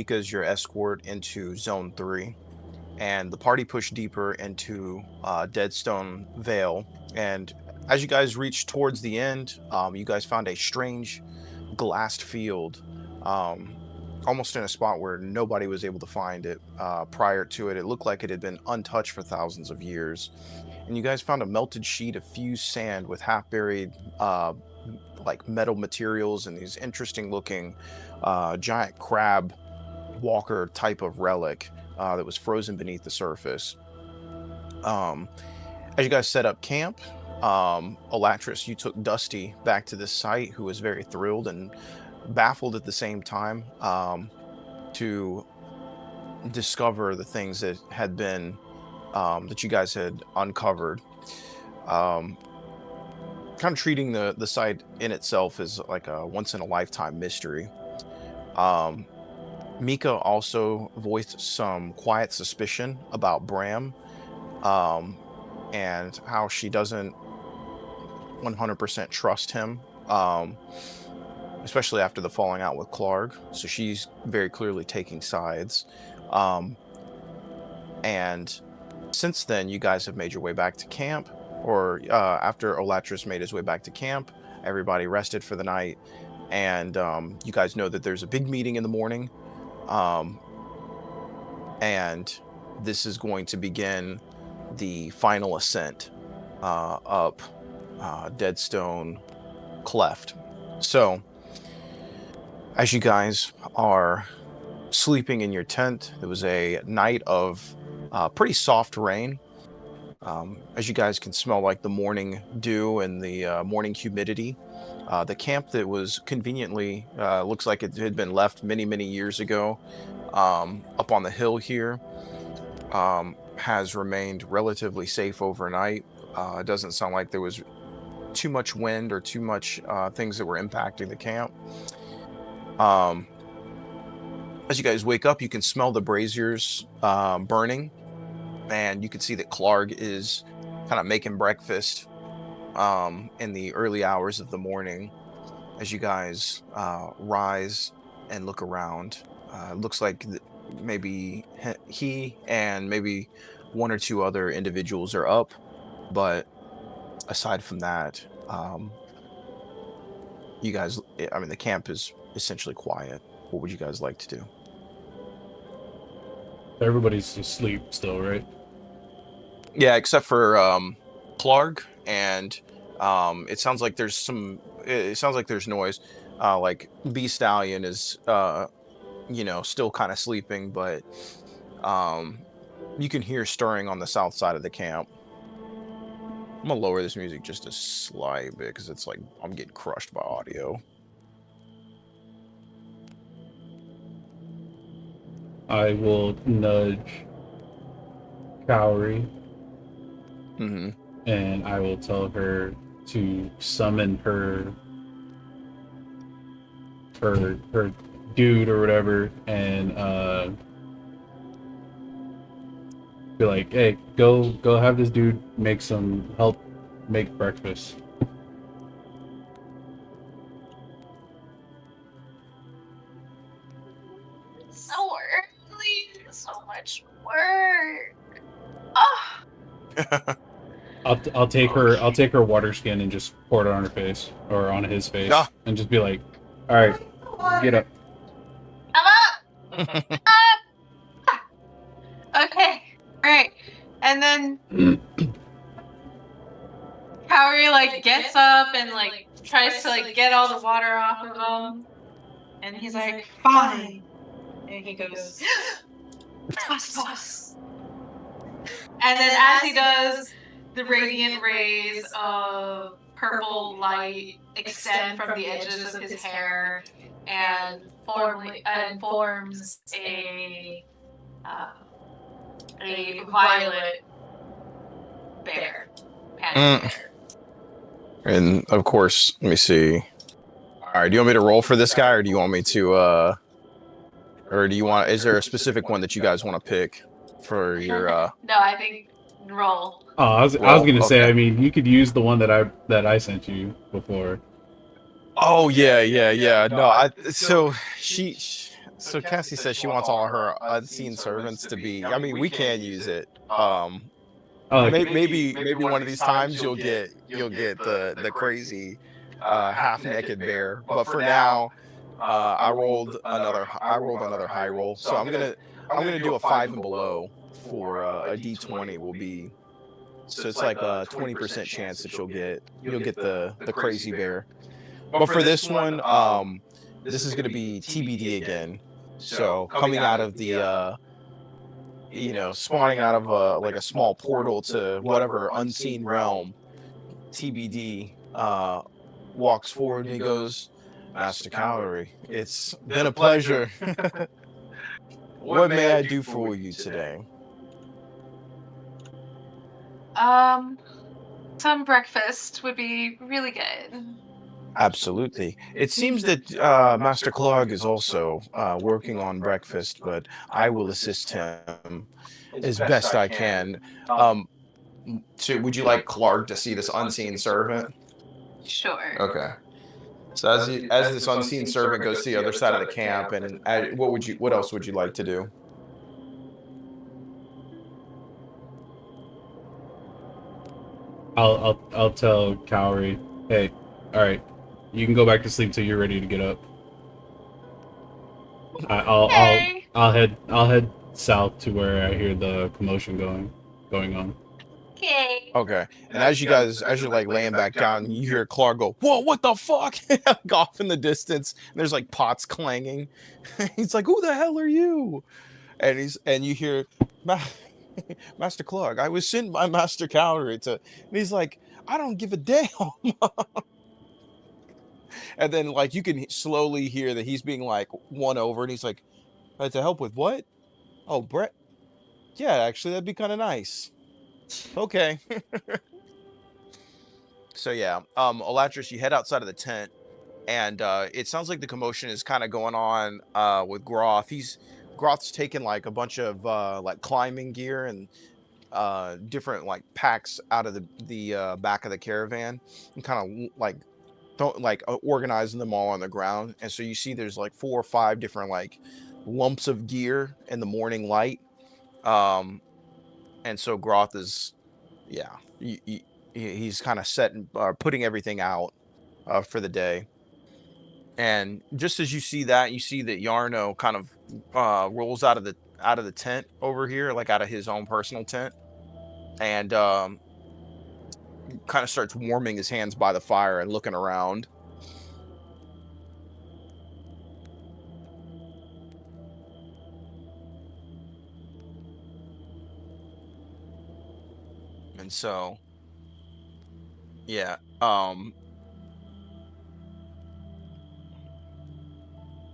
Mika as your escort into Zone 3, and the party pushed deeper into Deadstone Vale. And as you guys reach towards the end, you guys found a strange glassed field, um, almost in a spot where nobody was able to find it prior to it. It looked like it had been untouched for thousands of years. And you guys found a melted sheet of fused sand with half-buried like metal materials and these interesting looking giant crab walker type of relic that was frozen beneath the surface. Um, as you guys set up camp, Elatris, you took Dusty back to this site, who was very thrilled and baffled at the same time, to discover the things that had been that you guys had uncovered. Kind of treating the site in itself as like a once in a lifetime mystery. Mika also voiced some quiet suspicion about Bram, and how she doesn't 100% trust him, especially after the falling out with Clark. So she's very clearly taking sides. And since then, you guys have made your way back to camp, or after Elatris made his way back to camp, everybody rested for the night, and you guys know that there's a big meeting in the morning, and this is going to begin the final ascent up Deadstone Cleft. So, as you guys are sleeping in your tent, there was a night of pretty soft rain. As you guys can smell like the morning dew and the morning humidity. The camp that was conveniently, looks like it had been left many, many years ago, up on the hill here, has remained relatively safe overnight. It doesn't sound like there was too much wind or too much things that were impacting the camp. As you guys wake up, you can smell the braziers burning, and you can see that Clark is kind of making breakfast in the early hours of the morning. As you guys rise and look around, it looks like maybe he and maybe one or two other individuals are up, but aside from that, you guys, I mean, the camp is essentially quiet. What would you guys like to do? Everybody's asleep still, right? Yeah, except for Clark, and it sounds like there's some. It sounds like there's noise. Like B Stallion is, still kind of sleeping, but you can hear stirring on the south side of the camp. I'm gonna lower this music just a slight bit because it's like I'm getting crushed by audio. I will nudge Cowrie, and I will tell her to summon her dude or whatever, and be like, hey, go have this dude help make breakfast. So early, so much work. Oh. I'll take her water skin and just pour it on her face or on his face, and just be like, all right, get up. I'm up. Okay. All right. And then Cowrie gets up and tries to get all the water off of him. And he's like, fine. And he goes, toss. And then as he does, the radiant rays of purple light extend from the edges of his hair and forms a violet bear. Bear. And of course, let me see. All right, do you want me to roll for this guy, or do you want me to, or do you want? Is there a specific one that you guys want to pick for your? No, I think roll. Oh, I was gonna say. I mean, you could use the one that I sent you before. Oh yeah. No, so she. So Cassie says she wants all her unseen servants to be. I mean, we can use it. Maybe one of these times you'll get the crazy half naked bear. But for now, I rolled another high roll. So I'm gonna do a 5 and below for a D20 will be. So it's like a 20% chance that you'll get the crazy bear. But for this one, this is gonna be TBD again. So coming out of the spawning out of like a small portal to whatever unseen realm, TBD walks forward and he goes, Master Calorie, it's been a pleasure. What may I do for you today? Some breakfast would be really good. Absolutely. It seems that Master Clog is also working on breakfast, but I will assist him as best I can. Um, would you like Clark to see this unseen servant? Sure. Okay. So as this unseen servant goes to the other side of the camp, and what else would you like to do? I'll tell Cowrie, hey, all right, you can go back to sleep till you're ready to get up. I'll head south to where I hear the commotion going on. Okay. Okay. And as you're like laying back down, you hear Clark go, "Whoa, what the fuck?" Like, off in the distance. And there's like pots clanging. He's like, "Who the hell are you?" And you hear Master Clark, I was sent by Master Cowdery to, and he's like, I don't give a damn. And then like you can slowly hear that he's being like won over, and he's like, to help with what? Oh, Brett. Yeah, actually, that'd be kind of nice. Okay. So yeah, Elatris, you head outside of the tent, and it sounds like the commotion is kind of going on with Groth. Groth's taken like a bunch of like climbing gear and different like packs out of the back of the caravan, and kind of like don't like organizing them all on the ground. And so you see there's like 4 or 5 different like lumps of gear in the morning light. And so Groth is, yeah, he's kind of setting putting everything out for the day. And just as you see that Yarno kind of rolls out of the tent over here, like out of his own personal tent, and kind of starts warming his hands by the fire and looking around. And so, yeah, what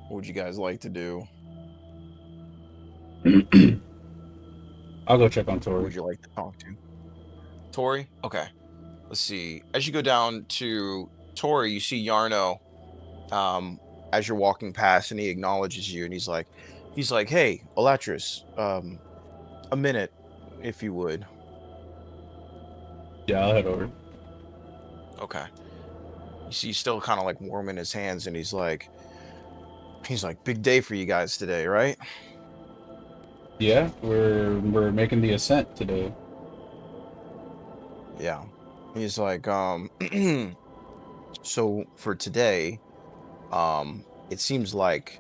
would you guys like to do? I'll go check on Who Tori. would you like to talk to? Tori? Okay. Let's see. As you go down to Tori, you see Yarno as you're walking past, and he acknowledges you, and he's like, hey, Elatris, a minute, if you would. Yeah, I'll head over. Okay. You see he's still kind of like warming his hands, and he's like, big day for you guys today, right? Yeah, we're making the ascent today. Yeah. He's like, so for today, it seems like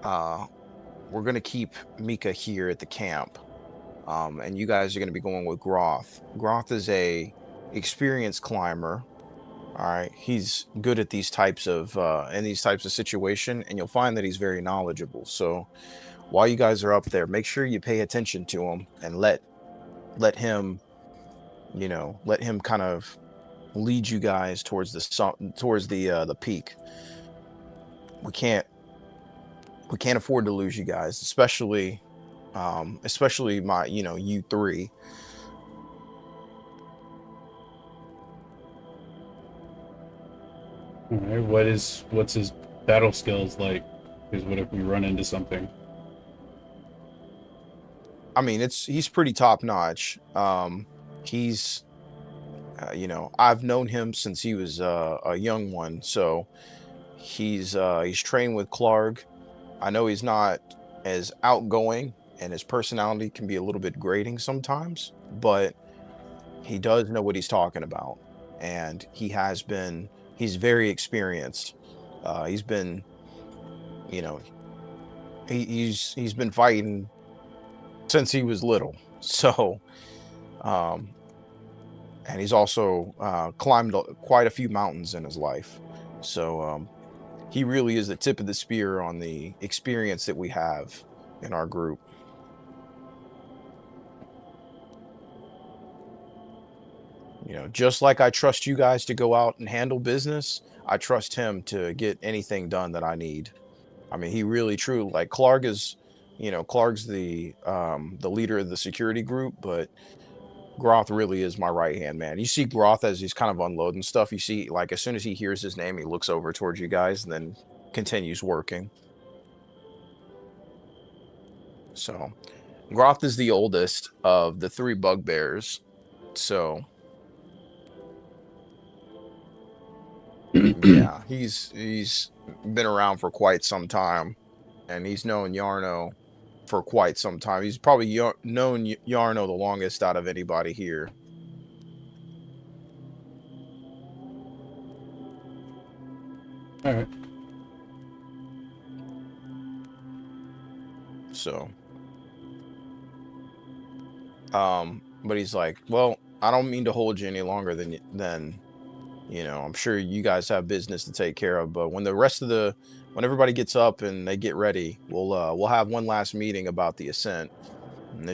we're gonna keep Mika here at the camp. And you guys are gonna be going with Groth. Groth is a experienced climber. All right, he's good at these types of in these types of situation, and you'll find that he's very knowledgeable. So while you guys are up there, make sure you pay attention to him and let him, let him kind of lead you guys towards the peak. We can't afford to lose you guys, especially my, you 3. All right, what's his battle skills like? Because what if we run into something? I mean, he's pretty top notch. He's I've known him since he was a young one, so he's trained with Clark. I know he's not as outgoing, and his personality can be a little bit grating sometimes, but he does know what he's talking about, and he's very experienced. He's been, you know, he's been fighting since he was little. So, um, and he's also climbed quite a few mountains in his life. So, he really is the tip of the spear on the experience that we have in our group. Just like I trust you guys to go out and handle business, I trust him to get anything done that I need. I mean, he really true like Clark's the leader of the security group, but Groth really is my right hand man. You see Groth as he's kind of unloading stuff. You see, like as soon as he hears his name, he looks over towards you guys and then continues working. So Groth is the oldest of the three bugbears. So yeah, he's been around for quite some time, and he's known Yarno for quite some time. He's probably known Yarno the longest out of anybody here. All right. So, but he's like, well, I don't mean to hold you any longer than I'm sure you guys have business to take care of, but when everybody gets up and they get ready, we'll have one last meeting about the ascent. And we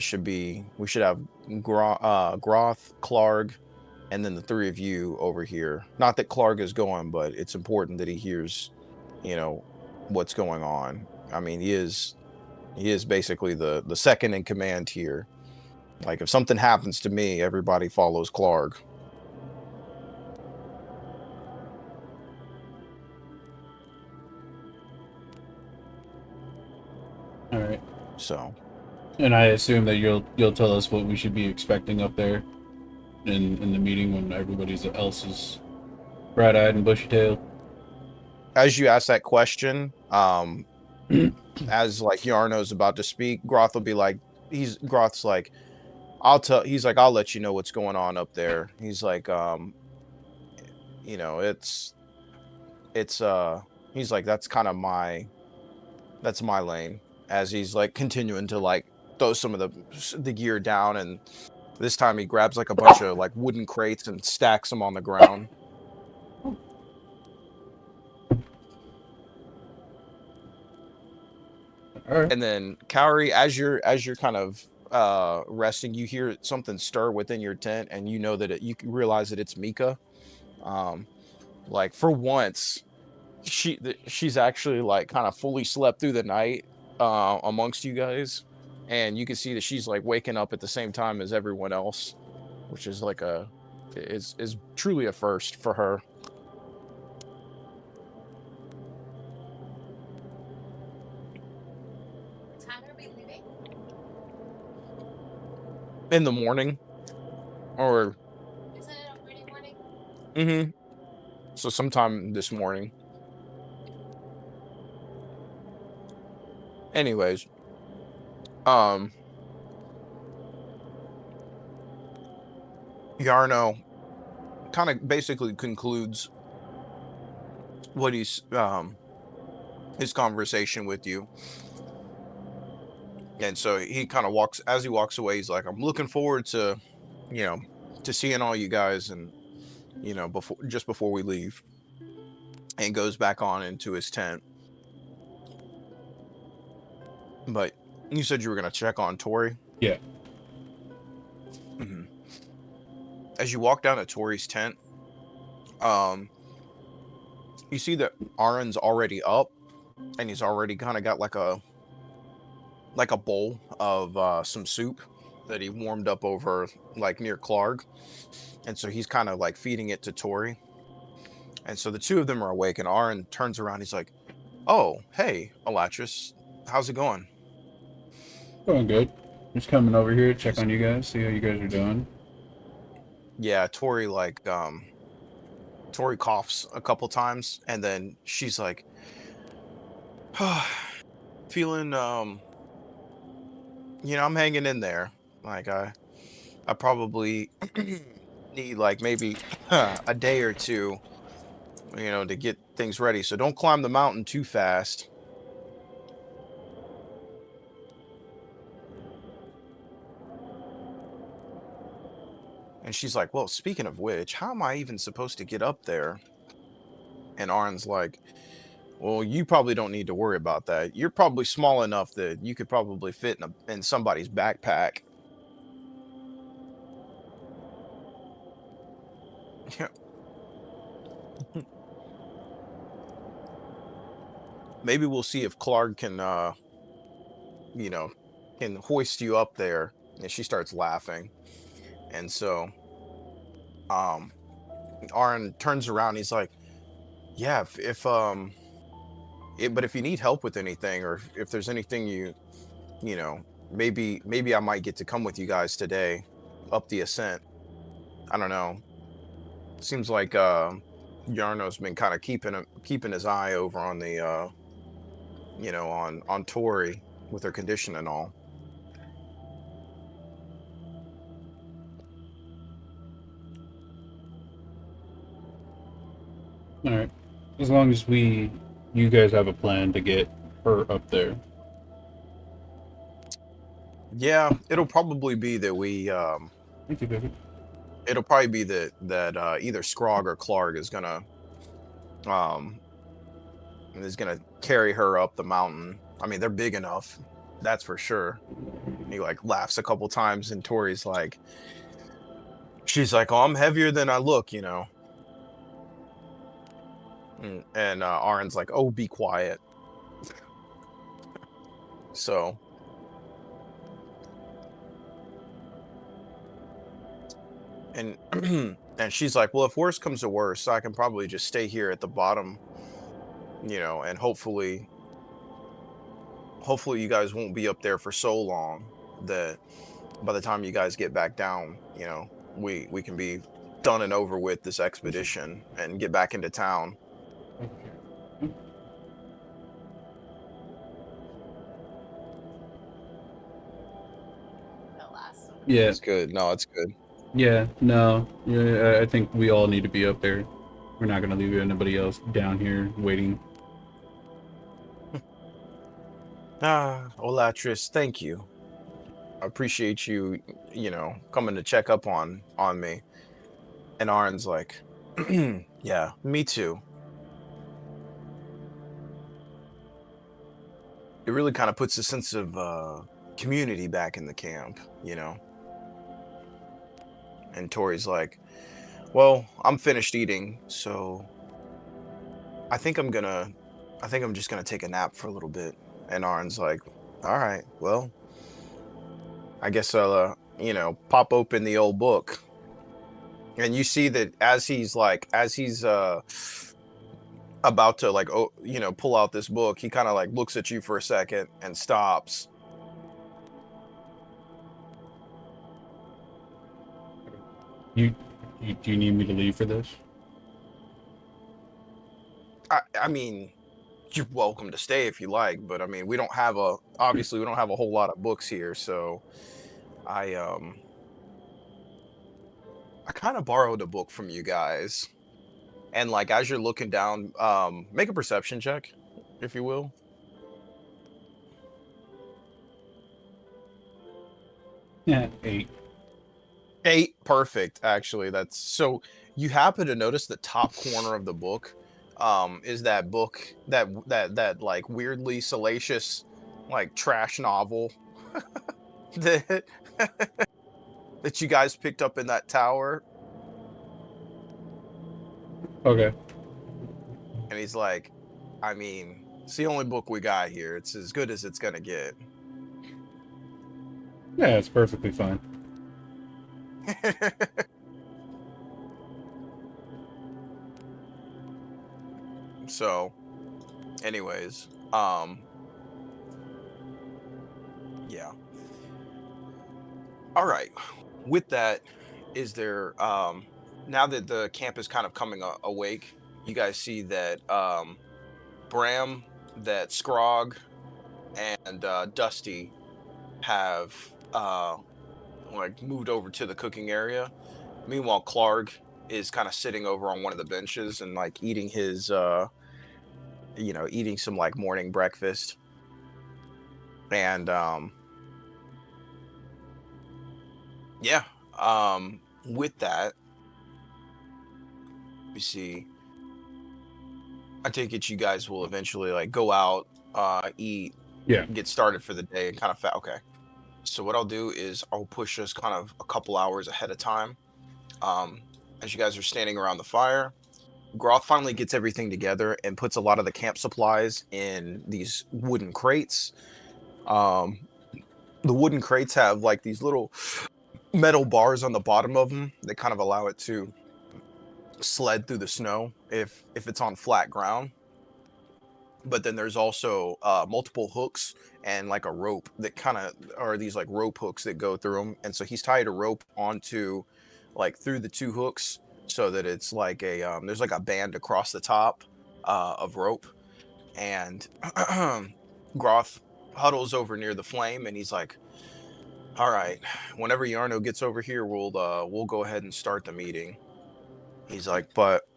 should have Groth, Clark, and then the three of you over here. Not that Clark is going, but it's important that he hears, what's going on. I mean, he is basically the second in command here. Like if something happens to me, everybody follows Clark. All right. So. And I assume that you'll tell us what we should be expecting up there in the meeting when everybody else is bright-eyed and bushy-tailed. As you ask that question, as like Yarno's about to speak, Groth will be like, Groth's like, he's like, I'll let you know what's going on up there. He's like, he's like, that's my lane. As he's like continuing to like throw some of the gear down, and this time he grabs like a bunch of like wooden crates and stacks them on the ground. All right. And then Kaori, as you're kind of resting, you hear something stir within your tent, and you know that you realize that it's Mika. Like for once, she's actually like kind of fully slept through the night amongst you guys, and you can see that she's like waking up at the same time as everyone else, which is like is truly a first for her. In the morning, or Isn't it already morning? Mm-hmm. So sometime this morning. Anyways, Yarno kind of basically concludes what his conversation with you. And so he kind of as he walks away, he's like, I'm looking forward to, to seeing all you guys, and, before we leave, and goes back on into his tent. But you said you were going to check on Tori? Yeah. Mm-hmm. As you walk down to Tori's tent, you see that Aaron's already up, and he's already kind of got like a bowl of some soup that he warmed up over like near Clark, and so he's kind of like feeding it to Tori. And so the two of them are awake, and Aaron turns around. He's like, "Oh, hey, Alatris, how's it going?" Going good. Just coming over here to check on you guys, see how you guys are doing. Yeah, Tori coughs a couple times, and then she's like, feeling I'm hanging in there. Like I probably need like maybe a day or two, to get things ready. So don't climb the mountain too fast. And she's like, "Well, speaking of which, how am I even supposed to get up there?" And Arn's like, "Well, you probably don't need to worry about that. You're probably small enough that you could probably fit in somebody's backpack." Maybe we'll see if Clark can you know, can hoist you up there. And she starts laughing. And so um Arn turns around, he's like, "Yeah, but if you need help with anything, or if there's anything you know, maybe I might get to come with you guys today up the ascent. I don't know. Seems like Yarno's been kind of keeping his eye over on the on Tori with her condition and all." All right. As long as you guys have a plan to get her up there. Yeah, it'll probably be that we Thank you, baby. it'll probably be that either Scrog or Clark um is gonna carry her up the mountain. I mean, they're big enough, that's for sure. He like laughs a couple times, and Tori's like, she's like, "Oh, I'm heavier than I look." And Arn's like, "Oh, be quiet." So and and she's like, "Well, if worse comes to worse, I can probably just stay here at the bottom, and hopefully you guys won't be up there for so long that by the time you guys get back down, we can be done and over with this expedition and get back into town." Yeah. It's good. No, it's good. Yeah. No. Yeah. I think we all need to be up there. We're not gonna leave anybody else down here waiting. Olatris, thank you. I appreciate you, coming to check up on me. And Arn's like, "Yeah, me too." It really kind of puts a sense of community back in the camp. And Tori's like, "Well, I'm finished eating, so I think I'm just gonna take a nap for a little bit." And Arn's like, "All right, well, I guess I'll pop open the old book." And you see that as he's about to like pull out this book, he kind of like looks at you for a second and stops. Do you need me to leave for this? I mean, you're welcome to stay if you like, but I mean, obviously we don't have a whole lot of books here, so I kind of borrowed a book from you guys. And like as you're looking down, make a perception check, if you will. Yeah, 8. 8, perfect. Actually, that's so. You happen to notice the top corner of the book, is that book that like weirdly salacious, like trash novel that that you guys picked up in that tower. Okay. And he's like, "I mean, it's the only book we got here. It's as good as it's gonna get." Yeah, it's perfectly fine. So, anyways, yeah. All right. With that, is there now that the camp is kind of coming awake, you guys see that Bram, that Scrog, and Dusty have like moved over to the cooking area. Meanwhile, Clark is kind of sitting over on one of the benches and like eating his eating some like morning breakfast. And yeah, with that, we see. I take it you guys will eventually like go out, eat, Yeah. get started for the day, and kind of okay. So what I'll do is I'll push us kind of a couple hours ahead of time. Um, as you guys are standing around the fire, Groth finally gets everything together and puts a lot of the camp supplies in these wooden crates. Um, the wooden crates have like these little metal bars on the bottom of them that kind of allow it to sled through the snow if it's on flat ground. But then there's also multiple hooks and like a rope that kind of are these like rope hooks that go through them. And so he's tied a rope onto like through the two hooks so that it's like a there's like a band across the top of rope. And Groth huddles over near the flame and he's like, all right, whenever Yarno gets over here, we'll go ahead and start the meeting. He's like, but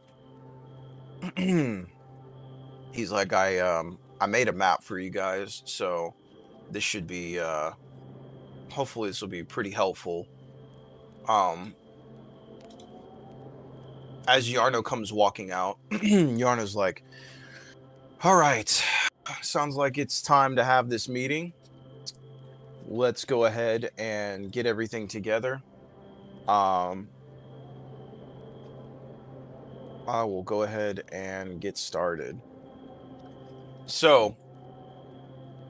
he's like, I made a map for you guys, so this should be hopefully this will be pretty helpful. Um as Yarno comes walking out, Yarno's like, all right, sounds like it's time to have this meeting. Let's go ahead and get everything together. Um I will go ahead and get started. So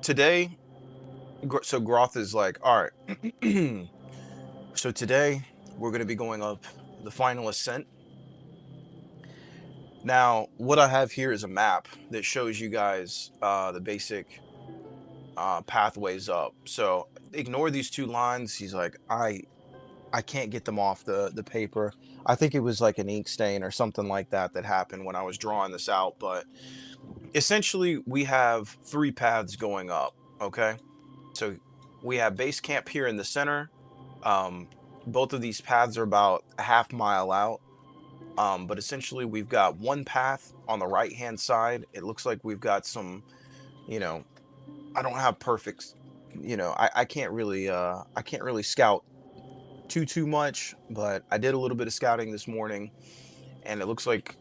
today, so Groth is like, all right. So today we're going to be going up the final ascent. Now, what I have here is a map that shows you guys the basic pathways up. So ignore these two lines. He's like, I can't get them off the paper. I think it was like an ink stain or something like that that happened when I was drawing this out. But essentially, we have three paths going up. Okay, so we have base camp here in the center. Both of these paths are about a half mile out. But essentially, we've got one path on the right hand side. It looks like we've got some, you know, I don't have perfect, I can't really scout too much, but I did a little bit of scouting this morning, and it looks like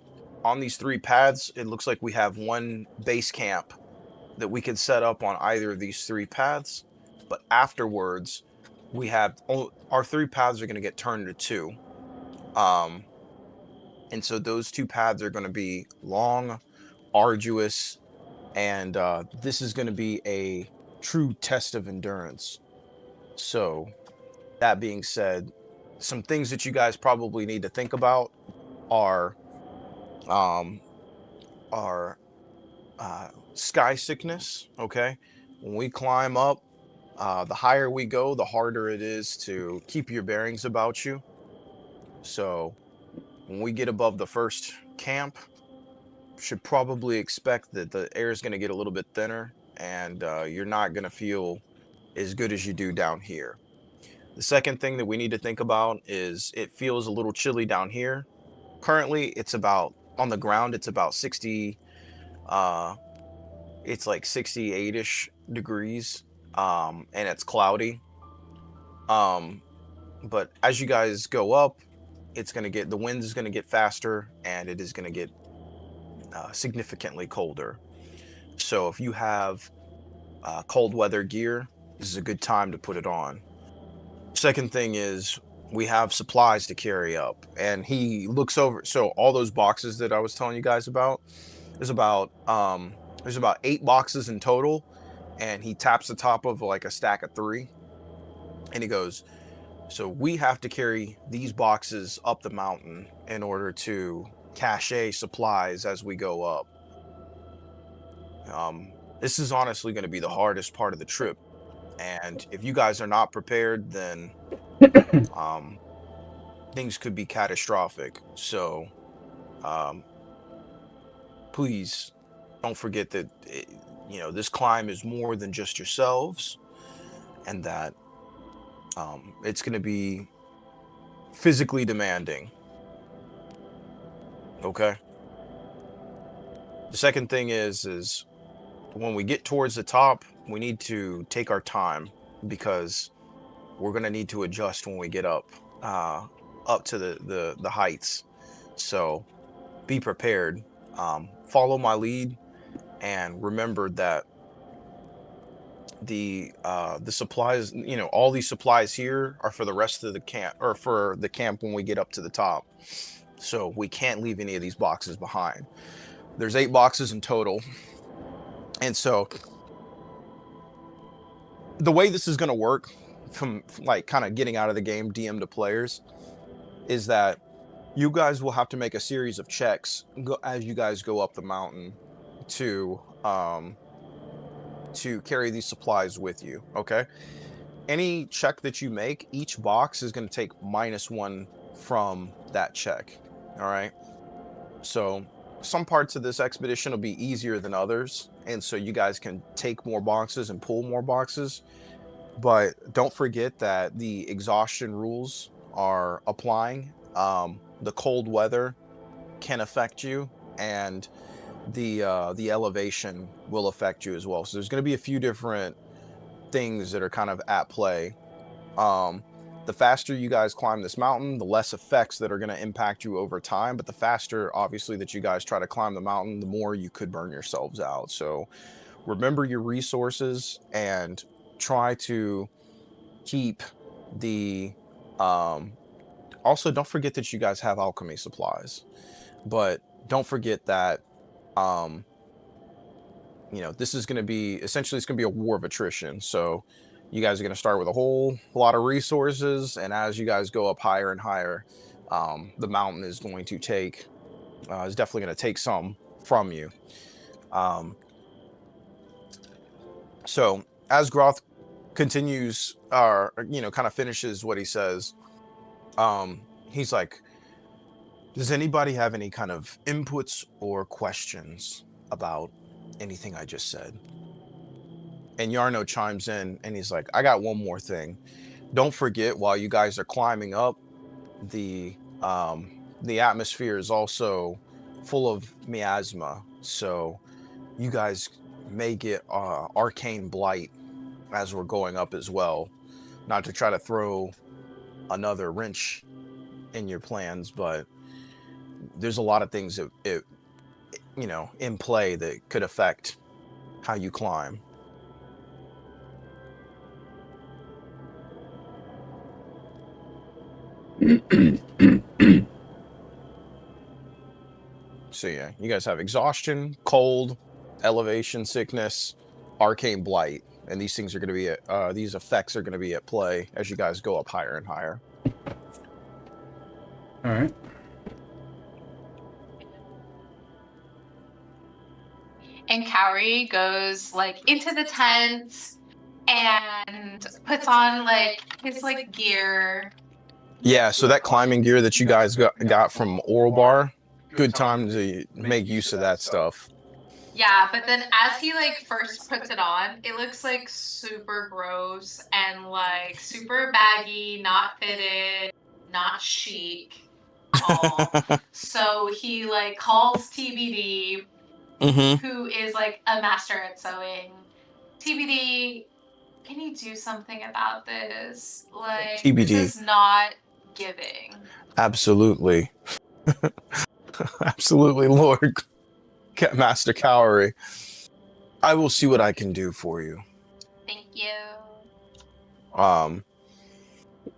on these three paths, it looks like we have one base camp that we could set up on either of these three paths. But afterwards, we have our three paths are going to get turned to two. And so those two paths are going to be long, arduous, and this is going to be a true test of endurance. So, that being said, some things that you guys probably need to think about are um, are sky sickness. Okay, when we climb up, the higher we go, the harder it is to keep your bearings about you. So when we get above the first camp, should probably expect that the air is going to get a little bit thinner and you're not going to feel as good as you do down here. The second thing that we need to think about is it feels a little chilly down here. Currently, it's about on the ground, it's about 60, uh, it's like 68-ish degrees, and it's cloudy. Um, but as you guys go up, the wind is going to get faster and it is going to get significantly colder. So if you have cold weather gear, this is a good time to put it on. Second thing is we have supplies to carry up, and he looks over. So all those boxes that I was telling you guys about, there's about 8 boxes in total, and he taps the top of like a stack of 3, and he goes, so we have to carry these boxes up the mountain in order to cache supplies as we go up. This is honestly going to be the hardest part of the trip, and if you guys are not prepared, then things could be catastrophic. So please don't forget that this climb is more than just yourselves, and that it's going to be physically demanding. Okay. The second thing is when we get towards the top, we need to take our time, because we're going to need to adjust when we get up to the heights. So be prepared. Follow my lead, and remember that the supplies, all these supplies here are for the rest of the camp, or for the camp when we get up to the top. So we can't leave any of these boxes behind. There's 8 boxes in total. And so the way this is going to work, from like kind of getting out of the game DM to players, is that you guys will have to make a series of checks as you guys go up the mountain to carry these supplies with you. Okay. Any check that you make, each box is going to take -1 from that check. All right. So some parts of this expedition will be easier than others, and so you guys can take more boxes and pull more boxes. But don't forget that the exhaustion rules are applying. The cold weather can affect you, and the elevation will affect you as well. So there's going to be a few different things that are kind of at play. The faster you guys climb this mountain, the less effects that are going to impact you over time. But the faster, obviously, that you guys try to climb the mountain, the more you could burn yourselves out. So remember your resources, and try to keep the also, don't forget that you guys have alchemy supplies, but don't forget that this is going to be, essentially, it's going to be a war of attrition. So you guys are going to start with a whole lot of resources, and as you guys go up higher and higher, the mountain is going to take is definitely going to take some from you. So as Groth continues, kind of finishes what he says, he's like, does anybody have any kind of inputs or questions about anything I just said? And Yarno chimes in, and he's like, I got one more thing. Don't forget, while you guys are climbing up, the atmosphere is also full of miasma, so you guys may get arcane blight as we're going up as well. Not to try to throw another wrench in your plans, but there's a lot of things that in play that could affect how you climb. So yeah, you guys have exhaustion, cold, elevation sickness, arcane blight, and these things are going to be these effects are going to be at play as you guys go up higher and higher. All right. And Cowrie goes into the tent and puts on his gear. Yeah, so that climbing gear that you guys got from Oral Bar, good time to make use of that stuff. Yeah, but then as he first puts it on, it looks super gross and super baggy, not fitted, not chic at all. So he calls TBD, who is a master at sewing. TBD, can you do something about this? TBD. This is not giving. Absolutely. Absolutely, Lord Master Cowrie. I will see what I can do for you. Thank you.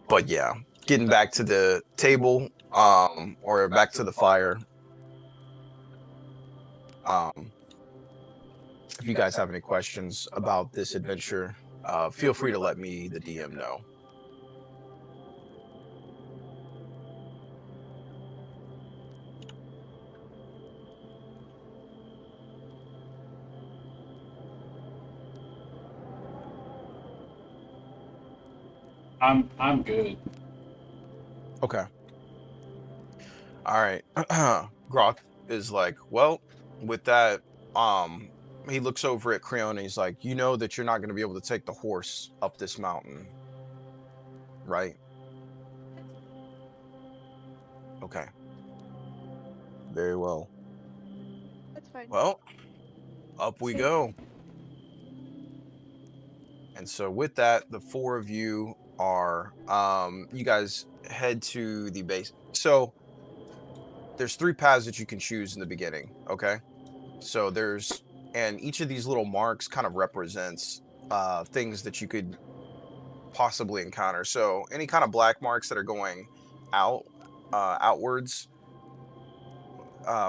But yeah, getting back to the table, or back to the fire. If you guys have any questions about this adventure, feel free to let me, the DM, know. I'm good. Okay. All right. Groth is like, well, with that, he looks over at Creon and he's like, you know that you're not going to be able to take the horse up this mountain, right? Okay. Very well. That's fine. Well, up we go. And so with that, the four of you are you guys head to the base. So there's three paths that you can choose in the beginning, okay? So there's and each of these little marks kind of represents things that you could possibly encounter. So any kind of black marks that are going out outwards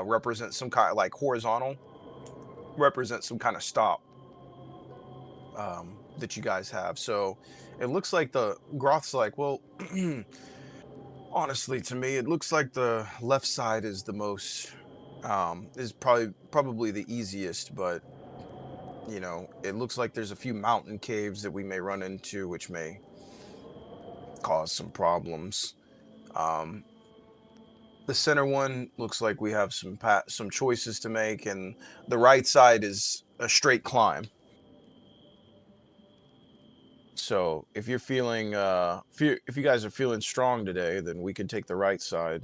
represent some kind of like horizontal represent some kind of stop that you guys have. So it looks like the Groth's like, well, honestly, to me, it looks like the left side is the most is probably the easiest, but you know, it looks like there's a few mountain caves that we may run into, which may cause some problems. Um, the center one looks like we have some choices to make, and the right side is a straight climb. So if you're feeling if you guys are feeling strong today, then we can take the right side.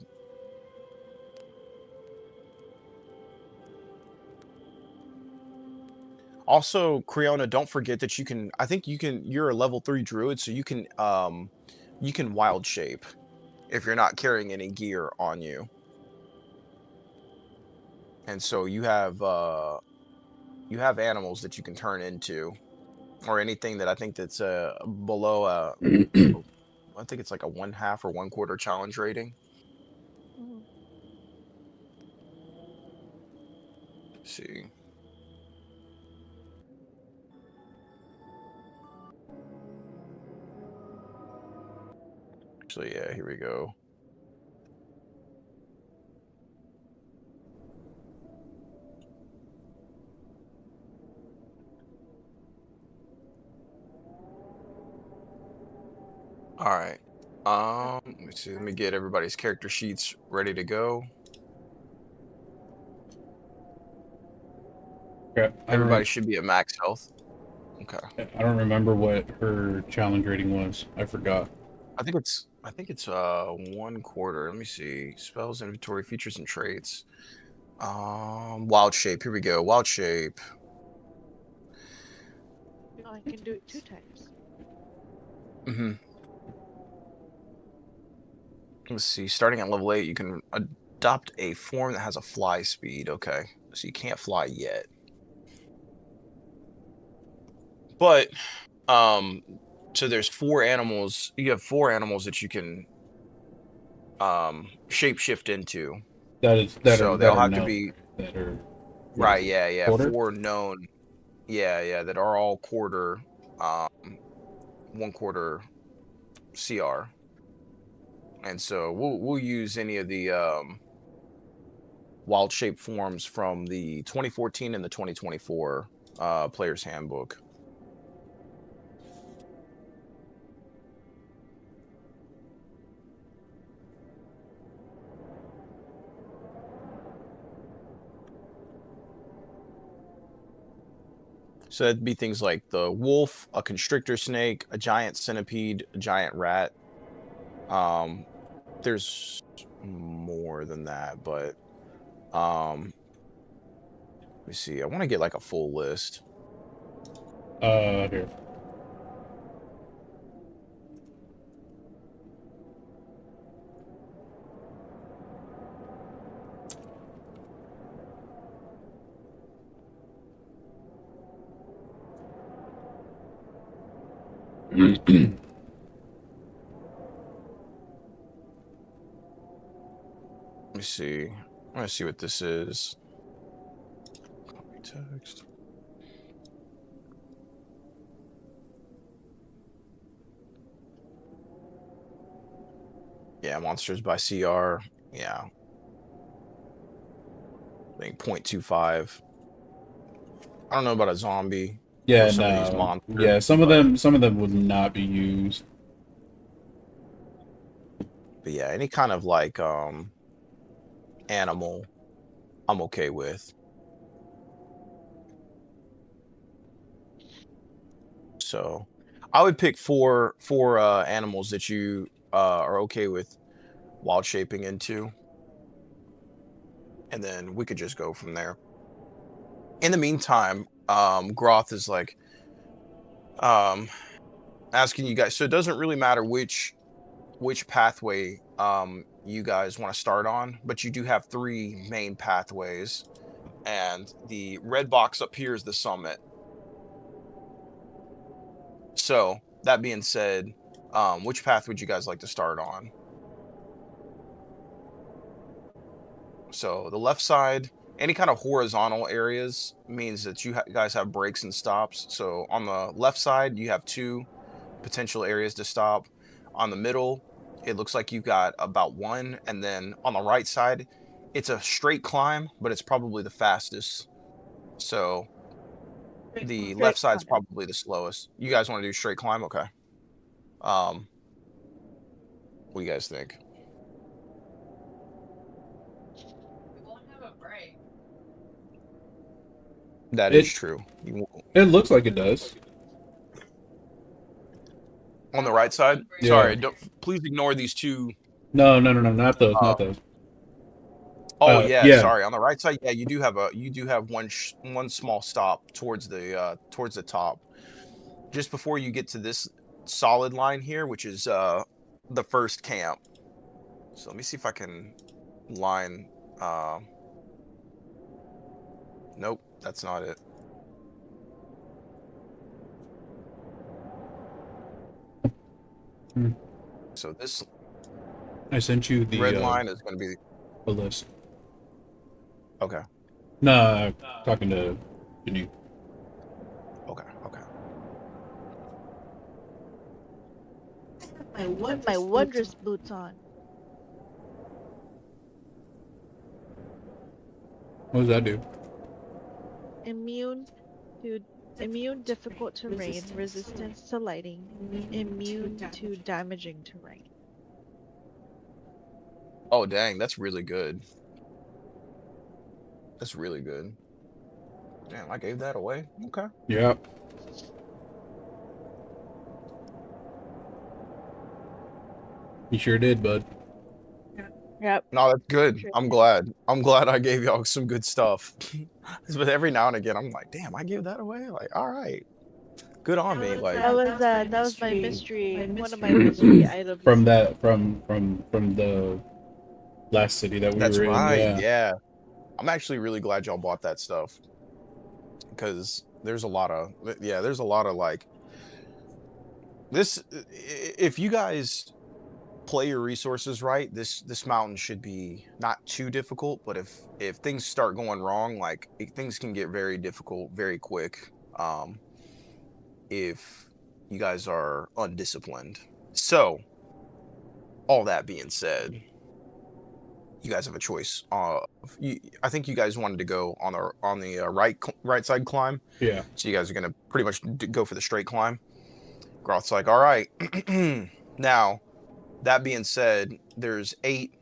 Also, Creona, don't forget that you can I think you're a level 3 druid, so you can wild shape if you're not carrying any gear on you. And so you have animals that you can turn into or anything that I think that's below I think it's like a 1/2 or 1/4 challenge rating. Mhm. Let's see. Actually, yeah, here we go. All right. Let me see. Let me get everybody's character sheets ready to go. Okay, Everybody should be at max health. Okay. I don't remember what her challenge rating was. I forgot. I think it's 1/4. Let me see. Spells, inventory, features, and traits. Wild shape. Here we go. Wild shape. Oh, I can do it 2 times. Mm-hmm. Let's see. Starting at level 8, you can adopt a form that has a fly speed. Okay. So you can't fly yet. But so there's 4 animals. You have 4 animals that you can shapeshift into. So they'll have to be that are right, yeah, quarter? 4 known. Yeah, that are all quarter 1/4 CR. And so we'll use any of the wild shape forms from the 2014 and the 2024 player's handbook. So that'd be things like the wolf, a constrictor snake, a giant centipede, a giant rat. There's more than that, but let me see. I want to get like a full list. Here. Let me see. I want to see what this is. Copy text. Yeah, monsters by CR. Yeah. I think 0.25. I don't know about a zombie. Yeah, Or some of these no. monsters. Yeah, some of them would not be used. But yeah, any kind of like animal I'm okay with. So I would pick four animals that you are okay with wild shaping into, and then we could just go from there. In the meantime, Groth is like um, asking you guys. So it doesn't really matter which pathway you guys want to start on, but you do have 3 main pathways, and the red box up here is the summit. So that being said, which path would you guys like to start on? So the left side, any kind of horizontal areas means that you guys have breaks and stops. So on the left side, you have 2 potential areas to stop. On the middle, it looks like you've got about 1, and then on the right side, it's a straight climb, but it's probably the fastest. So the left side's probably the slowest. You guys want to do straight climb? Okay. What do you guys think? That is true. It looks like it does. On the right side? Yeah. Sorry, please ignore these 2. No, not those, not those. Oh yeah. Sorry. On the right side, yeah, you do have one small stop towards the top, just before you get to this solid line here, which is the first camp. So let me see if I can line. Nope, that's not it. So this I sent you the red line is going to be the list. Okay. No, talking to you. Okay. My wondrous boots on. What does that do? Immune difficult terrain, resistance to lighting, immune to damaging terrain. Oh dang, that's really good. That's really good. Damn, I gave that away. Okay. Yeah. You sure did, bud. Yep. No, that's good. Sure. I'm glad I gave y'all some good stuff. But every now and again, I'm like, damn, I gave that away. Like, all right, good on me. Like that was my mystery. One of my mystery items. From the last city that we that's were in. right. Yeah, I'm actually really glad y'all bought that stuff, because there's a lot of like this. If you guys play your resources right, this mountain should be not too difficult, but if things start going wrong, like things can get very difficult very quick if you guys are undisciplined. So all that being said, you guys have a choice. I think you guys wanted to go on the right side climb. Yeah. So you guys are gonna pretty much go for the straight climb. Groth's like, all right. Now, that being said, there's 8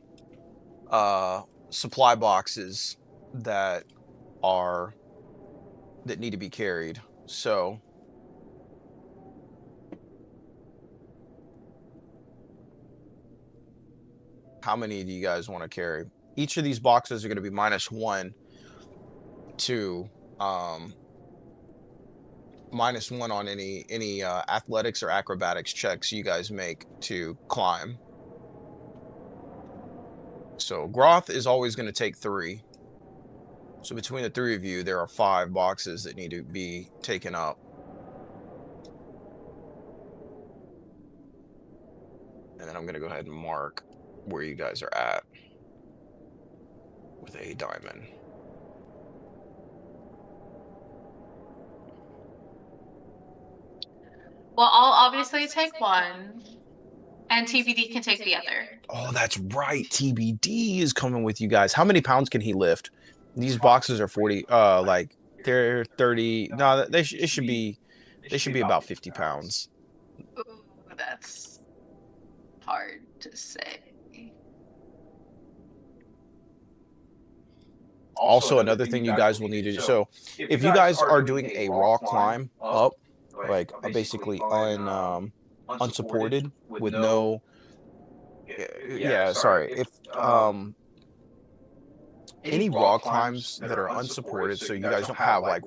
supply boxes that need to be carried. So how many do you guys want to carry? Each of these boxes are going to be -1 to -1 on any athletics or acrobatics checks you guys make to climb. So Groth is always going to take 3. So between the 3 of you, there are 5 boxes that need to be taken up. And then I'm going to go ahead and mark where you guys are at with a diamond. Well, I'll obviously take one, and TBD can take the other. Oh, that's right. TBD is coming with you guys. How many pounds can he lift? These boxes are 40. Like they're 30. No, it should be. They should be about 50 pounds. Ooh, that's hard to say. Also, another thing you guys will need to do. So, if you guys are doing a raw climb up, go like basically unsupported with no. Yeah, sorry. If any raw climbs that are unsupported, so you guys don't have like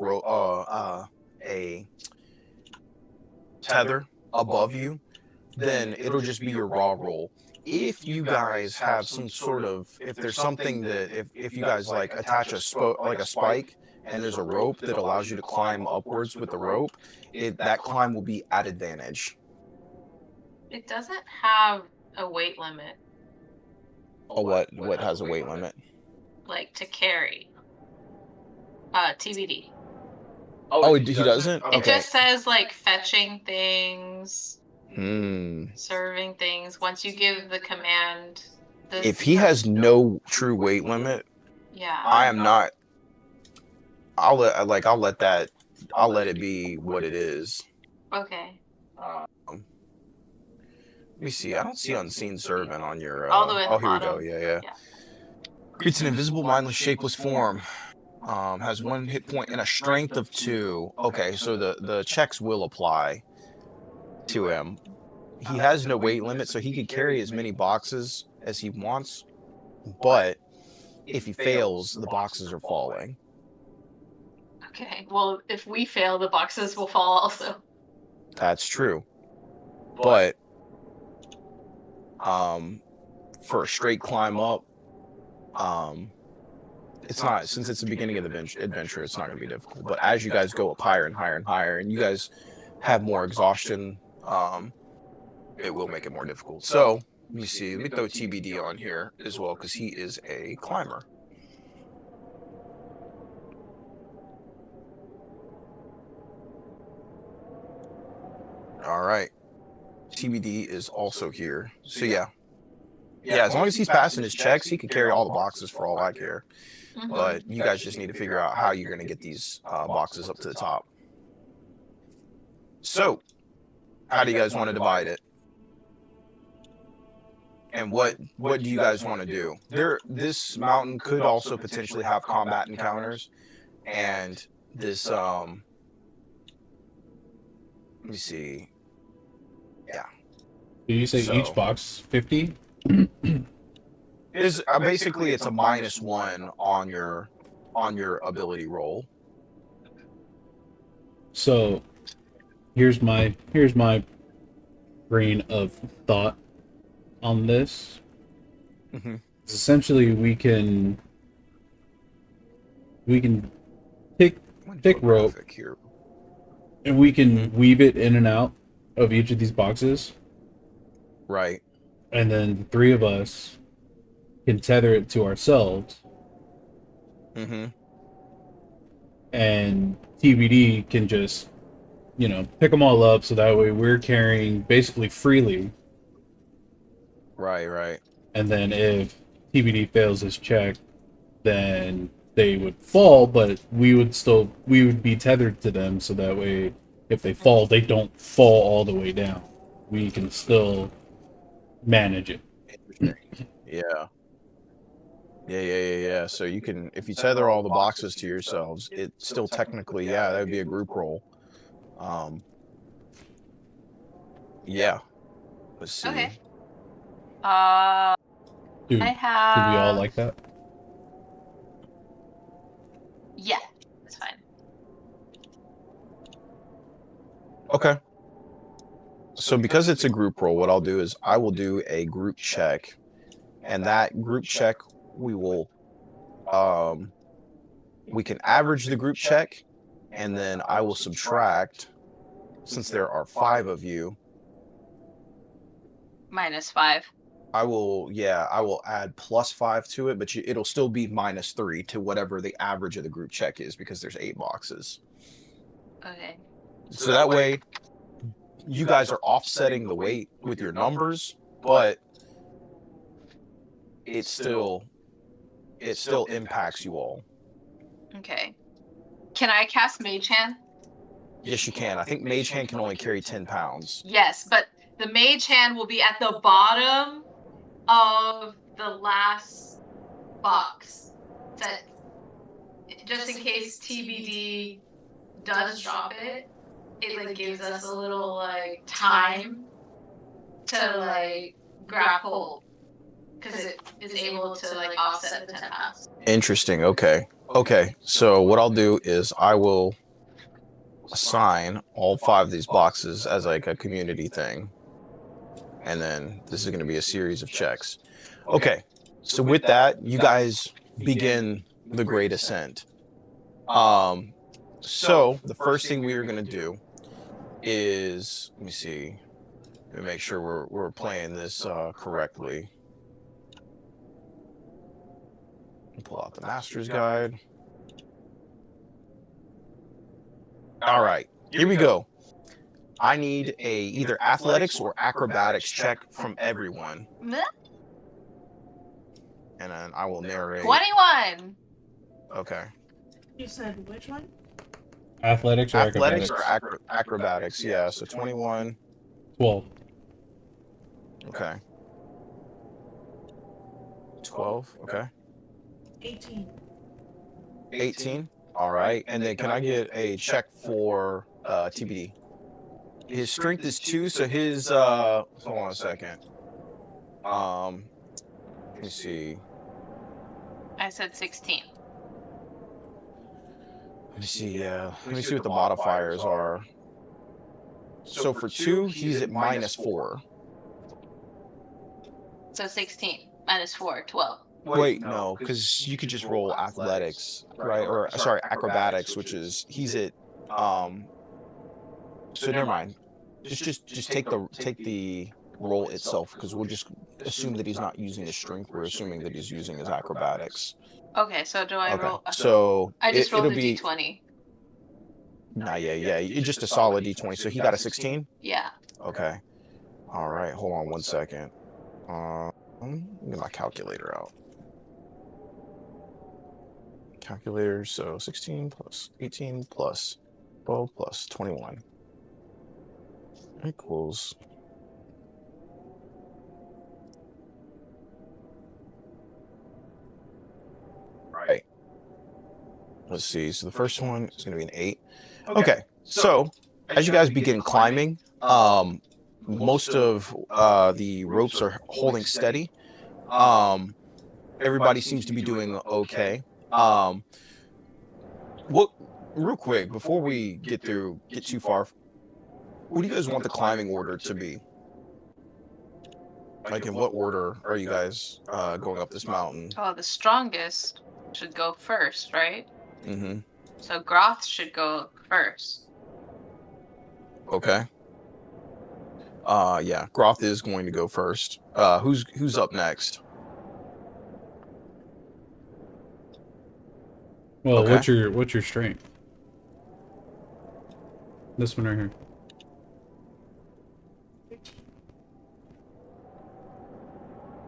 a tether above you, then it'll just be your raw roll. If you guys have some sort of, if there's something that, if you guys like attach a spike and there's a rope that allows you to climb upwards with the rope, that climb will be at advantage. It doesn't have a weight limit. Oh, what has a weight limit? Like to carry. TBD. Oh, he doesn't? It just says like fetching things, Hmm. serving things. Once you give the command, If he has no true weight limit, yeah, I am not. I'll let it be what it is. Okay. Let me see. I don't see unseen servant on your. All the way at the here we bottom. go. Yeah. Creates an invisible, mindless, shapeless form. Has 1 hit point and a strength of 2. Okay, so the checks will apply to him. He has no weight limit, so he could carry as many boxes as he wants. But if he fails, the boxes are falling. Okay. Well, if we fail, the boxes will fall also. That's true. But for a straight climb up, it's not, since it's the beginning of the adventure, it's not going to be difficult. But as you guys go up higher and higher and higher, and you guys have more exhaustion, it will make it more difficult. So let me see. Let me throw TBD on here as well, because he is a climber. All right. TBD is also here. So yeah, as long as he's passing his checks, he can carry all the boxes for all I care. But you guys just need to figure out how you're going to get these boxes up to the top. So, how do you guys want to divide it? And what do you guys want to do? This mountain could also potentially have combat encounters, and this let me see. Yeah. Did you say each box 50? Is basically it's a -1 on your ability roll. So here's my grain of thought on this. Mm-hmm. Essentially, we can take rope here, and we can weave it in and out of each of these boxes. Right. And then the 3 of us can tether it to ourselves. Mm-hmm. And TBD can just, pick them all up, so that way we're carrying basically freely. Right. And then if TBD fails his check, then they would fall, but we would be tethered to them, so that way if they fall, they don't fall all the way down. We can still manage it. Interesting. Yeah. So you can, if you tether all the boxes to yourselves, it's still technically, that would be a group roll. Yeah. Let's see. Okay. Dude, I do we have. all like that? Yeah, that's fine. Okay. So because it's a group roll, what I'll do is I will do a group check, and that group check we will we can average the group check, and then I will subtract, since there are 5 of you. -5. I will add +5 to it, but it'll still be -3 to whatever the average of the group check is, because there's 8 boxes. Okay. So that way, you guys are offsetting the weight with your numbers, but it still impacts you all. Okay. Can I cast Mage Hand? Yes, you can. I think Mage Hand can only carry 10 pounds. Yes, but the Mage Hand will be at the bottom of the last box. Just in case TBD does drop it, it like gives us a little like time to like grapple because it is able to like offset the 10 pounds. Interesting. Okay. Okay. So what I'll do is I will assign all 5 of these boxes as like a community thing. And then this is going to be a series of checks. Okay. So with that, you guys begin the Great Ascent. So the first thing we are going to do is, let me see, let me make sure we're playing this correctly. Pull out the Master's Guide. All right, here we go. I need a either athletics or acrobatics check from everyone, and then I will narrate. 21. Okay. You said which one? Athletics or Athletics acrobatics? or acrobatics? Yeah. So 21. 12. Okay. 12. Okay. 18. 18. All right. And then can I get a check for TBD? His strength is 2, so his hold on a second. Let me see. I said 16. Let me see, yeah. Let me see what the modifiers are. So for 2, he's at -4. So 16 minus 4, 12. Wait, no, because you could just roll athletics, right? Or sorry, acrobatics, which is he's at so never mind. Just take the roll itself, because we'll just assume that he's not using his strength. We're assuming that he's using his acrobatics. Okay, so do I Okay, roll? so I just rolled it'll a be d20. nah, yeah, it's just a solid d20. So he got a 16. Yeah. Okay, all right. Hold on one second. Get my calculator out. Calculator. So 16 plus 18 plus 12 plus 21 equals. Right. Let's see. So the first one is going to be an 8. Okay. So as you guys begin climbing, most of the ropes are holding steady. Everybody seems to be doing okay. What? Real quick, before we get too far, what do you guys want the climbing order to be? Like, in what order are you guys going up this mountain? Oh, the strongest should go first, right? Mm-hmm. So Groth should go first. Okay. Yeah, Groth is going to go first. Who's up next? Well, Okay. what's your strength? This one right here.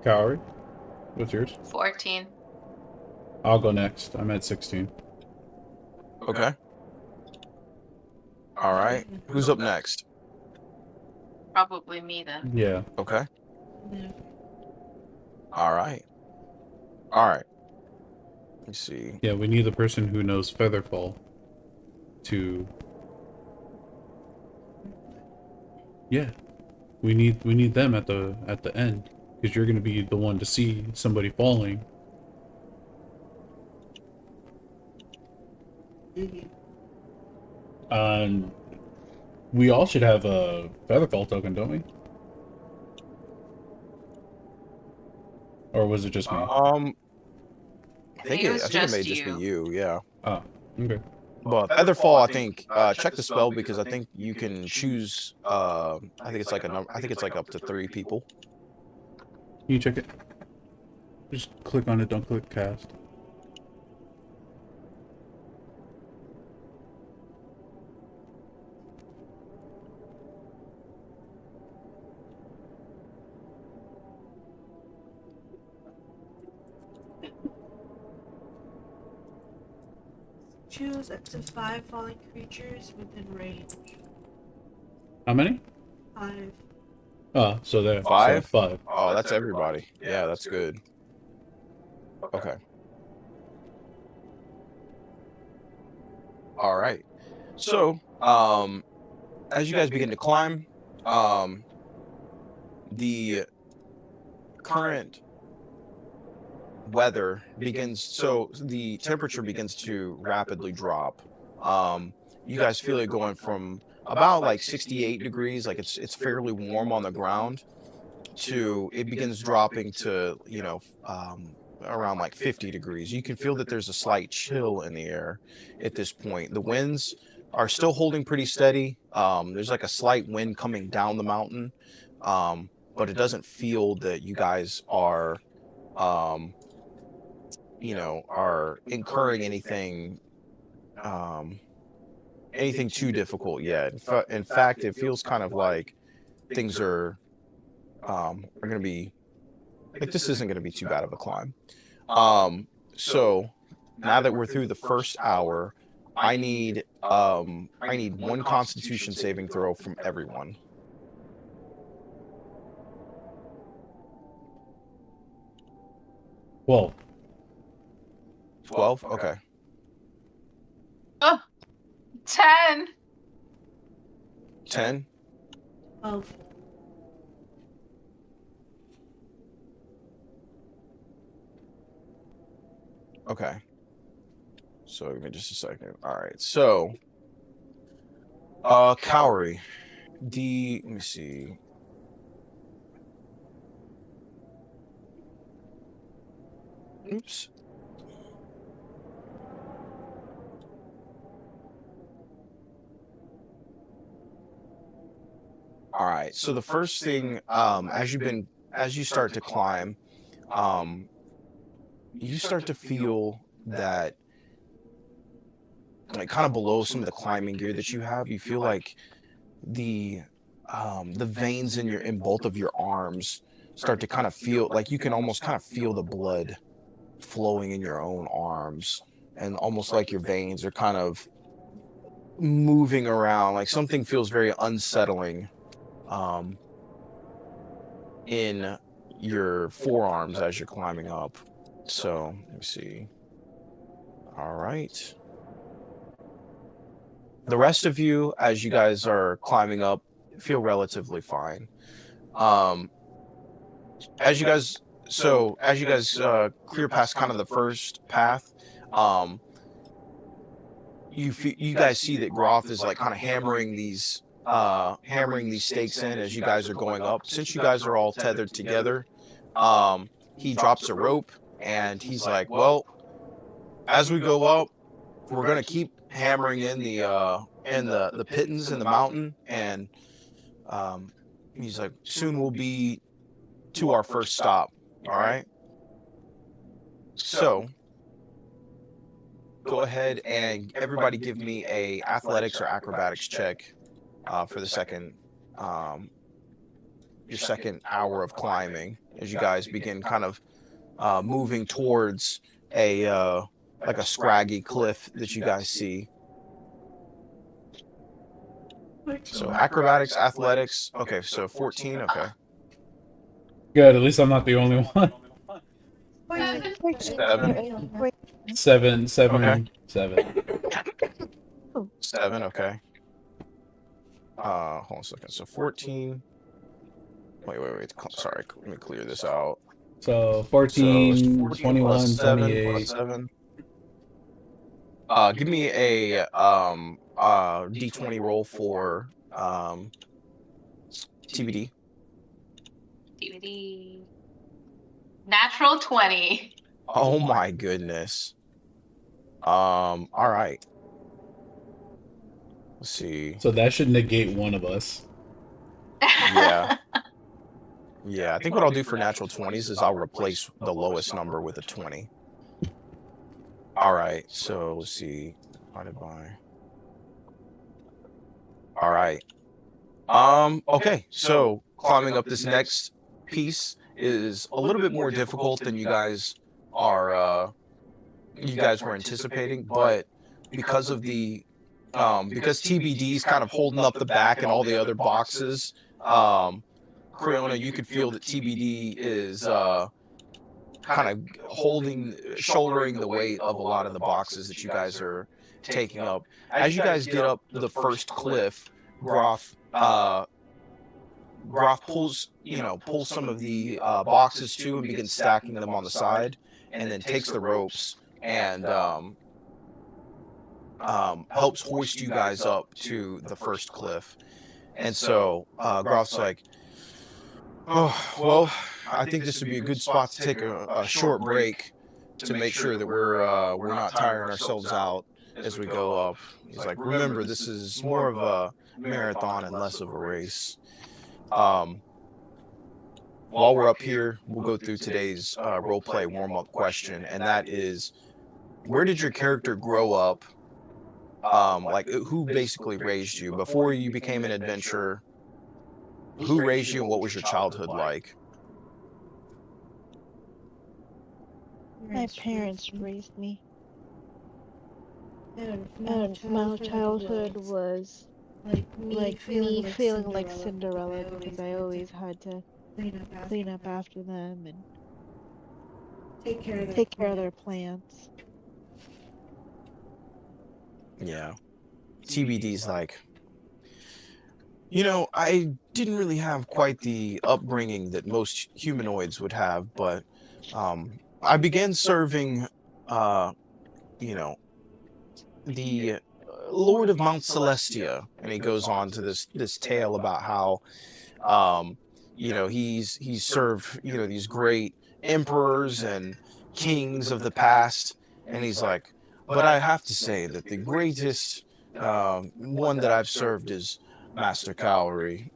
Coward. What's yours? 14. I'll go next. I'm at 16. Okay. All right. Who's up next? Probably me then. Yeah. Okay. Yeah. All right. All right. Let me see. Yeah, we need the person who knows Featherfall to. Yeah, we need them at the end, because you're gonna be the one to see somebody falling. And we all should have a Featherfall token, don't we? Or was it just me? I think was it just may just be you. Yeah. Oh, okay. But Featherfall, I think check the spell, because I think you can choose. I think it's like a number. I think it's like up to 3 people. Can you check it? Just click on it. Don't click cast. Choose up to 5 falling creatures within range. How many? 5. Oh, so there. 5? So 5. Oh, that's everybody. Yeah, that's good. Okay. All right. So, as you guys begin to climb, the current weather begins, so the temperature begins to rapidly drop. You guys feel it going from about like 68 degrees, like it's fairly warm on the ground, to it begins dropping to, around like 50 degrees. You can feel that there's a slight chill in the air at this point. The winds are still holding pretty steady. There's like a slight wind coming down the mountain, but it doesn't feel that you guys are, are incurring anything too difficult yet. In fact, it feels kind of like things are going to be like, this isn't going to be too bad of a climb. So now that we're through the first hour, I need one Constitution saving throw from everyone. 12. 12? Okay. Oh, 10. 10? Oh, Okay. So give me just a second. All right. So, Cowrie, let me see. Oops. All right. So the first thing, as you start to climb, you start to feel that, like, kind of below some of the climbing gear that you have, you feel like the veins in both of your arms start to kind of feel like you can almost kind of feel the blood flowing in your own arms, and almost like your veins are kind of moving around, like something feels very unsettling in your forearms as you're climbing up. So let me see. All right. The rest of you, as you guys are climbing up, feel relatively fine. As you guys clear past kind of the first path, you guys see that Groth is like kind of hammering these stakes in as you guys are going up. Since you guys are all tethered together, he drops a rope and he's like, well, as we go up, we're gonna keep hammering in the pittance in the mountain, and he's like, soon we'll be to our first stop. All right. So go ahead and everybody give me a athletics or acrobatics check for the second your second hour of climbing, as you guys begin kind of moving towards a like a scraggy cliff that you guys see. So acrobatics, athletics. Okay, so 14. Okay. Good, at least I'm not the only one. 7. 7. Okay. 7. 7. Okay. Hold on a second. So 14. Wait. Sorry. Let me clear this out. So 14, So 14 21, plus 7 28. plus 7. Give me a D20 roll for TBD. DVD. Natural 20. Oh my goodness. All right. Let's see. So that should negate one of us. Yeah. Yeah, I think what I'll do for natural 20s is I'll replace the lowest number with a 20. All right, so let's see. Divided by. All right. Okay, so climbing up this next piece is a little bit more difficult than you guys were anticipating, but because of the because TBD's kind of holding up the back and all the other boxes, Creona, you could feel that TBD is kind of shouldering the weight of a lot of the boxes that you guys are taking up. As you guys get up the first cliff, Groth pulls some of the boxes too and begins stacking them on the side, and then takes the ropes and helps hoist you guys up to the first cliff. And so Groth's like, oh, well, I think this would be a good spot to take a short break to make sure that we're not tiring ourselves out as we go up. He's like, remember, this is more of a marathon and less of a race. While we're up here, we'll go through today's roleplay warm-up question, and that is, where did your character grow up? Like, who basically raised you before you became an adventurer? Who raised you, and what was your childhood like? My parents raised me. And my childhood was like me feeling like Cinderella because I always had to clean up after them and take care of their plants. Yeah. TBD's like, I didn't really have quite the upbringing that most humanoids would have, but I began serving, the Lord of Mount Celestia, and he goes on to this tale about how, he's served, these great emperors and kings of the past, and he's like, but I have to say that the greatest one that I've served is Master Cowrie,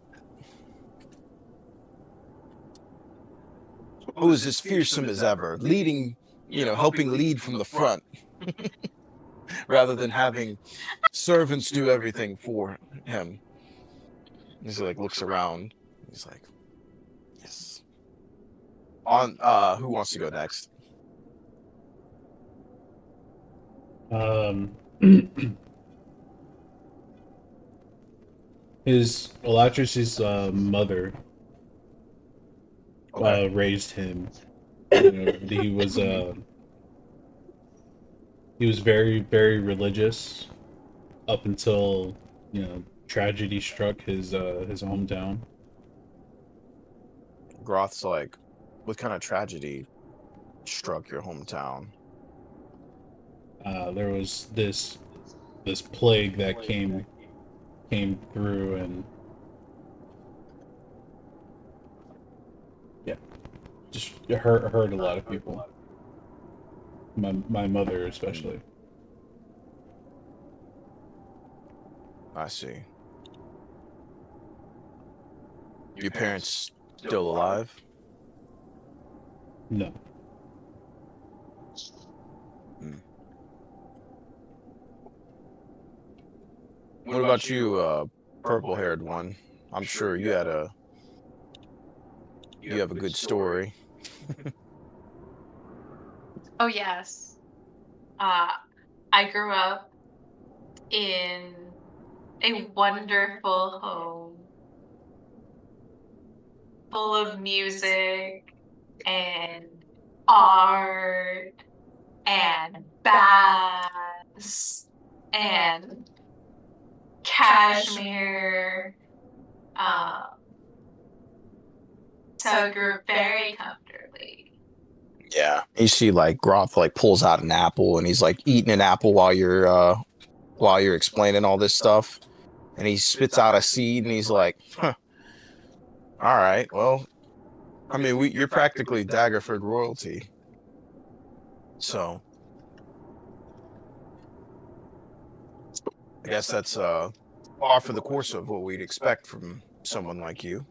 who is as fearsome as ever, leading, helping lead from the front, rather than having servants do everything for him. He's like, looks around. He's like, yes. On, who wants to go next? Elatris's mother raised him. He was very, very religious up until tragedy struck his hometown. Groth's like, what kind of tragedy struck your hometown? There was this plague that came through, and just hurt a lot of people. My mother especially. I see. Your parents still alive? No. What about you, purple-haired one? I'm sure you have a good story. Oh yes. I grew up in a wonderful home full of music and art and baths and cashmere. So I grew up very comfortably. Yeah. You see, like, Groth like pulls out an apple, and he's like eating an apple while you're explaining all this stuff, and he spits out a seed, and he's like, huh. All right, well, I mean, you're practically Daggerford royalty, so I guess that's par for the course of what we'd expect from someone like you.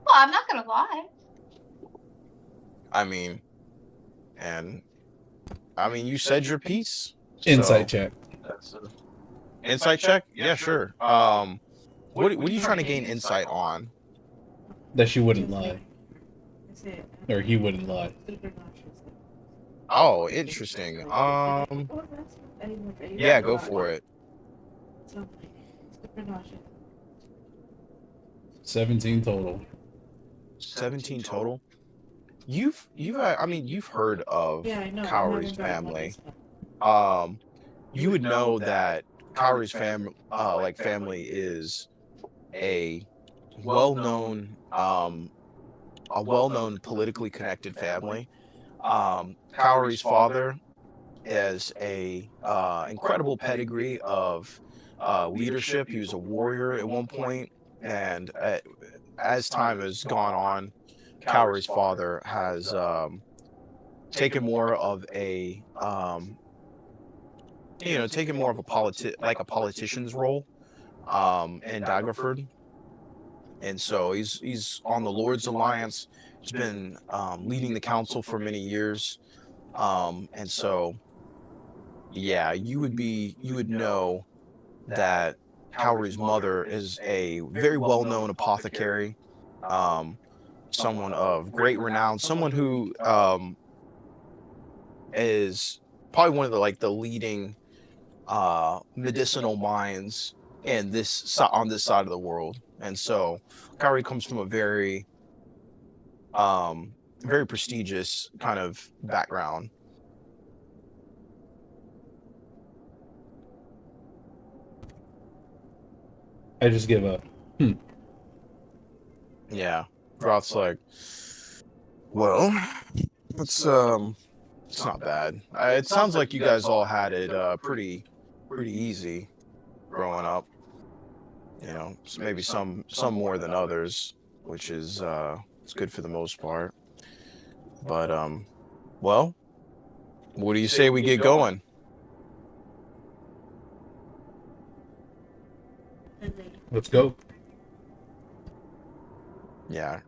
Well, I'm not gonna lie. I mean, you said your piece. Insight check. That's insight check? Yeah, sure. What are you trying to gain insight on? That she wouldn't lie. Or he wouldn't lie. Oh, interesting. Yeah, go for it. 17 total. 17 total. You've heard of Cowrie's family. You would know that Kaori's family is a well-known politically connected family. Kaori's father is a incredible pedigree of leadership. He was a warrior at one point, and as time has gone on, Kaori's father has taken more of a a politician's role in Daggerford. And so he's on the Lord's Alliance. He's been leading the council for many years. And so yeah, you would know that Kaori's mother is a very well-known apothecary, someone of great renown, someone who is probably one of the leading medicinal minds in on this side of the world. And so Kaori comes from a very very prestigious kind of background. I just give a Yeah. Groth's like, well, it's not bad. It sounds like you guys all had it pretty easy growing up. You know, maybe some more than others, which is it's good for the most part. But well, what do you say we get going? let's go. Yeah.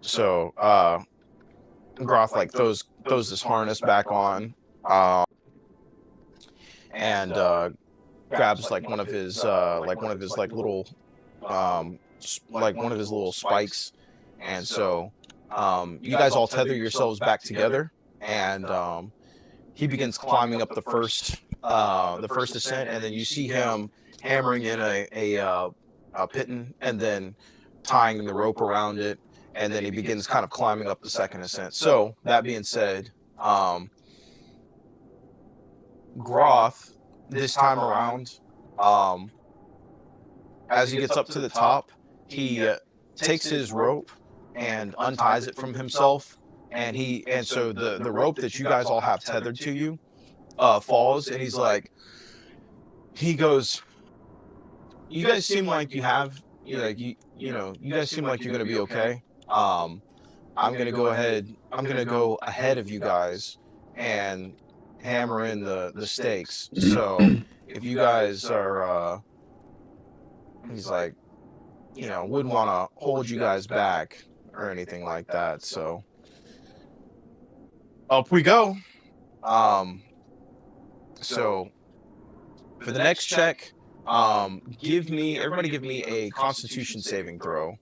So Groth throws this harness back on, and grabs one of his little one of his little spikes, and so you guys all tether yourselves back together, and he begins climbing up the first ascent, and then you see him hammering in a piton and then tying the rope around it, and then he begins kind of climbing up the second ascent. So that being said, Groth this time around, as he gets up to the top, he takes his rope and unties it from himself, and so the rope that you guys all have tethered to you falls, and he goes, you guys seem like you have you guys seem like you're gonna be okay. I'm gonna go ahead of you guys and hammer in the stakes. So if you guys are he's like, wouldn't want to hold you guys back or anything like that. So up we go. So for the next check, everybody give me a Constitution saving throw.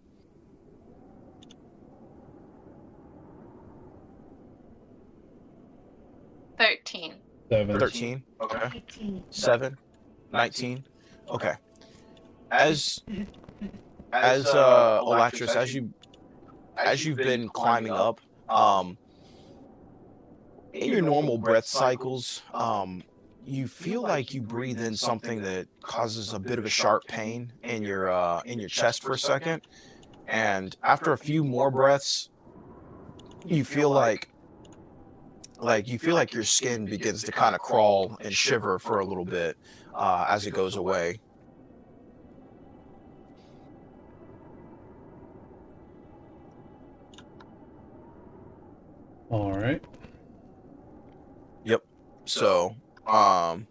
13. 13. Okay. 7. 19. Okay. As Elatris, as you've been climbing up, in your normal breath cycles, you feel like you breathe in something that causes a bit of a sharp pain in your chest for a second, and after a few more breaths, you feel like your skin begins to kind of crawl and shiver for a little bit as it goes away. All right. Yep. So, Kaori,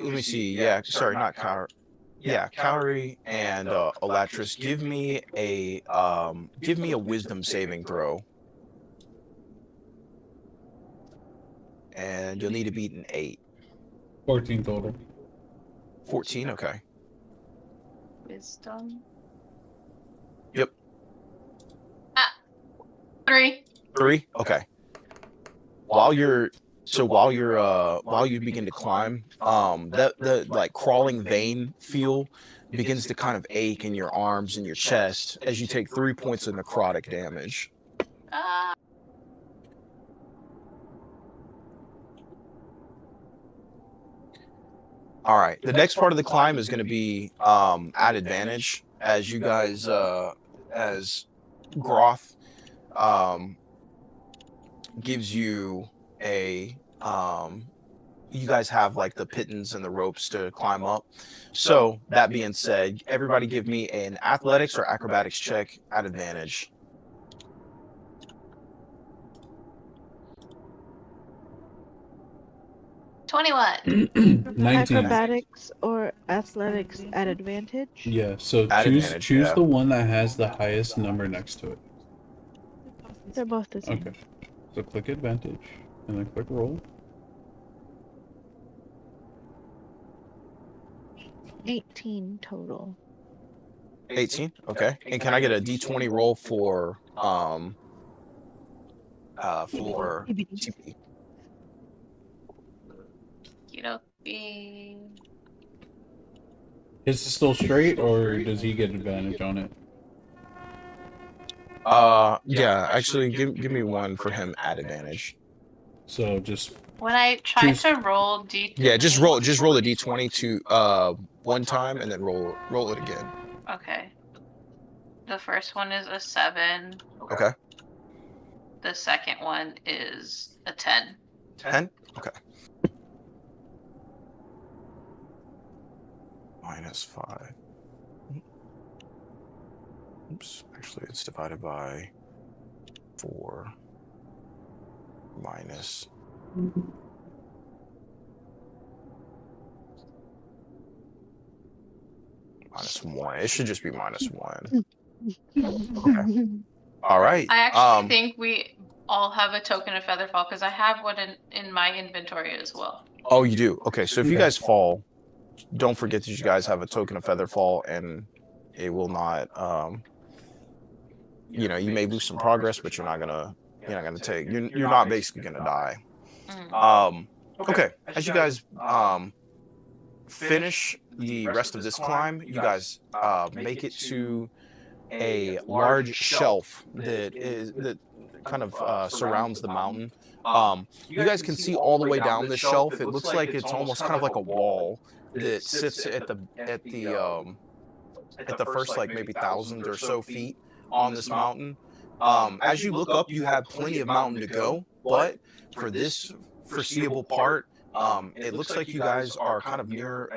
let me see. Yeah, sorry, not Kaori. Yeah, Kaori and Elatris, give me a wisdom saving throw. And you'll need to beat an 8. 14 total. 14, okay. Wisdom. Yep. 3. 3? Okay. While you begin to climb, the crawling vein feel begins to kind of ache in your arms and your chest as you take 3 points of necrotic damage. All right. The next part of the climb is going to be at advantage as you guys, as Groth gives you a, you guys have like the pittons and the ropes to climb up. So that being said, everybody give me an athletics or acrobatics check at advantage. 21. 19. Acrobatics or athletics at advantage? Yeah, so At choose advantage, choose yeah. the one that has the highest number next to it. They're both the same. Okay. So click advantage and then click roll. 18 total. 18. Okay. And can I get a D20 roll for TP? Okey-dokey. Is it still straight or does he get advantage on it? Yeah, actually give me one for him at advantage. So just When I try Choose- to roll D20. Yeah, just roll the D20 to one time and then roll it again. Okay. The first one is a 7. Okay. The second one is a 10. 10? Okay. -5. Oops. Actually, it's divided by 4 minus. -1. It should just be -1. Okay. All right. I actually think we all have a token of Featherfall because I have one in my inventory as well. Oh, you do? Okay, so if you guys fall, don't forget that you guys have a token of Featherfall, and it will not, you know, you may lose some progress, but you're not gonna take, you're not basically gonna die. Okay, as you guys finish the rest of this climb, you guys make it to a large shelf that kind of surrounds the mountain. You guys can see all the way down this shelf. It looks like it's almost kind of like a wall that sits at the first like maybe 1,000 or so feet on this mountain. As you look up, you have plenty of mountain to go, but for this foreseeable part, it looks like you guys are kind of near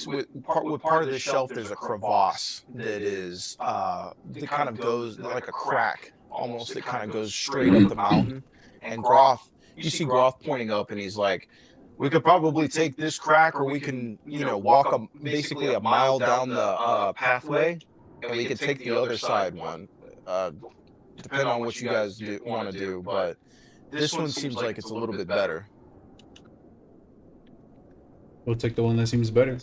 with part of this shelf. There's a crevasse that is that kind of goes like a crack almost that kind of goes straight up the mountain. And Groth, you see Groth pointing up, and he's like, "We could probably take this crack, or we can, you know, walk basically a mile down the pathway, and we could take the other side one, depending on what you guys want to do. But this one seems like it's a little bit better." we'll take the one that seems better.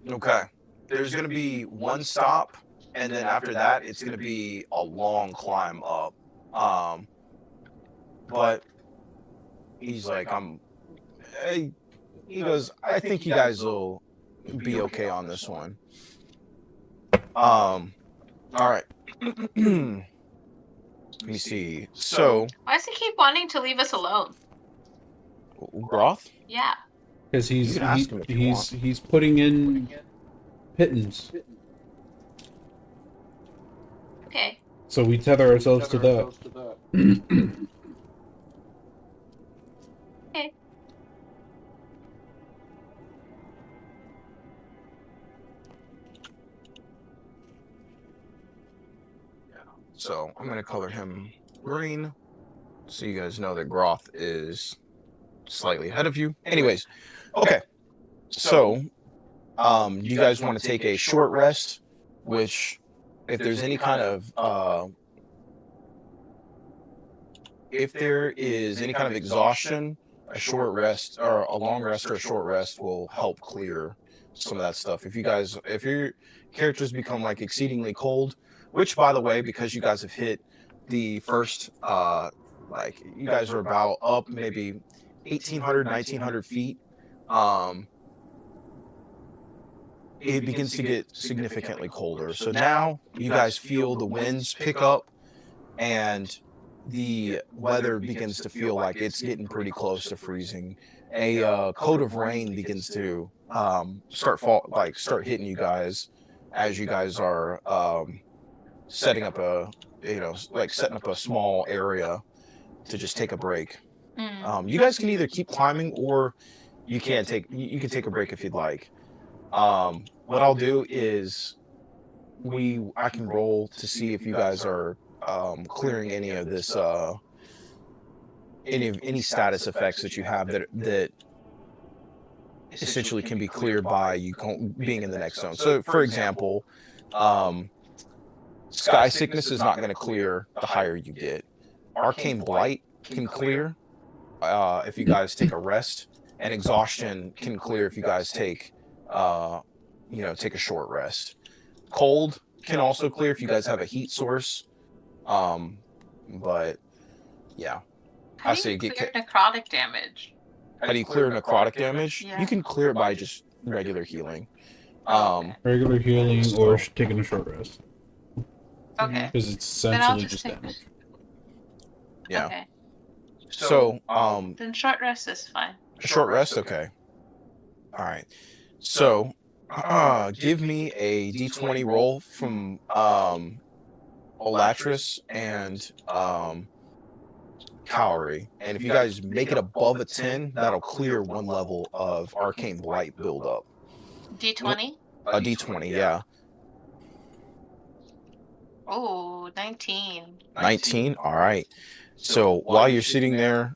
Okay. There's going to be one stop, and then after that, it's going to be a long climb up. But he's like, he goes, "I think you guys will be okay on this one." All right. Let me see. So, Why does he keep wanting to leave us alone? Groth? Yeah. Because You can ask him if you want. he's putting in pittance. Okay. So we tether ourselves to that. Okay. So I'm gonna color him green, so you guys know that Groth is slightly ahead of you. Anyways, okay. So, do you guys want to take a short rest? Which, if there's any kind of if there is any kind of exhaustion, a short rest or a long rest or a short rest will help clear some of that stuff. If your characters become like exceedingly cold, which by the way, because you guys have hit the first, like you guys are about up maybe 1,800, 1,900 feet, it begins to get significantly colder. So now you guys feel the winds pick up, and the weather begins to feel like it's getting pretty close to freezing. A coat of rain begins to start hitting you guys as you guys are setting up setting up a small area to just take a break. You guys can either keep climbing or you can take a break if you'd like. What I'll do is I can roll to see if you guys are clearing any of this any status effects that you have that essentially can be cleared by you being in the next zone. So for example, um, sky sickness is not going to clear the higher you get. Arcane blight can clear if you guys take a rest, and exhaustion can clear if you guys take take a short rest. Cold can also clear if you guys have a heat source. But yeah, How do you clear necrotic damage? How do you clear necrotic damage? Yeah. You can clear it by just regular healing. Regular healing or taking a short rest. Okay. Because it's essentially just take damage. Yeah. Okay. So Then short rest is fine. short rest, okay. All right. So give me a d20 roll from Olatris and Cowrie, and if you guys make it above a 10, that'll clear one level of arcane blight buildup. D20? A d20, yeah. Oh, 19. 19, all right. So while you're sitting there,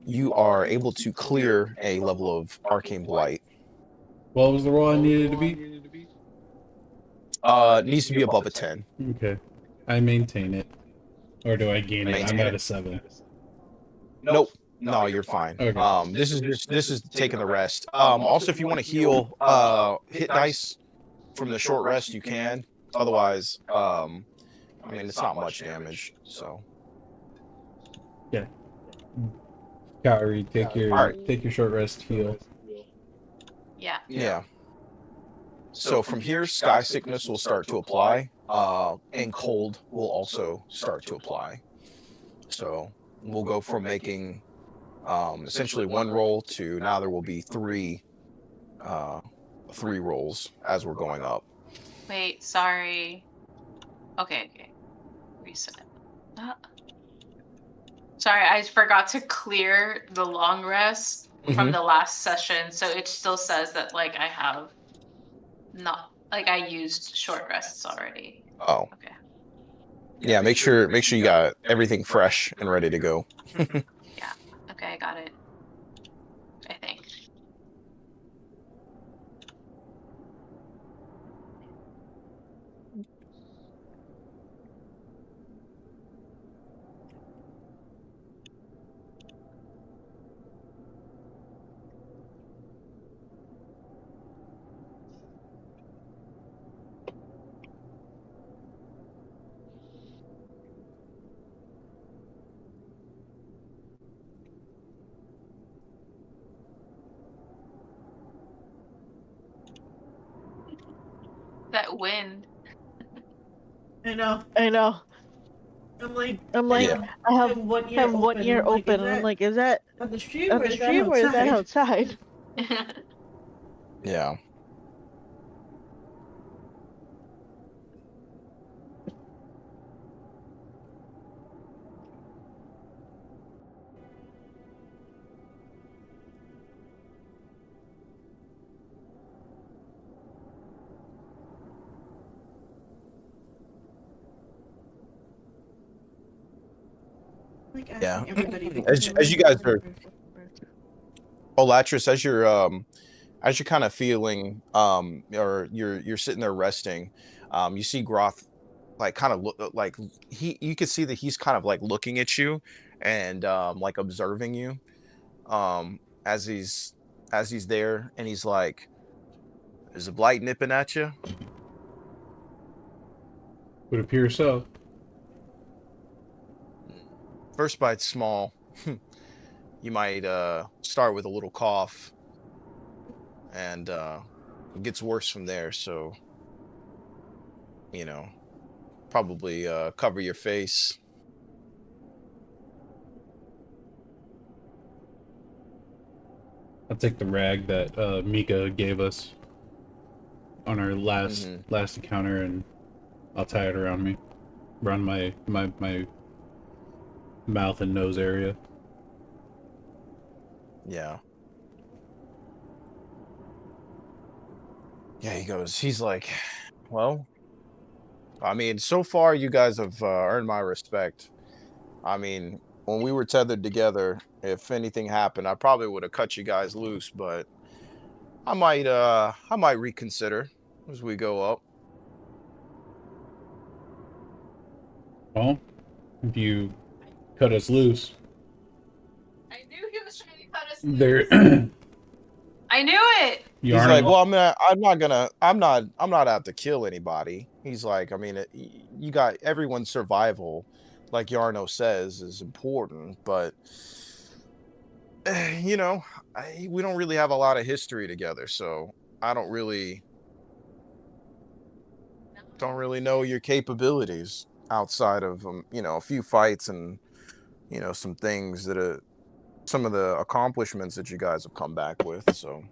you are able to clear a level of arcane blight. What was the roll I needed to be? It needs to be above a 10. Okay. I maintain it. Or do I gain it? Maintain I'm at it. a 7. Nope. No, you're fine. Okay. This is taking the rest. Also, if you want to heal hit dice from the short rest, you can. Otherwise, I mean, it's not much damage. So Yeah. Kyrie, take your short rest, heal. Yeah. yeah. So from here, sky sickness will start to apply, and cold will also start to apply. So we'll go from making essentially one roll to now there will be three rolls as we're going up. Wait, sorry. Okay. Reset. Sorry, I forgot to clear the long rest from the last session, so it still says that like I have not I used short rests already. Oh. Okay. Yeah, make sure you got everything fresh and ready to go. Yeah. Okay, I got it. I think. That wind. I know. I'm like, Yeah. I have one one ear open, and I'm like, is that on the stream, on the stream or is that outside? Yeah. Like Yeah. asking everybody As you guys are Olatris, as you're kind of feeling or you're sitting there resting, you see Groth like kind of look like you can see that he's kind of like looking at you and like observing you as he's there, and he's like, is the blight nipping at you? Would appear so. First bite's small. You might start with a little cough, and it gets worse from there. So, probably cover your face. I'll take the rag that Mika gave us on our last encounter, and I'll tie it around me, around my mouth and nose area. Yeah. Yeah, he's like, well, I mean, so far you guys have earned my respect. I mean, when we were tethered together, if anything happened, I probably would have cut you guys loose, but I might reconsider as we go up. Well, if you cut us loose, I knew he was trying to cut us there. loose. I knew it. You He's aren't like, al- well, I'm not out to kill anybody. He's like, I mean, you got everyone's survival, like Yarno says, is important, but you know, we don't really have a lot of history together, so I don't really know your capabilities outside of you know, a few fights and you know, some things that are some of the accomplishments that you guys have come back with. So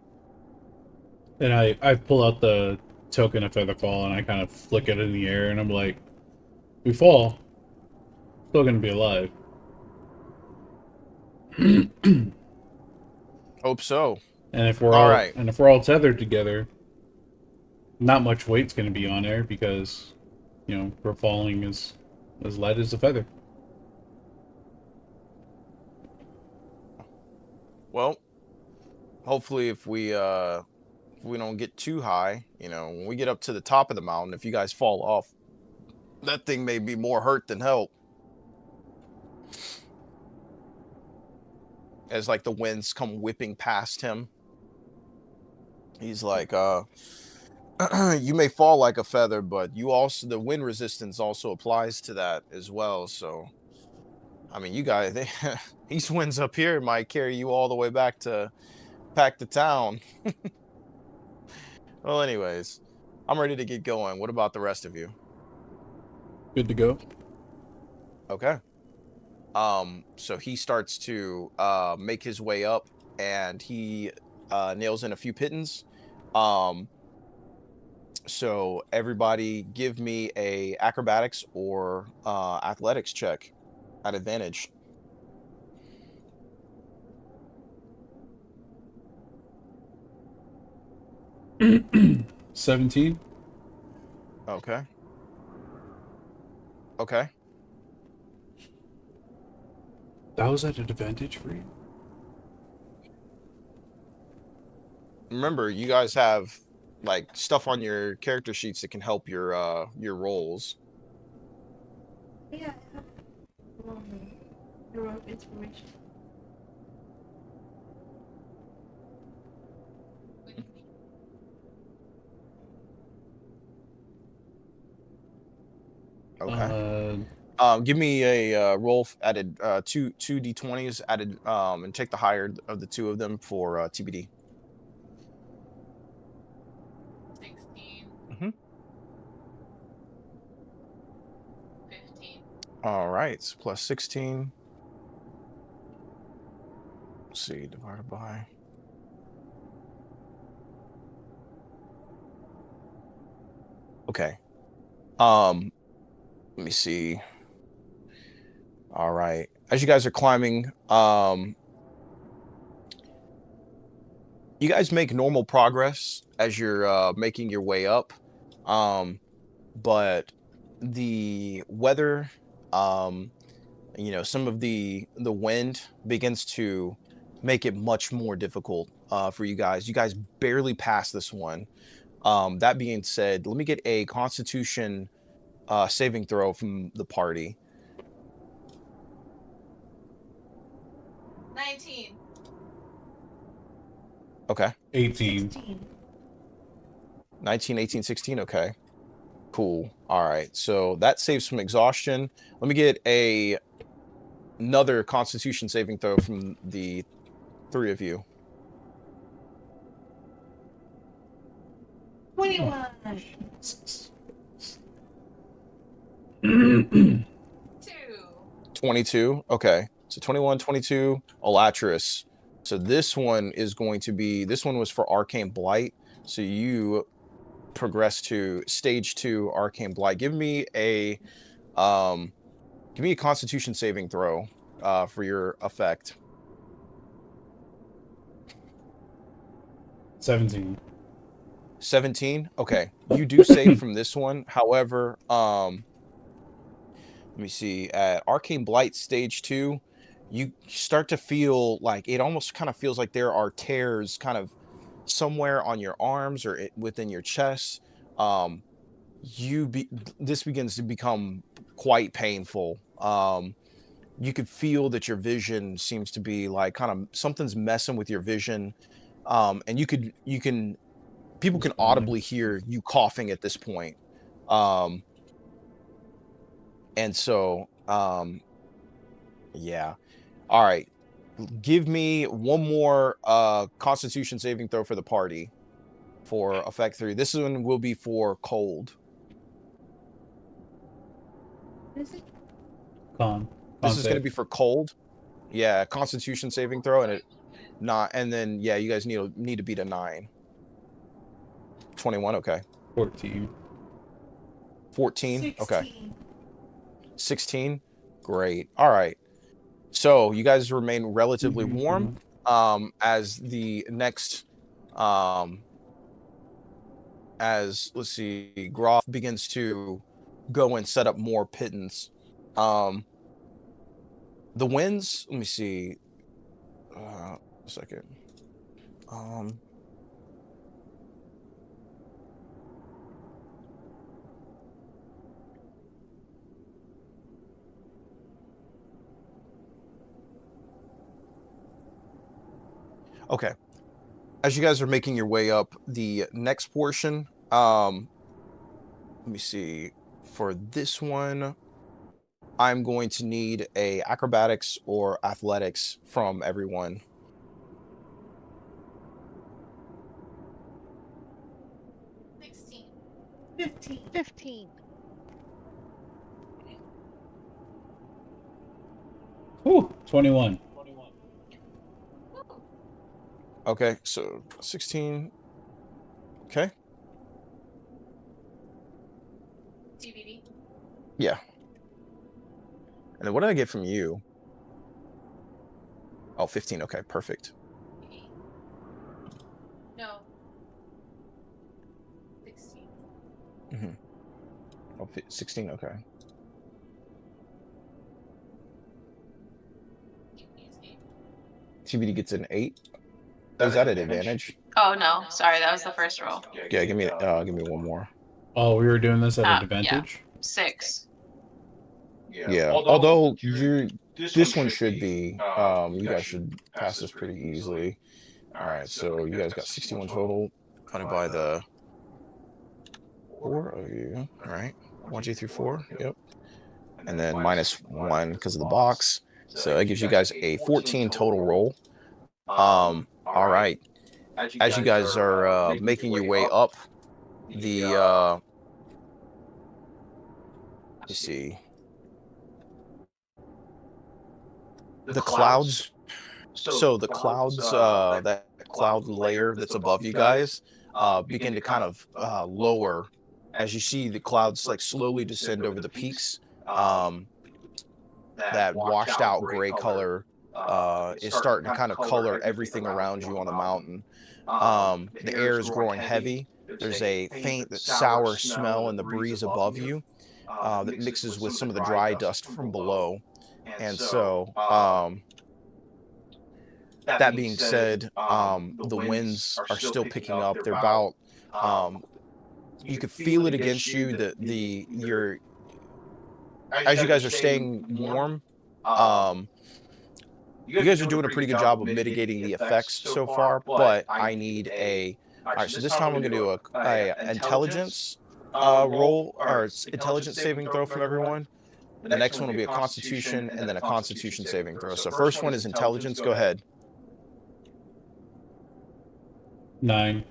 And I pull out the token of feather fall and I kind of flick it in the air, and I'm like, we fall, still gonna be alive. hope so. And All right. if we're all tethered together, not much weight's gonna be on there because, you know, we're falling as light as a feather. Well, hopefully if we don't get too high, you know, when we get up to the top of the mountain, if you guys fall off, that thing may be more hurt than help. As like the winds come whipping past him. He's like, you may fall like a feather, but the wind resistance also applies to that as well. So I mean, you guys, these winds up here might carry you all the way back to town. Well, anyways, I'm ready to get going. What about the rest of you? Good to go. Okay. So he starts to make his way up, and he nails in a few pittons. So everybody give me a acrobatics or athletics check at advantage. 17. Okay. Okay. That was at an advantage for you. Remember, you guys have like stuff on your character sheets that can help your rolls. Yeah, I have a lot of information. Okay. Give me a roll added two d20s added and take the higher of the two of them for TBD. 16. Mhm. 15. All right, so plus 16. Let's see, divided by. Okay. Let me see. All right. As you guys are climbing, you guys make normal progress as you're making your way up. But the weather, you know, some of the wind begins to make it much more difficult for you guys. You guys barely pass this one. That being said, let me get a Constitution saving throw from the party. 19. Okay. 18. 16. 19, 18, 16. Okay. Cool. All right. So that saves some exhaustion. Let me get another Constitution saving throw from the three of you. 21. 2. 22. Okay. So 21, 22. Elatris. So this one is going to be, this one was for Arcane Blight. So you progress to stage 2 Arcane Blight. Give me a Constitution saving throw for your effect. 17. 17. Okay, you do save from this one. However, let me see. At Arcane Blight stage 2, you start to feel like it almost kind of feels like there are tears kind of somewhere on your arms or within your chest. Um, this begins to become quite painful. You could feel that your vision seems to be like kind of something's messing with your vision. And people can audibly hear you coughing at this point. And so, yeah. All right. Give me one more Constitution saving throw for the party for effect 3. This one will be for cold. Is it? This is going to be for cold. Yeah, Constitution saving throw, and then yeah, you guys need to beat a 9. 21. Okay. 14. 14. Okay. 16. 16. Great. All right. So you guys remain relatively warm. As the next, as let's see, Groff begins to go and set up more pittance. The winds. Let me see. A second. Okay. As you guys are making your way up the next portion, let me see. For this one, I'm going to need a acrobatics or athletics from everyone. 16. 15. 15. Ooh, 21. Okay, so 16. Okay. TBD. Yeah. And then what did I get from you? Oh, 15. Okay, perfect. No. 16. Mm-hmm. Oh, 16. Okay. TBD gets an 8. Is that an advantage? Oh no, sorry, that was the first roll. Yeah, give me one more. Oh, we were doing this at Yeah. advantage? 6. Yeah. Although this one should be, you guys should pass this pretty easily. All right, so you guys got 61 total, divided by the 4 of you. All right, 1, 2, 3, 4. Yep. And then minus 1 because of the box. So that gives you guys a 14 total roll. All right. As you guys are making your way up the, let's see, the clouds. So the clouds, that cloud layer that's above you guys, begin to kind of lower as you see the clouds like slowly descend over the peaks. That washed out gray color is starting to kind of color everything around you on the mountain. The air is growing heavy. There's a faint sour smell in the breeze above you that mixes with some of the dry dust from below. And so, that being said, the winds are still picking up. They're about, you could feel it against you. As you guys are staying warm, you guys are doing a pretty good job of mitigating the effects so far. But I need a. All right, so this time I'm going to do a intelligence roll or intelligence saving throw from everyone. The next one will be a Constitution and then a Constitution saving throw. So first one is intelligence. Go ahead. 9.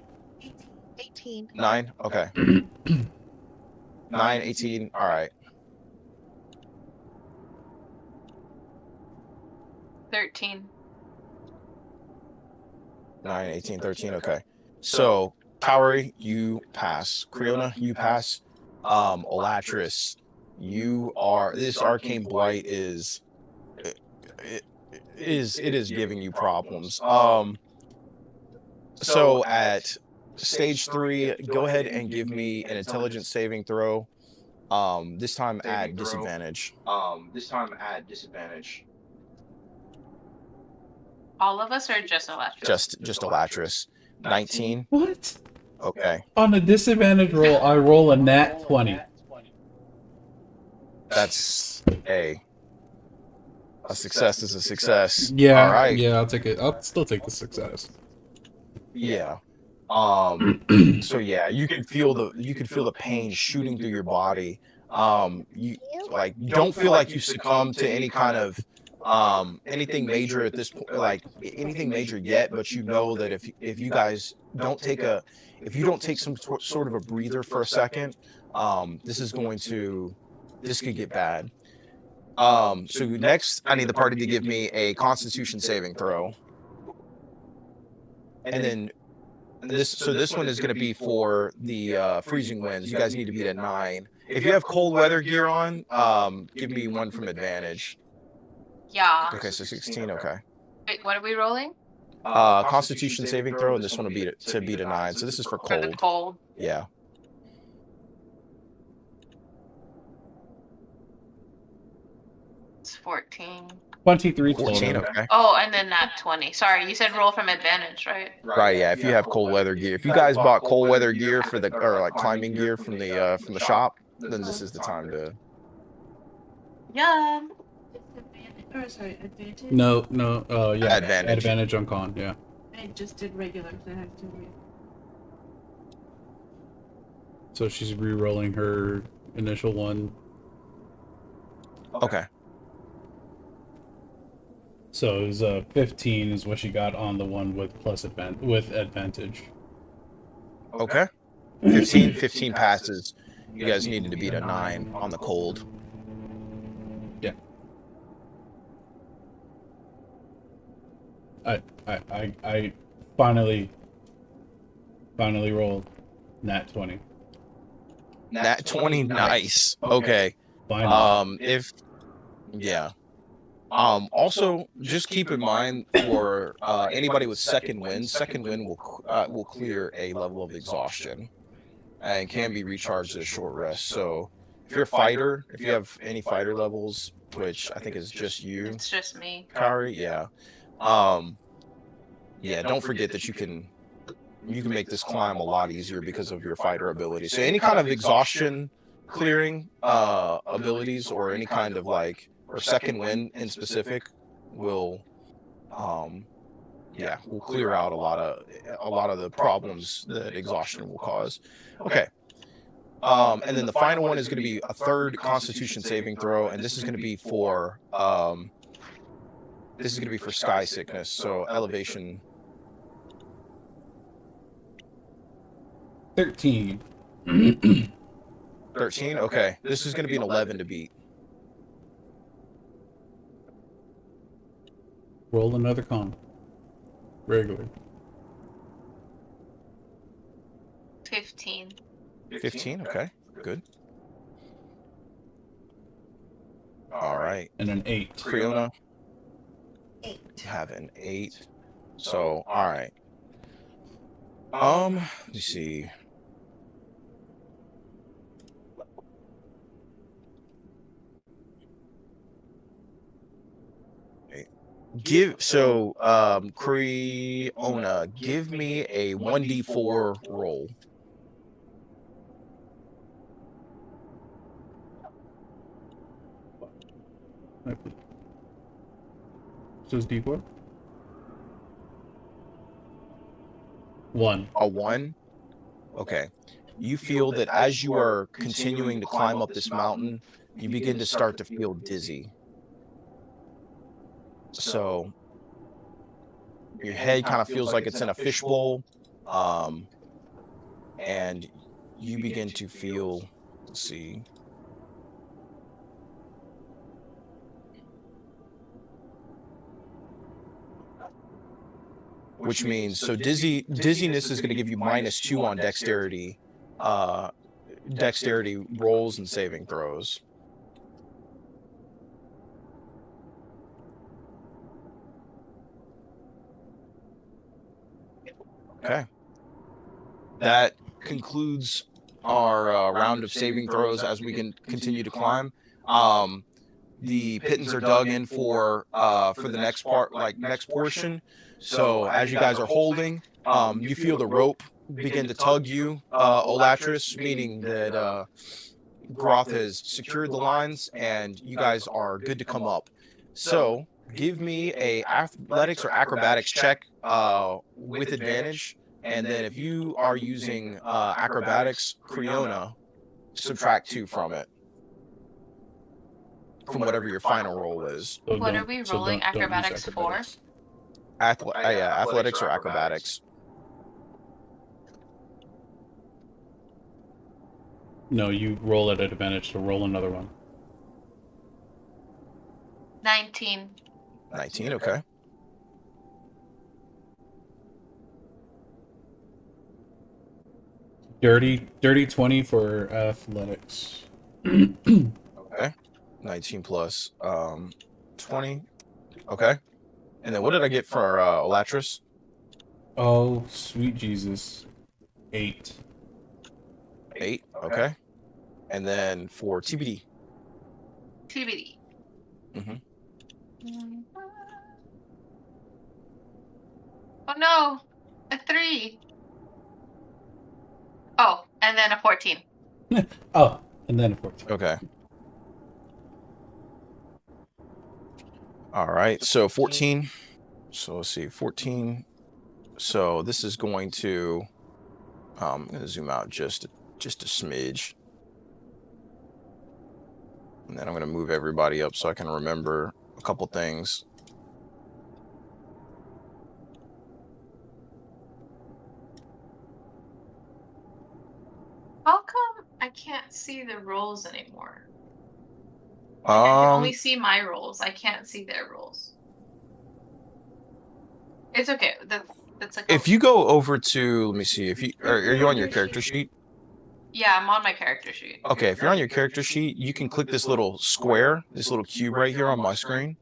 18. 9. Okay. 9, 18. All right. 13. 9, 18, 13. Okay. So, Kaori, you pass. Creona, you pass. Olatris, you are. This arcane blight it is giving you problems. So at stage 3, go ahead and give me an intelligence saving throw. This time at disadvantage. All of us or just Electra? Just Olatris. 19. What? Okay. On a disadvantage roll, I roll a nat 20. That's a success is a success. Yeah, All right. yeah, I'll take it. I'll still take the success. Yeah. So yeah, you can feel the pain shooting through your body. You like you don't feel like you succumb to any kind of anything major at this point, like anything major yet, but you know that if you guys don't take a if you don't take some sort of a breather for a second, this could get bad. So next I need the party to give me a Constitution saving throw. And then this one is going to be for the freezing winds. You guys need to beat at 9. If you have cold weather gear on, give me one from advantage. Yeah. Okay, so 16. Okay. Wait, what are we rolling? Constitution saving throw, and this one will beat a 9. So this is for For the cold. cold. Yeah. It's 14. 23 14. total. Okay. Oh, and then that 20. Sorry, you said roll from advantage, right? Right. Yeah. If you have cold weather gear, if you guys bought cold weather gear or like climbing gear from the shop, then this is the time to. Yeah. Advantage. No, yeah. Advantage. Advantage on con, yeah. I just did regular, so I have to read. So she's re-rolling her initial one. Okay. So it was 15 is what she got on the one with advantage. Okay. 15 passes. You guys needed to beat a 9 on the cold. Yeah. I finally rolled nat 20. Nat 20, nice. Okay. Finally. Yeah. Also, just keep in mind for anybody with second wind will clear a level of exhaustion and can be recharged at a short rest. So if you're a fighter, if you have any fighter levels, which I think is just you, It's just me. Kari, yeah. Yeah, don't forget that you can make this climb a lot easier because of your fighter ability. So any kind of exhaustion clearing abilities or any kind of like or second wind in specific will will clear out a lot of the problems that exhaustion will cause. Okay. And then the final one is going to be a third Constitution saving throw, and this is going to be for sky sickness, so elevation. 13. 13. Okay, this is going to be an 11 to beat. Roll another con. Regular. 15. 15. Okay, good. All right. And an 8. Creona, 8. you have an 8. So, all right. Let me see. Creona, give me a 1d4 roll. So it's D4? 1. A 1? Okay. You feel that as you are continuing to climb up this mountain, you begin to start to feel dizzy. So your head kind of feels like it's in a fishbowl, and you begin to feel, let's see. which means so dizziness is going to give you -2 on dexterity, dexterity rolls and saving throws. Okay. That concludes our round of saving throws as we can continue to climb. The pittons are dug in for the next part, like next portion. So as you guys are holding, you feel the rope begin to tug you, Olatris, meaning that Groth has secured the lines and you guys are good to come up. So give me a athletics or acrobatics check with advantage. And then if you are using acrobatics, Creona, subtract 2 from it. From whatever your final roll is. So What are we rolling don't use acrobatics for? Yeah, athletics or acrobatics. No, you roll at advantage, so roll another one. 19. 19, okay. Dirty 20 for athletics. Okay. 19 plus 20. Okay. And then what did I get for Olatris? Oh, sweet Jesus. 8. 8, okay. And then for TBD. TBD. Mhm. Oh no! A 3! Oh, and then a 14. Oh, and then a 14. Okay. All right, so 14. So let's see, 14. So this is going to, I'm going to zoom out just a smidge. And then I'm going to move everybody up so I can remember a couple things. How come I can't see the rolls anymore? I can only see my rolls. I can't see their rolls. It's okay. That's like if you go over to, let me see, if you are you on your character sheet? Yeah, I'm on my character sheet. Okay, if you're on your character sheet, you can click this little square, this little cube right here on my screen.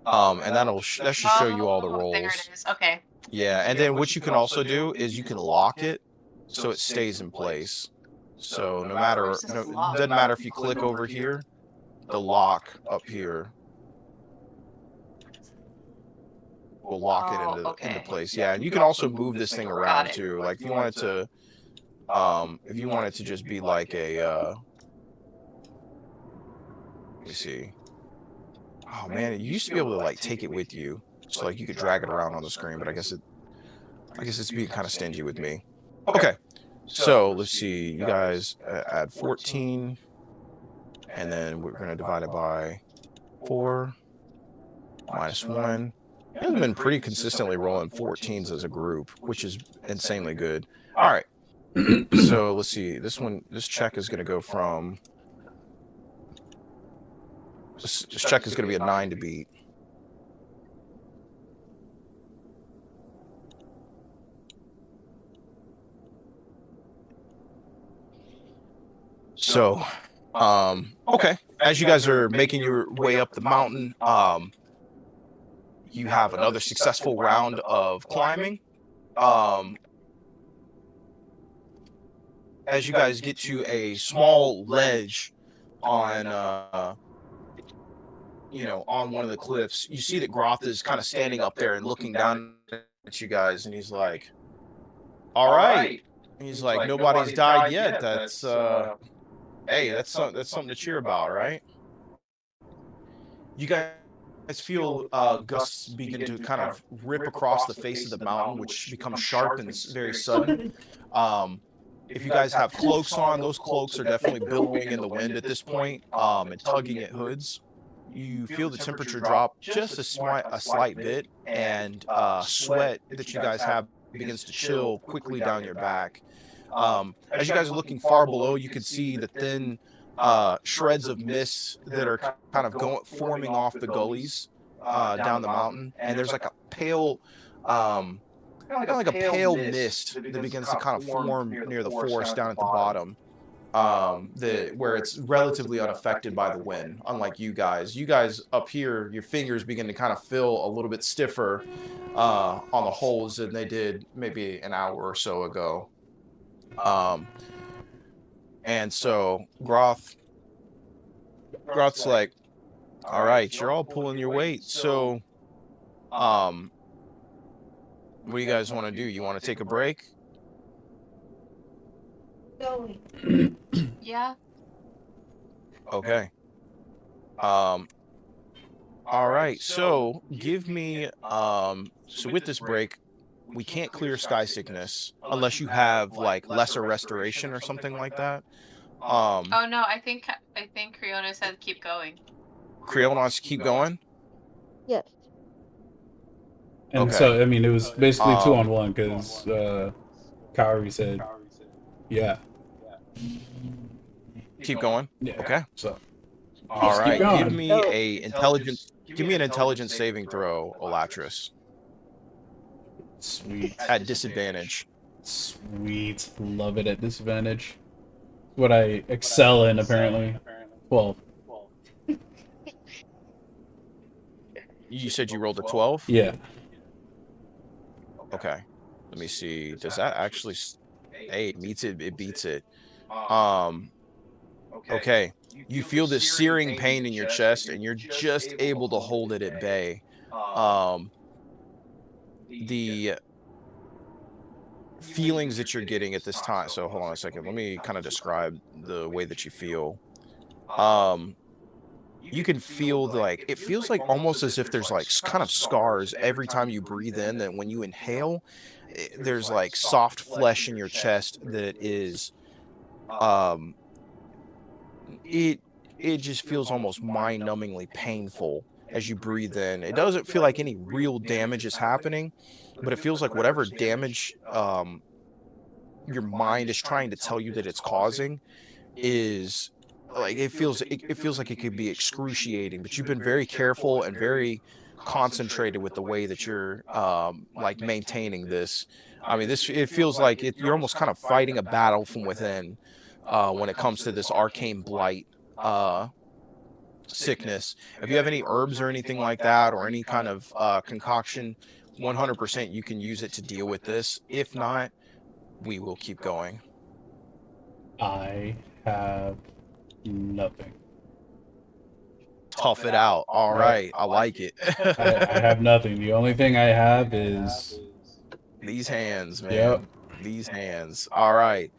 And that should show you all the rolls. There it is. Okay. Yeah, and then what you can also do is you can lock it so it stays in place. So no matter, doesn't matter if you click over here, the lock up here will lock it into place. Yeah, and you can also move this thing around too. Like if you wanted to just be like a let me see. Oh man, you used to be able to like take it with you. So like you could drag it around on the screen, but I guess it's being kind of stingy with me. Okay. So let's see, you guys add 14, and then we're going to divide it by 4, minus 1. We've been pretty consistently rolling 14s as a group, which is insanely good. All right. So let's see, this check is going to go from, this check is going to be a 9 to beat. So, okay. As you guys are making your way up the mountain, you have another successful round of climbing. As you guys get to a small ledge on, on one of the cliffs, you see that Groth is kind of standing up there and looking down at you guys, and he's like, "All right." He's like, "Nobody's died yet. That's hey, that's something to cheer about, right?" You guys feel gusts begin to kind of rip across the face of the mountain, which becomes sharp and very sudden. If you guys have cloaks on, those cloaks are definitely billowing in the wind at this point, and tugging at hoods. You feel the temperature drop just a slight bit, and sweat that you guys have begins to chill quickly down your back. As you guys are looking far below, you can see the thin shreds of mist that are kind of forming off the gullies down the mountain, and there's like a pale kind of like a pale mist that begins to kind of form near the forest down at the bottom. Where it's relatively unaffected by the wind, unlike you guys. You guys up here, your fingers begin to kind of feel a little bit stiffer on the holes than they did maybe an hour or so ago. And so Groth's like, all right, you're all pulling your weight. So, what do you guys want to do? You want to take a break? Going. Yeah. Okay. All right. So give me so with this break, we can't clear sky sickness unless you have like lesser restoration or something like that. Oh no, I think Creona said keep going. Creole wants to keep going. Yes. And Okay. so, I mean, it was basically 2-on-1 Um, because Kaori said, yeah. Keep going. Yeah. Okay. So, All Just keep right. going. Give me a intelligence. Give me an intelligence saving throw, Elatris, sweet. at disadvantage. Sweet. Love it at disadvantage. What I excel in, apparently. Well, You said you rolled a 12. yeah. Okay. Let me see. Does that actually? Hey, it meets it. It beats it. Um. Okay. You feel this searing pain in your chest, and you're just able to hold it at bay. The feelings that you're getting at this time. So hold on a second. Let me kind of describe the way that you feel. You can feel like it feels like almost as if there's like kind of scars every time you breathe in. That when you inhale, there's like soft flesh in your chest that is, um, it just feels almost mind-numbingly painful as you breathe in. It doesn't feel like any real damage is happening, but it feels like whatever damage your mind is trying to tell you that it's causing is like it feels like it could be excruciating. But you've been very careful and very concentrated with the way that you're like maintaining this. I mean, this it feels like you're almost kind of fighting a battle from within when it comes to this arcane blight sickness. If you have any herbs or anything like that, or any kind of concoction, 100% you can use it to deal with this. If not, we will keep going. I have nothing. Tough it out. All right, I like it. I have nothing. The only thing I have is These hands, man. Yep. These hands. All right.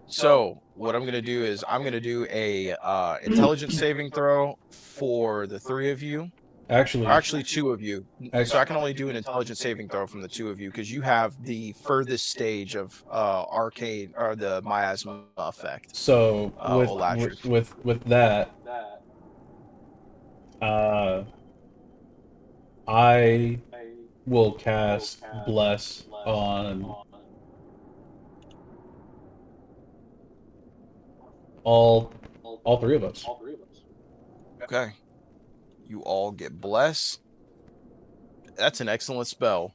So what I'm gonna do is I'm gonna do a intelligence saving throw for the three of you. actually Or actually, two of you. So I can only do an intelligence saving throw from the two of you because you have the furthest stage of arcane or the miasma effect. so Elatris. with that, I will cast Bless on all three of us. Okay. You all get blessed. That's an excellent spell.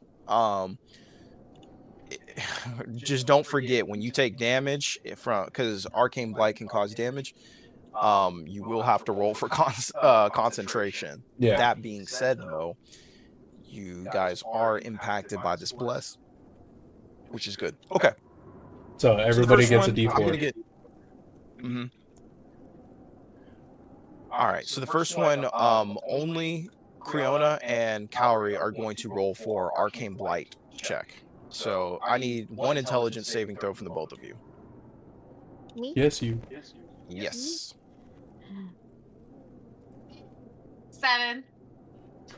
Just don't forget when you take damage from because arcane blight can cause damage. You will have to roll for concentration. Yeah. That being said, though, you guys are impacted by this bless, which is good. Okay. So everybody gets a I'm gonna D4. get. Mhm. All right. So the first one, only Creona and Kaori are going to roll for arcane blight check. So I need one intelligence saving throw from the both of you. Me? Yes, you. Yes. 7.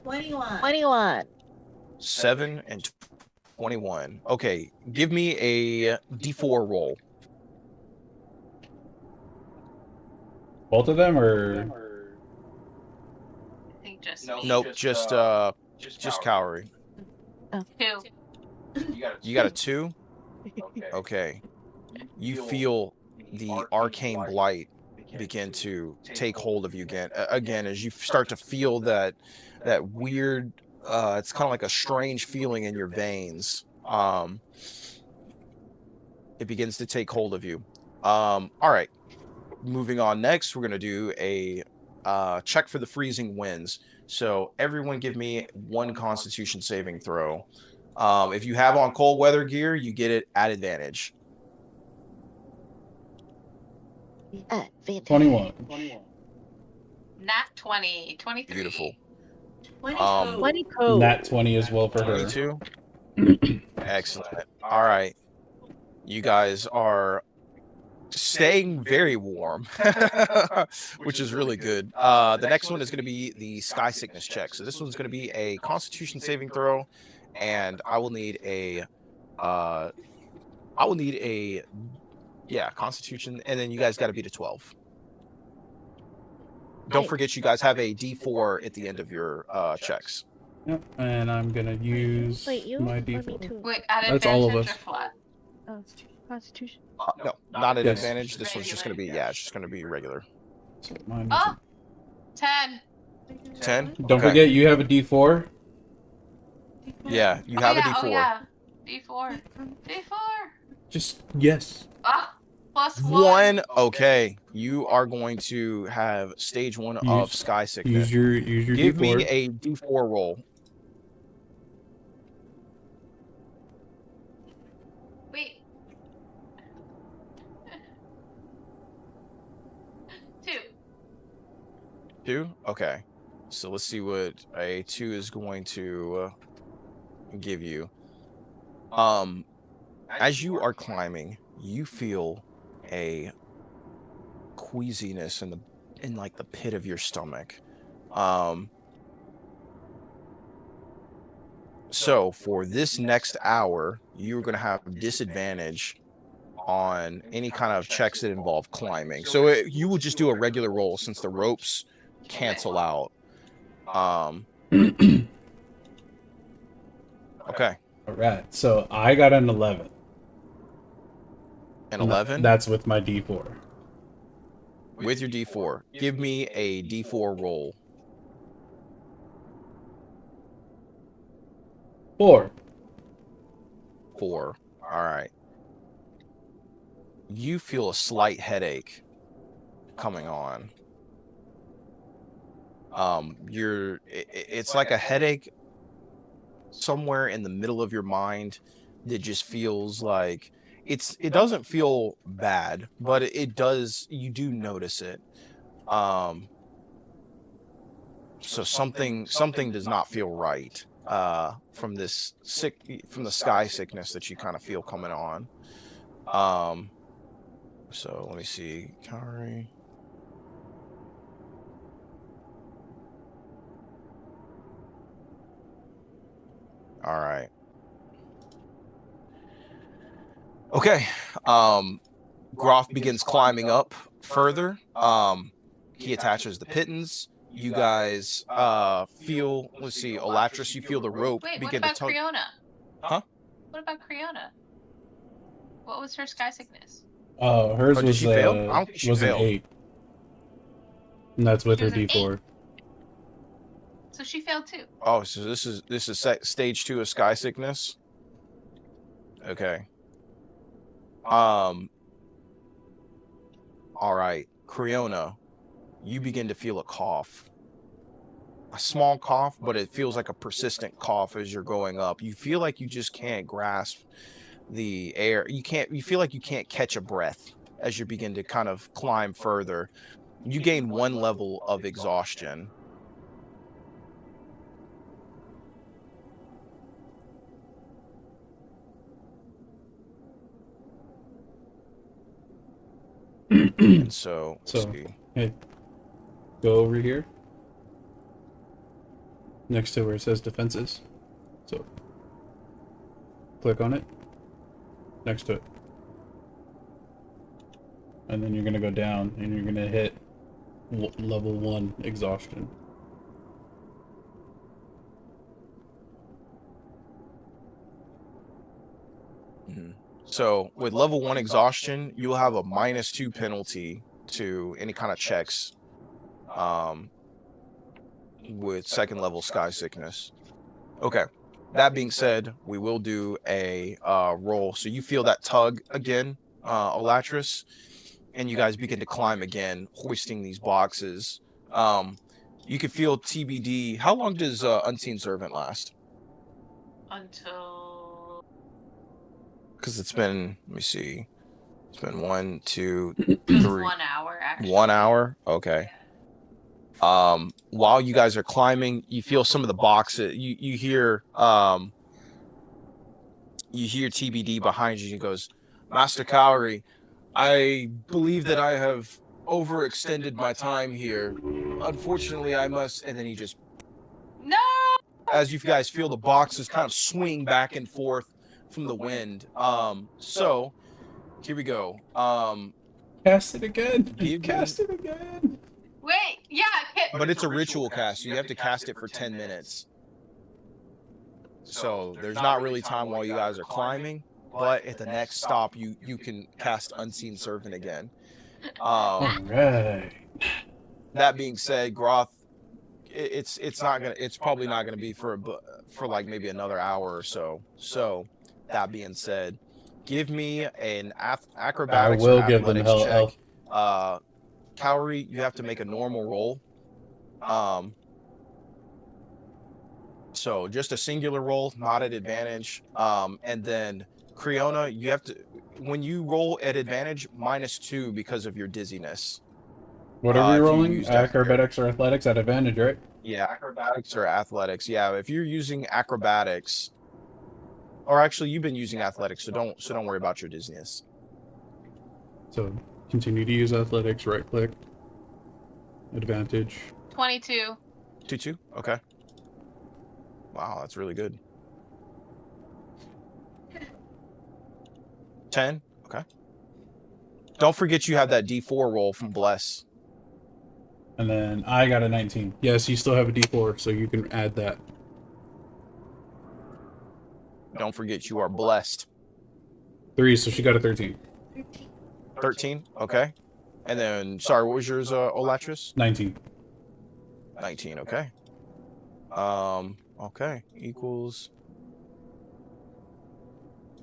21. 21. 7 and 21. Okay. Give me a D4 roll. Both of them, or I think just me. Nope. Just Kaori. 2. You got a 2. Okay. You feel the arcane blight begin to take hold of you again as you start to feel that weird it's kind of like a strange feeling in your veins. It begins to take hold of you. All right, moving on. Next, we're gonna do a check for the freezing winds. So everyone, give me one Constitution saving throw. If you have on cold weather gear, you get it at advantage. Advantage. 21. Nat 20, 23. Beautiful. 22. 20 code. Nat 20 as well for her. 22. Excellent. All right. You guys are staying very warm, which is really good. The next one is going to be the sky sickness check. So this one's going to be a Constitution saving throw, and I will need a Constitution, and then you guys got to beat a 12. Don't forget, you guys have a D4 at the end of your checks. Yep, and I'm gonna use Wait, you my or me D4. too? Wait, at That's all of advantage us. or flat? Oh, Constitution. No, not at Yes. advantage. This one's just going to be, it's just going to be regular. So mine is Oh, 10. 10? Don't Okay. forget, you have a D4. Yeah, you Oh, have yeah, a D4. Oh, yeah. D4. D4. Just yes. Ah, plus One. Okay, you are going to have stage 1 of Use- sky sickness. Use your Give D4. me a D4 roll. Wait. 2. 2? Okay. So let's see what a 2 is going to give you. As you are climbing, you feel a queasiness in like the pit of your stomach. So for this next hour, you're going to have disadvantage on any kind of checks that involve climbing. So you will just do a regular roll since the ropes cancel out. Okay. All right. So I got an 11. An 11 That's with my D4. with your D4. Give me a D4 roll. 4. 4. All right. You feel a slight headache coming on. It's like a headache somewhere in the middle of your mind that just feels like it doesn't feel bad, but it does, you do notice it. So something does not feel right from the sky sickness that you kind of feel coming on. So let me see, Kyrie. All right. Okay. Groff begins climbing up further. He attaches the pittance. You guys feel, let's see, Olatris, you feel the rope Wait, what begin to about tug. Creona? Huh? What about Creona? What was her sky sickness? Hers Oh, did was she fail? I don't think she was an failed. 8. And that's with She her was an D4. So she failed too. Oh, so this is stage 2 of sky sickness. Okay. All right, Creona, you begin to feel a cough. A small cough, but it feels like a persistent cough as you're going up. You feel like you just can't grasp the air. You feel like you can't catch a breath as you begin to kind of climb further. You gain 1 level of exhaustion. And so, let's So- see. Hey, go over here. Next to where it says defenses. So, click on it. Next to it. And then you're going to go down and you're going to hit level 1 exhaustion. So with level 1 exhaustion, you'll have a -2 penalty to any kind of checks with 2nd level sky sickness. Okay. That being said, we will do a roll. So you feel that tug again, Olatris, and you guys begin to climb again, hoisting these boxes. You can feel TBD. How long does Unseen Servant last? Until Because it's been, let me see, it's been 1, 2, it was 3, 1 hour actually. 1 hour. Okay. While you guys are climbing, you feel some of the boxes. You hear TBD behind you. He goes, Master Cowrie, I believe that I have overextended my time here. Unfortunately, I must. And then he just, No. as you guys feel the boxes kind of swing back and forth from the wind. So here we go. Cast it again. Give Cast me, it again. Wait. Yeah. but it's a ritual cast, so you have to cast it for 10 minutes. So there's not really time while you guys are climbing, but at the next stop, you can cast Unseen Servant again. Right. That being said, Groth, it's probably not gonna be for like maybe another hour or so. So that being said, give me an acrobatics I will or give them athletics hell. check. Cowrie, you have to make a normal roll. So just a singular roll, not at advantage. And then Creona, you have to, when you roll at advantage, -2 because of your dizziness. What are we If you rolling? use Acrobatics or athletics at advantage, right? Yeah, acrobatics or athletics. Yeah, if you're using acrobatics, or actually you've been using athletics, so don't worry about your dizziness. So continue to use athletics, right click. Advantage. 22. 2-2. Okay. Wow, that's really good. 10. Okay. Don't forget you have that D4 roll from Bless. And then I got a 19. Yes, you still have a D4, so you can add that. Don't forget you are blessed. 3, so she got a 13. 13. Okay. And then, sorry, what was yours, Olatris? 19. 19. Okay. Okay. Equals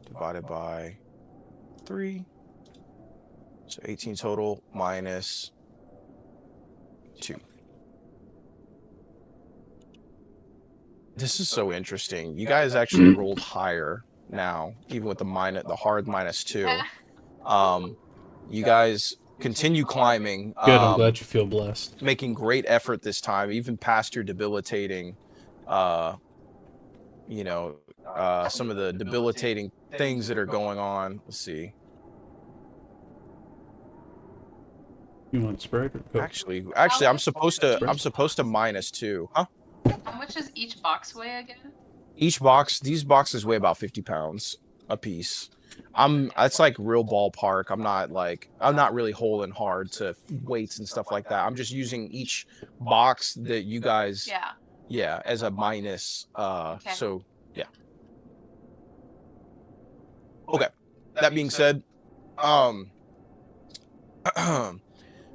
divided by 3. So 18 total minus 2. This is so interesting. You guys actually rolled higher now, even with the hard -2. You guys continue climbing. Good, I'm glad you feel blessed. Making great effort this time, even past your debilitating, some of the debilitating things that are going on. Let's see. You want Sprite or Coke? Actually, I'm supposed to -2. Huh? How much does each box weigh again? These boxes weigh about 50 pounds a piece. It's like real ballpark. I'm not really holding hard to weights and stuff like that. I'm just using each box that you guys, as a minus. Okay. So yeah. Okay. That being said,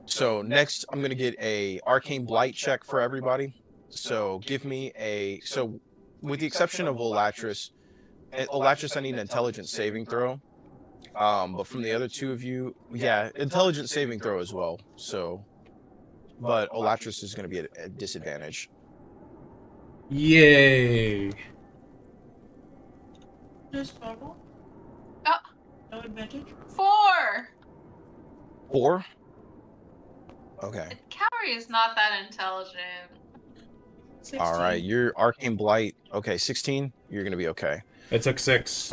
so next I'm gonna get a Arcane Blight check for everybody. So give me with the exception of Olatris, I need an intelligence saving throw. But from the other two of you, yeah, intelligence saving throw as well. So, but Olatris is going to be at a disadvantage. Yay! Just normal? Oh. No advantage? 4. 4? Okay. Cowrie is not that intelligent. 16. All right, your Arcane Blight. Okay, 16. You're going to be okay. It took 6.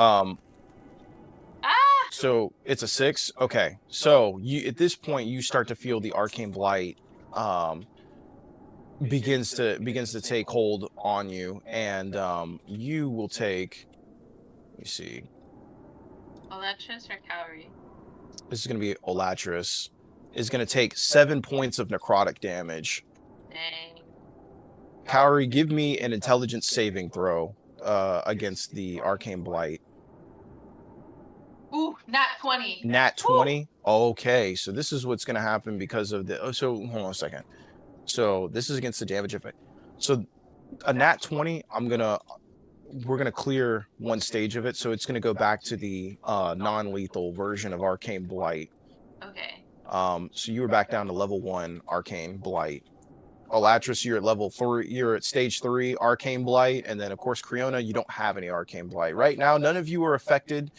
So it's a 6. Okay. So you at this point you start to feel the Arcane Blight begins to take hold on you, and you will take, let me see. Olatris or Cowrie? This is going to be Olatris. Is going to take 7 points of necrotic damage. Dang. Cowrie, give me an intelligence saving throw against the Arcane Blight. Ooh, nat 20. Nat 20? Okay, so this is what's going to happen because of the... Oh, so hold on a second. So this is against the damage effect. So a nat 20, I'm going to we're gonna clear one stage of it, so it's gonna go back to the non-lethal version of Arcane Blight. Okay. So you were back down to level 1 Arcane Blight. Elatris, you're at level 3. You're at stage 3 Arcane Blight, and then of course Creona, you don't have any Arcane Blight right now. None of you are affected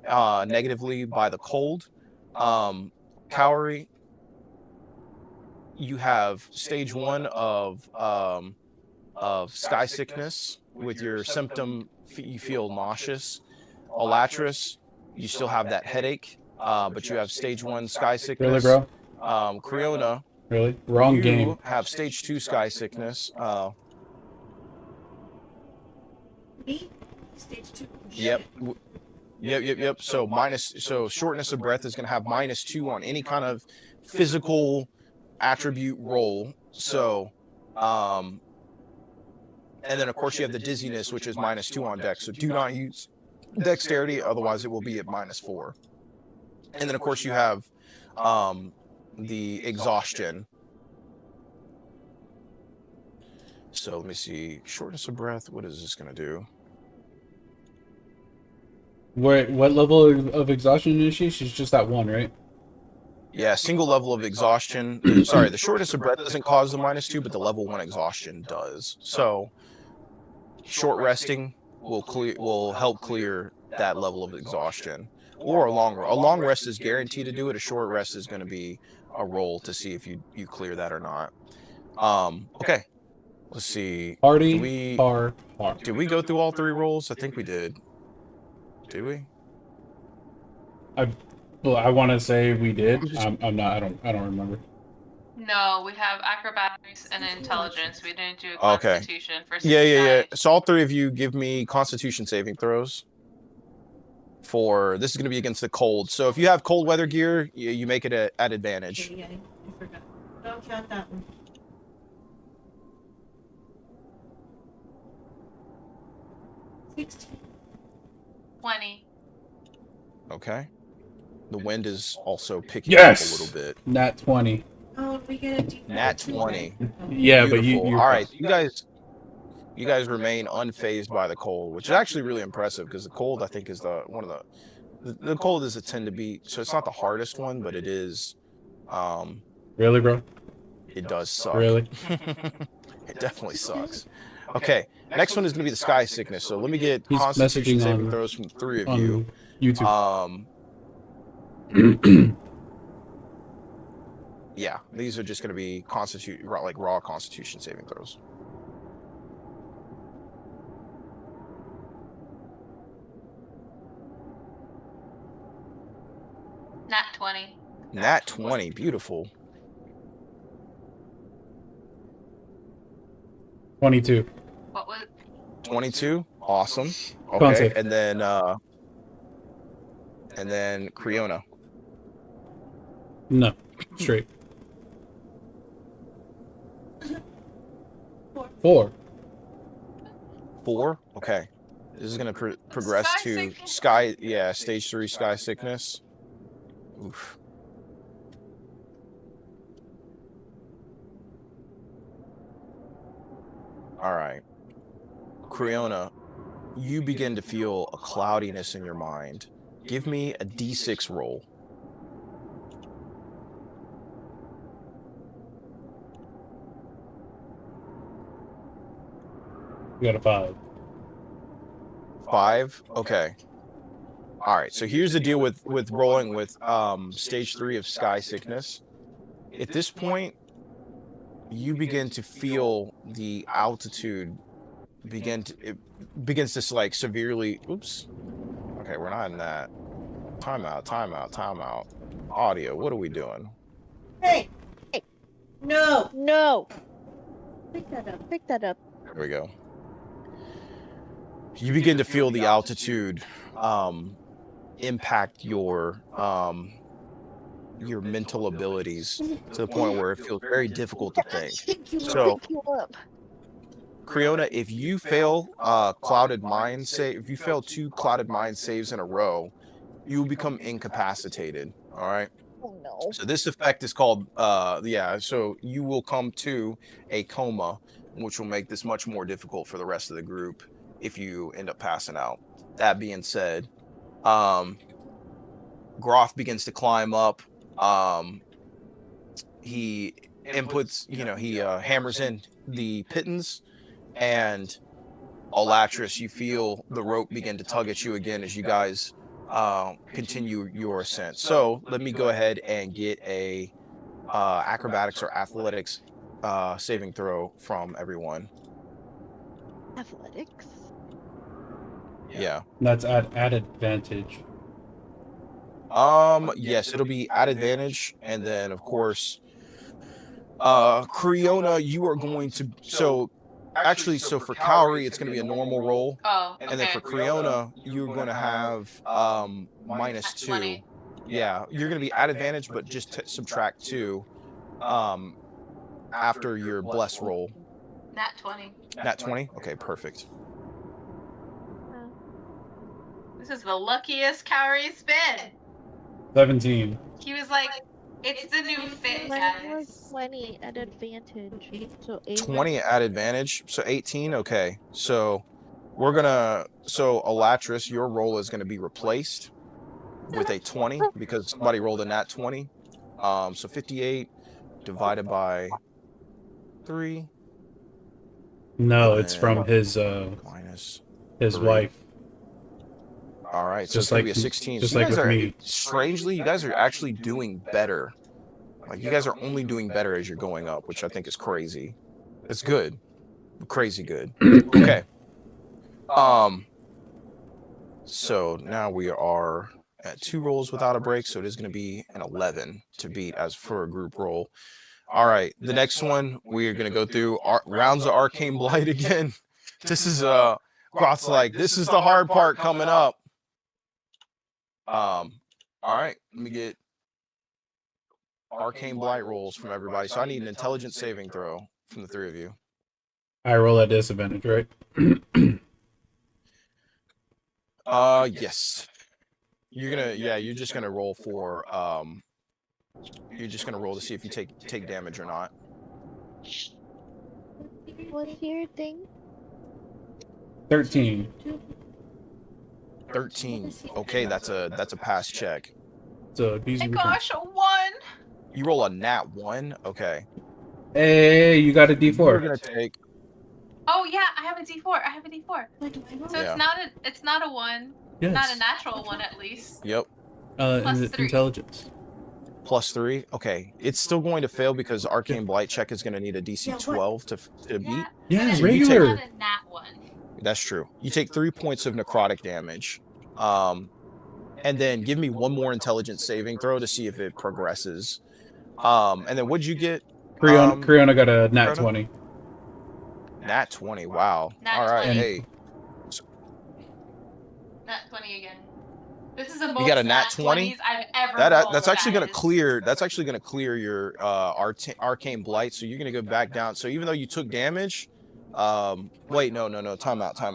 negatively by the cold. Cowrie, you have stage 1 of sky sickness with your symptom. You feel nauseous. Elatris, you still have that headache, but you have stage 1 sky sickness. Really, bro? Creona, Really? Wrong you game. have stage 2 sky sickness. Me? Stage 2. Yep. Yep. So shortness of breath is going to have -2 on any kind of physical attribute roll. So, and then of course you have the dizziness, which is -2 on dex. So do not use dexterity, otherwise it will be at -4. And then of course you have the exhaustion. So let me see. Shortness of breath. What is this going to do? What level of exhaustion is she? She's just at 1, right? Yeah, single level of exhaustion. Sorry, the shortness of breath doesn't cause the -2, but the level 1 exhaustion does. So short resting will help clear that level of exhaustion. Or a long rest is guaranteed to do it. A short rest is going to be a roll to see if you clear that or not. Okay. Let's see. Party, Did we go through all 3 rolls? I think we did. Did we? Well, I want to say we did. I'm not. I don't remember. No, we have acrobatics and intelligence. We didn't do a Okay. constitution for Yeah. So all 3 of you give me Constitution saving throws. For this is going to be against the cold. So if you have cold weather gear, you make it at advantage. Yeah, I forgot. Don't count that one. $16. 20. Okay. The wind is also picking Yes! up a little bit. Nat 20. Oh, we get a D4 Nat too, 20. right? Yeah, but Beautiful. you. All right, you guys remain unfazed by the cold, which is actually really impressive because the cold I think is the cold is a tend to be, so it's not the hardest one, but it is. Really, bro? It does suck. Really? It definitely sucks. Okay, next one is going to be the sky sickness. So let me get He's Constitution messaging saving on- throws from 3 of On you. YouTube. Yeah, these are just going to be raw Constitution saving throws. Nat 20. Nat 20, beautiful. 22. What was 22, awesome. Con Okay, save. and then Creona. No. Straight. 4. 4. Okay, this is going to progress Sky to sickness? sky. Yeah, stage 3 sky sickness. Oof. All right, Creona, you begin to feel a cloudiness in your mind. Give me a D6 roll. You got a 5. 5. Okay. All right. So here's the deal with rolling with stage 3 of sky sickness. At this point, you begin to feel the altitude it begins to like severely. Oops. Okay, we're not in that. Timeout. Audio. What are we doing? Hey! No! No! Pick that up. Pick that up. There we go. You begin to feel the altitude impact your mental abilities to the point where it feels very difficult to think. So, Pick you up. Creona, if you fail if you fail 2 clouded mind saves in a row, you will become incapacitated. All right. Oh no. So this effect is called so you will come to a coma, which will make this much more difficult for the rest of the group. if you end up passing out. That being said, Groff begins to climb up. He inputs, he hammers in the pittance, and Alatris, you feel the rope begin to tug at you again as you guys continue your ascent. So let me go ahead and get a acrobatics or athletics saving throw from everyone. Athletics. Yeah. That's at advantage. Yes, it'll be at advantage, and then of course, Creona, you are going to so for Cowrie, it's going to be a normal roll, Oh, okay. and then for Creona, you're going to have minus 2. 20. Yeah, you're going to be at advantage, but just subtract 2 after your bless roll. Nat 20. Nat 20? Okay, perfect. This is the luckiest Cowrie's been. 17. He was like, it's the new fit, Mine was guys. 20 at advantage. So 8. 20 at advantage, so 18. Okay, so Alatris, your roll is going to be replaced with a 20 because somebody rolled a nat 20. So 58 divided by 3 No, it's from his minus his 3. wife. All right, so Just it's gonna like- be a 16. just So you like guys with are me. strangely, you guys are actually doing better. Like you guys are only doing better as you're going up, which I think is crazy. It's good, crazy good. Okay. So now we are at 2 rolls without a break, so it is going to be an 11 to beat as for a group roll. All right, the next one we're going to go through rounds of Arcane Blight again. This is Groth's like, this is the hard part coming up. All right, let me get Arcane Blight rolls from everybody. So I need an intelligence saving throw from the 3 of you. I roll at disadvantage, right? Yes. You're just gonna roll for you're just gonna roll to see if you take damage or not. What's your thing? 13. 13. Okay, that's a pass check. So these My are gosh, a 1. You roll a nat 1. Okay. Hey, you got a We're D4. gonna take. Oh yeah, I have a D4. I have a D4. So Yeah. it's not a 1. Yes. Not a natural 1 at least. Yep. Plus 3. Intelligence. Plus 3. Okay, it's still going to fail because Arcane Blight check is gonna need a DC 12 to beat. Yeah, So you regular. Not a nat 1. That's true. You take 3 points of necrotic damage. And then give me one more intelligence saving throw to see if it progresses. And then what'd you get? Creona got a nat Creona? 20. Nat 20. Wow. Nat All right. 20. Hey, Nat 20 again. This is the you most got a nat 20? 20s I've ever That's rolled, actually gonna guys. clear. That's actually gonna clear your Arcane Blight. So you're gonna go back down. So even though you took damage, wait, no. Time out. I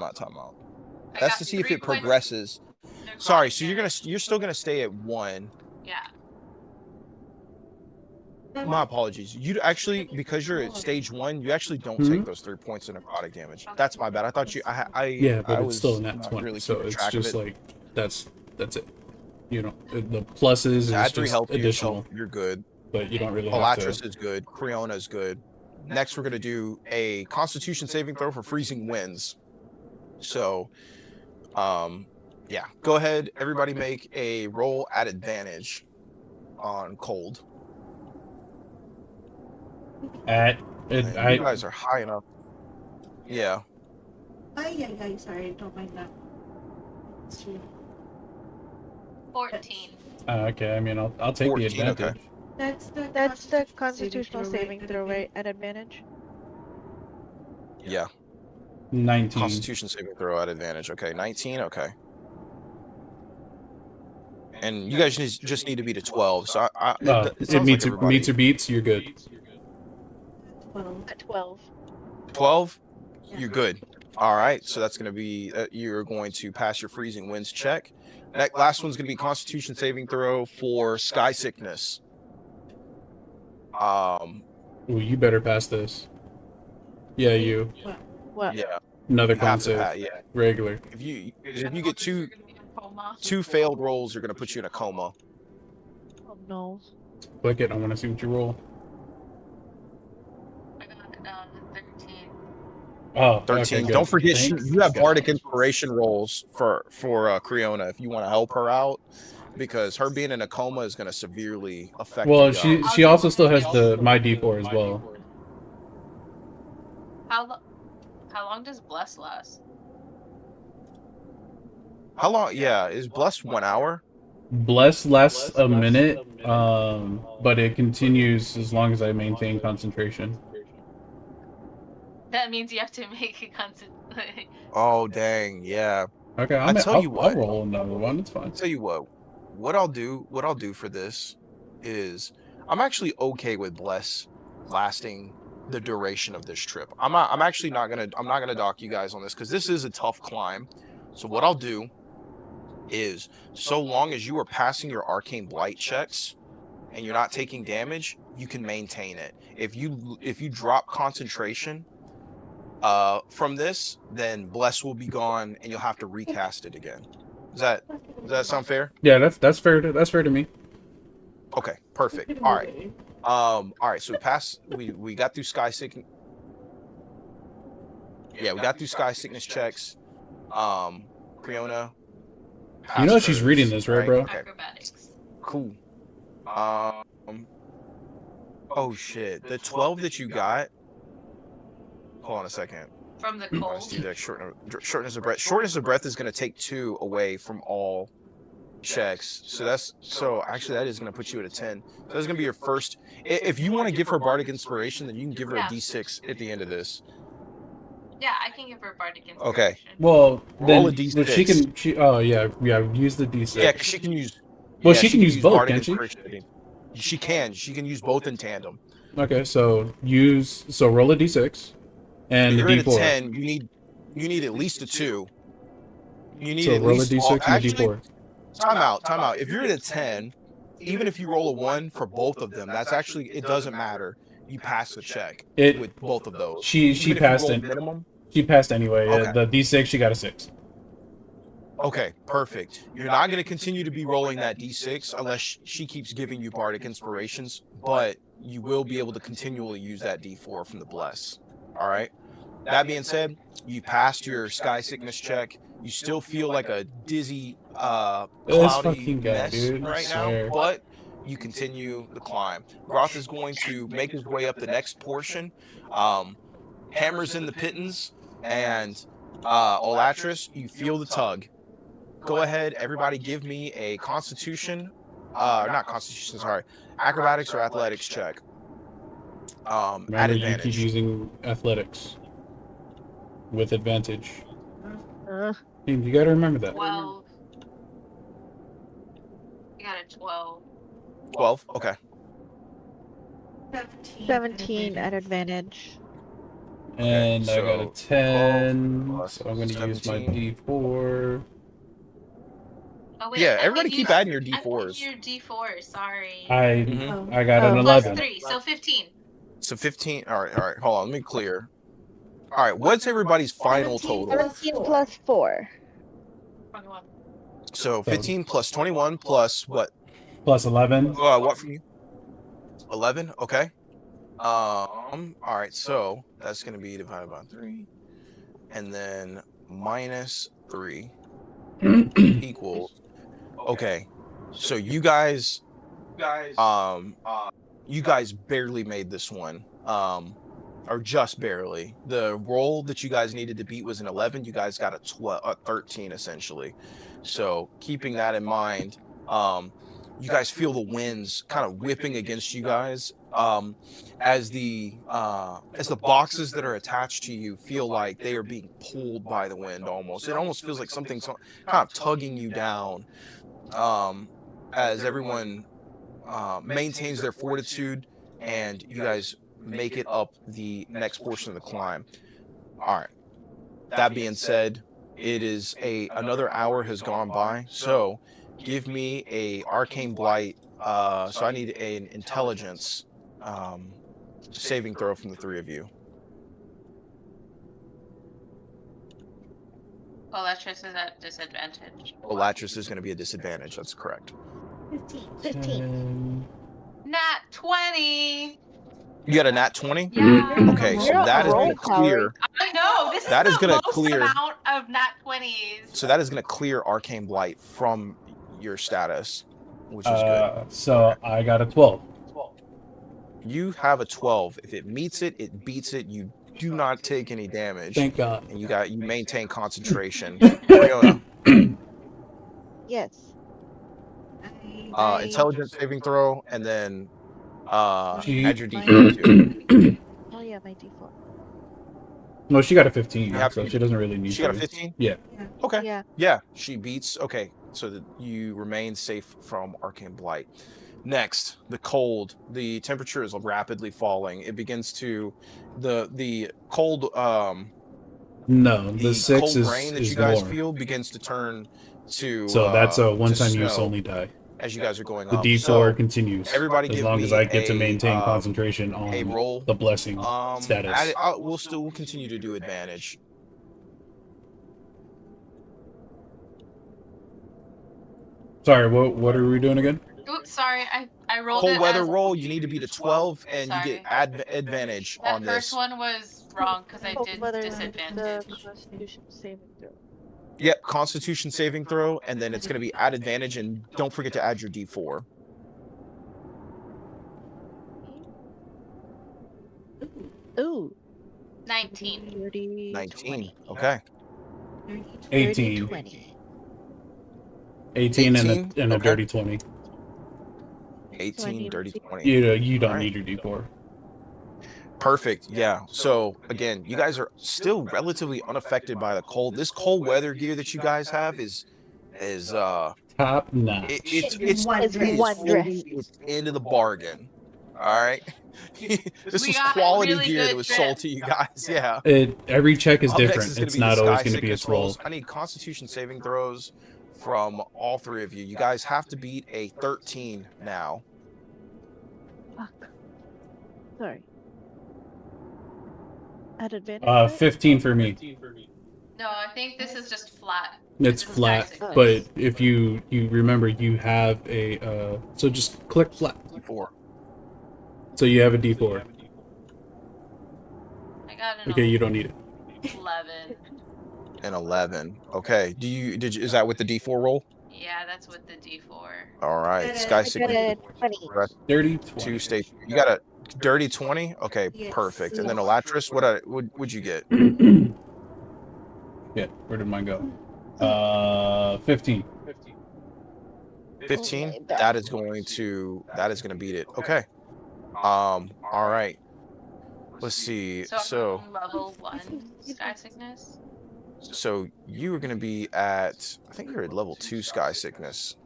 That's got to see if 3 it points progresses. necrotic Sorry. So damage. you're still gonna stay at 1. Yeah. My apologies. You actually, because you're at stage 1, you actually don't take those 3 points of necrotic damage. That's my bad. I thought you. Yeah, but I it's was still a nat not 20. really So keeping it's track of just it. like that's it. You know, the pluses is Add 3 just health to additional, yourself. You're good. but you don't really have Alatris to. is good. Creona is good. Next, we're gonna do a Constitution saving throw for freezing winds. So, yeah. Go ahead, everybody, make a roll at advantage on cold. At You I guys are high enough. Yeah. Sorry, don't mind that. It's true. 14. okay. I mean, I'll take the 14, okay. advantage. That's the constitutional saving throw, right? At advantage? Yeah. 19. Constitution saving throw at advantage. Okay. 19. Okay. And you guys just need to beat a 12. So it It sounds meets like everybody. meets or beats. You're good. Well, At 12. 12. You're good. All right. So that's going to be you're going to pass your freezing winds check. That last one's going to be Constitution saving throw for sky sickness. Ooh, you better pass this. Yeah, you. What? Yeah. Another You have con to save. pass. Yeah. Regular. If you get You're gonna be in a coma. two failed rolls, you're gonna put you in a coma. Oh no. Click it. I want to see what you roll. I got 13. Oh, 13. okay, good. Don't forget Thank you have God. bardic inspiration rolls for Creona if you want to help her out, because her being in a coma is going to severely affect Well, the she also still has the my D4 as well. How long does bless last? How long? Yeah, is blessed 1 hour? Bless lasts a minute, but it continues as long as I maintain concentration. That means you have to make a concentrate. Oh dang, yeah. Okay, I tell you I'll what. roll another one. It's fine. Tell you what I'll do for this is I'm actually okay with bless lasting the duration of this trip. I'm actually not gonna dock you guys on this because this is a tough climb. So what I'll do is, so long as you are passing your arcane blight checks and you're not taking damage, you can maintain it. If you drop concentration from this, then bless will be gone and you'll have to recast it again. Does that sound fair? Yeah, that's fair. That's fair to me. Okay, perfect. All right. All right, so we got through sky sickness. Yeah, we got through sky sickness checks. Creona You know passed she's hers, reading this, right, bro? Okay, Acrobatics. cool. Oh shit. The 12 that you got. Hold on a second. From the I cold. see that shortness of breath. Shortness of breath is going to take 2 away from all checks. So actually that is going to put you at a 10. So that's going to be your first. If you want to give her bardic inspiration, then you can give her a Yeah. d6 at the end of this. Yeah, I can give her bardic inspiration. Okay. Well, Roll a then D6. oh yeah, use the D6. Yeah, 'cause she can use. Well, yeah, she can use both, bardic can't she? inspiration. She can. She can use both in tandem. Okay, so roll a D6 and If the you're at a D4. 10, you need at least a 2. You need So at roll a least D6 and a actually, D4. time out. If you're at a 10, even if you roll a 1 for both of them, that's actually, it doesn't matter. You pass the check with both of those. She Even if passed you roll it. minimum. She passed anyway. Okay. The D6 she got a 6. Okay, perfect. You're not going to continue to be rolling that d6 unless she keeps giving you bardic inspirations, but you will be able to continually use that d4 from the bless. All right. That being said, you passed your sky sickness check. You still feel like a dizzy, This cloudy fucking guy, mess dude, I right now, swear. but you continue the climb. Groth is going to make his way up the next portion. Hammers in the pittance, and Olatris, you feel the tug. Go ahead, everybody, give me a Constitution, not Constitution, sorry, Acrobatics or Athletics check. At Remember, you keep advantage. using athletics with advantage. Uh, You gotta remember that. 12. I got a 12. 12. Okay. 17 at advantage. And I got a so 10, 12 so I'm gonna use my 17. D4. Oh wait. Yeah, I everybody think keep you- adding your I d4s. think your D4. Sorry. Mhm. I got an Oh. Plus 11. 3, so 15. So 15. All right. Hold on. Let me clear. All right. What's everybody's final 17 total? 17 plus 4. 21. So 15 plus 21 plus what? Plus 11. What from you? 11. Okay. All right. So that's gonna be divided by 3, and then minus 3 equals. Okay. So you guys barely made this one. Or just barely. The roll that you guys needed to beat was an 11. You guys got a 13 essentially. So keeping that in mind, you guys feel the winds kind of whipping against you guys, as the boxes that are attached to you feel like they are being pulled by the wind. Almost, it almost feels like something's kind of tugging you down, as everyone maintains their fortitude, and you guys make it up the next portion of the climb. All right. That being said, it is another hour has gone by. So give me a arcane blight. So I need an intelligence saving throw from the 3 of you. Bellatrix is at disadvantage. Bellatrix is going to be a disadvantage. That's correct. 15. Nat 20. You got a nat 20? Yeah. Okay, so You're on that a is roll, going to clear. I know. This That is is the gonna most clear- amount of nat 20s. So that is going to clear Arcane Blight from your status, which is good. So I got a 12. You have a 12. If it meets it, it beats it. You do not take any damage, Thank God. and you maintain concentration. Riona, Yes. intelligence saving throw, and then She- add your D4 too. Oh yeah, my D4. No, she got a 15, You have so to- she doesn't really need She got a to. 15? Yeah. Okay. Yeah. Yeah, she beats. Okay, so that you remain safe from Arcane Blight. Next, the cold. The temperature is rapidly falling. It begins to the cold No, the the 6 cold is, rain that is you guys more. feel begins to turn to So that's a to one-time use snow only die. as you guys are going The up. D4 So, continues. everybody as give long me as I get to a, maintain concentration a on roll. the blessing status. We'll continue to do advantage. Sorry, what are we doing again? Oops, sorry. I rolled Cold it weather as... roll, you need to beat a 12, and you get Sorry. advantage That on first this. one was wrong because I did Whether disadvantage. the Constitution saving throw. Yep, Constitution saving throw, and then it's going to be at advantage, and don't forget to add your D4. Ooh. 19. 30, 19. 20. Okay. 18. 20. 18 and 18? a Okay. dirty 20. 18, dirty 20. You don't Alright. need your D4. Perfect. Yeah. So again, you guys are still relatively unaffected by the cold. This cold weather gear that you guys have is Top notch. it's It's it one is dress. it's into the bargain. All right. This We was got quality really gear that good was drip. sold to you guys. Yeah. Every check is Up next different. is gonna It's be the not always sky going to be a sickness rolls. scroll. I need Constitution saving throws from all three of you. You guys have to beat a 13 now. Fuck. Sorry. At advantage? 15 for me. No, I think this is just flat. It's This is flat, sky sickness. but if you remember, you have a so just click flat. D4. So you have a D4. I got an Okay, you don't need it. 11. And 11. Okay. Is that with the D4 roll? Yeah, that's with the D4. All right. Sky I got sickness. a 20. Dirty 2 20. state. You got a dirty 20? Okay, Yes. perfect. And then Elatris, what'd you get? Yeah, where did mine go? 15. 15? Oh my That is going to beat it. Okay. All right. Let's see. So I'm level 1 sky sickness. So you are going to be at, I think you're at level 2 sky sickness.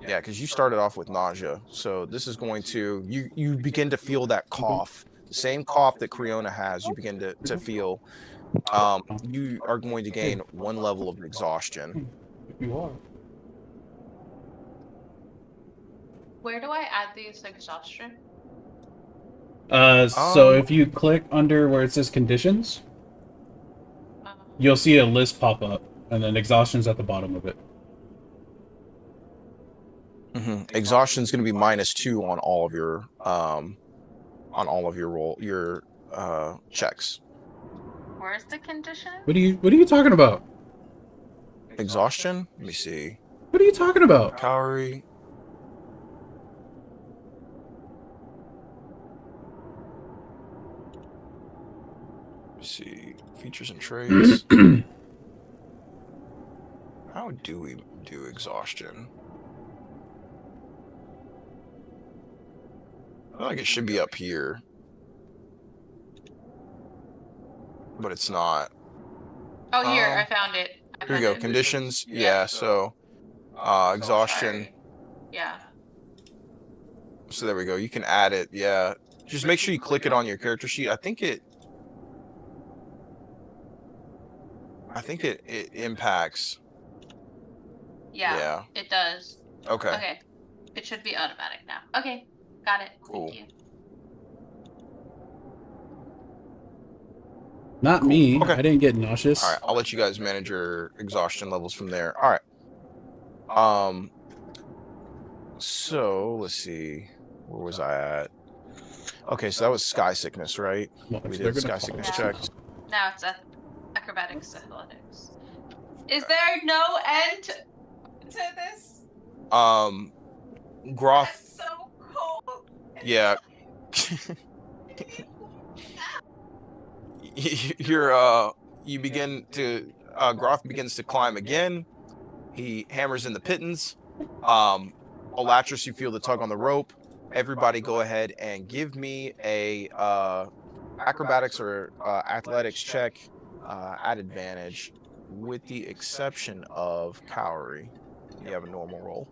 Yeah, because you started off with nausea. So this is going to, you begin to feel that cough. The same cough that Creona has, you begin to feel. You are going to gain 1 level of exhaustion. You are. Where do I add these exhaustion? So if you click under where it says conditions, you'll see a list pop up, and then exhaustion's at the bottom of it. Exhaustion is going to be -2 on all of your checks. Where's the condition? What are you talking about? Exhaustion? Let me see. What are you talking about? Calorie. Let me see. Features and traits. How do we do exhaustion? I feel like it should be up here. But it's not. Oh, here, I found it. Here we go. Conditions. Yeah, so exhaustion. Yeah. So there we go. You can add it. Yeah. Just make sure you click it on your character sheet. I think it impacts. Yeah. It does. Okay. Okay. It should be automatic now. Okay. Got it. Cool. Thank you. Not me. Okay. I didn't get nauseous. All right, I'll let you guys manage your exhaustion levels from there. All right. So let's see. Where was I at? Okay, so that was sky sickness, right? Watch, We they're did gonna sky sickness fall. checks. Now it's acrobatics, athletics. Is there no end to this? Groth. It's so cold. Yeah. You begin to Groth begins to climb again. He hammers in the pittance. Olatris, you feel the tug on the rope. Everybody go ahead and give me a acrobatics or athletics check at advantage, with the exception of Cowrie. You have a normal roll.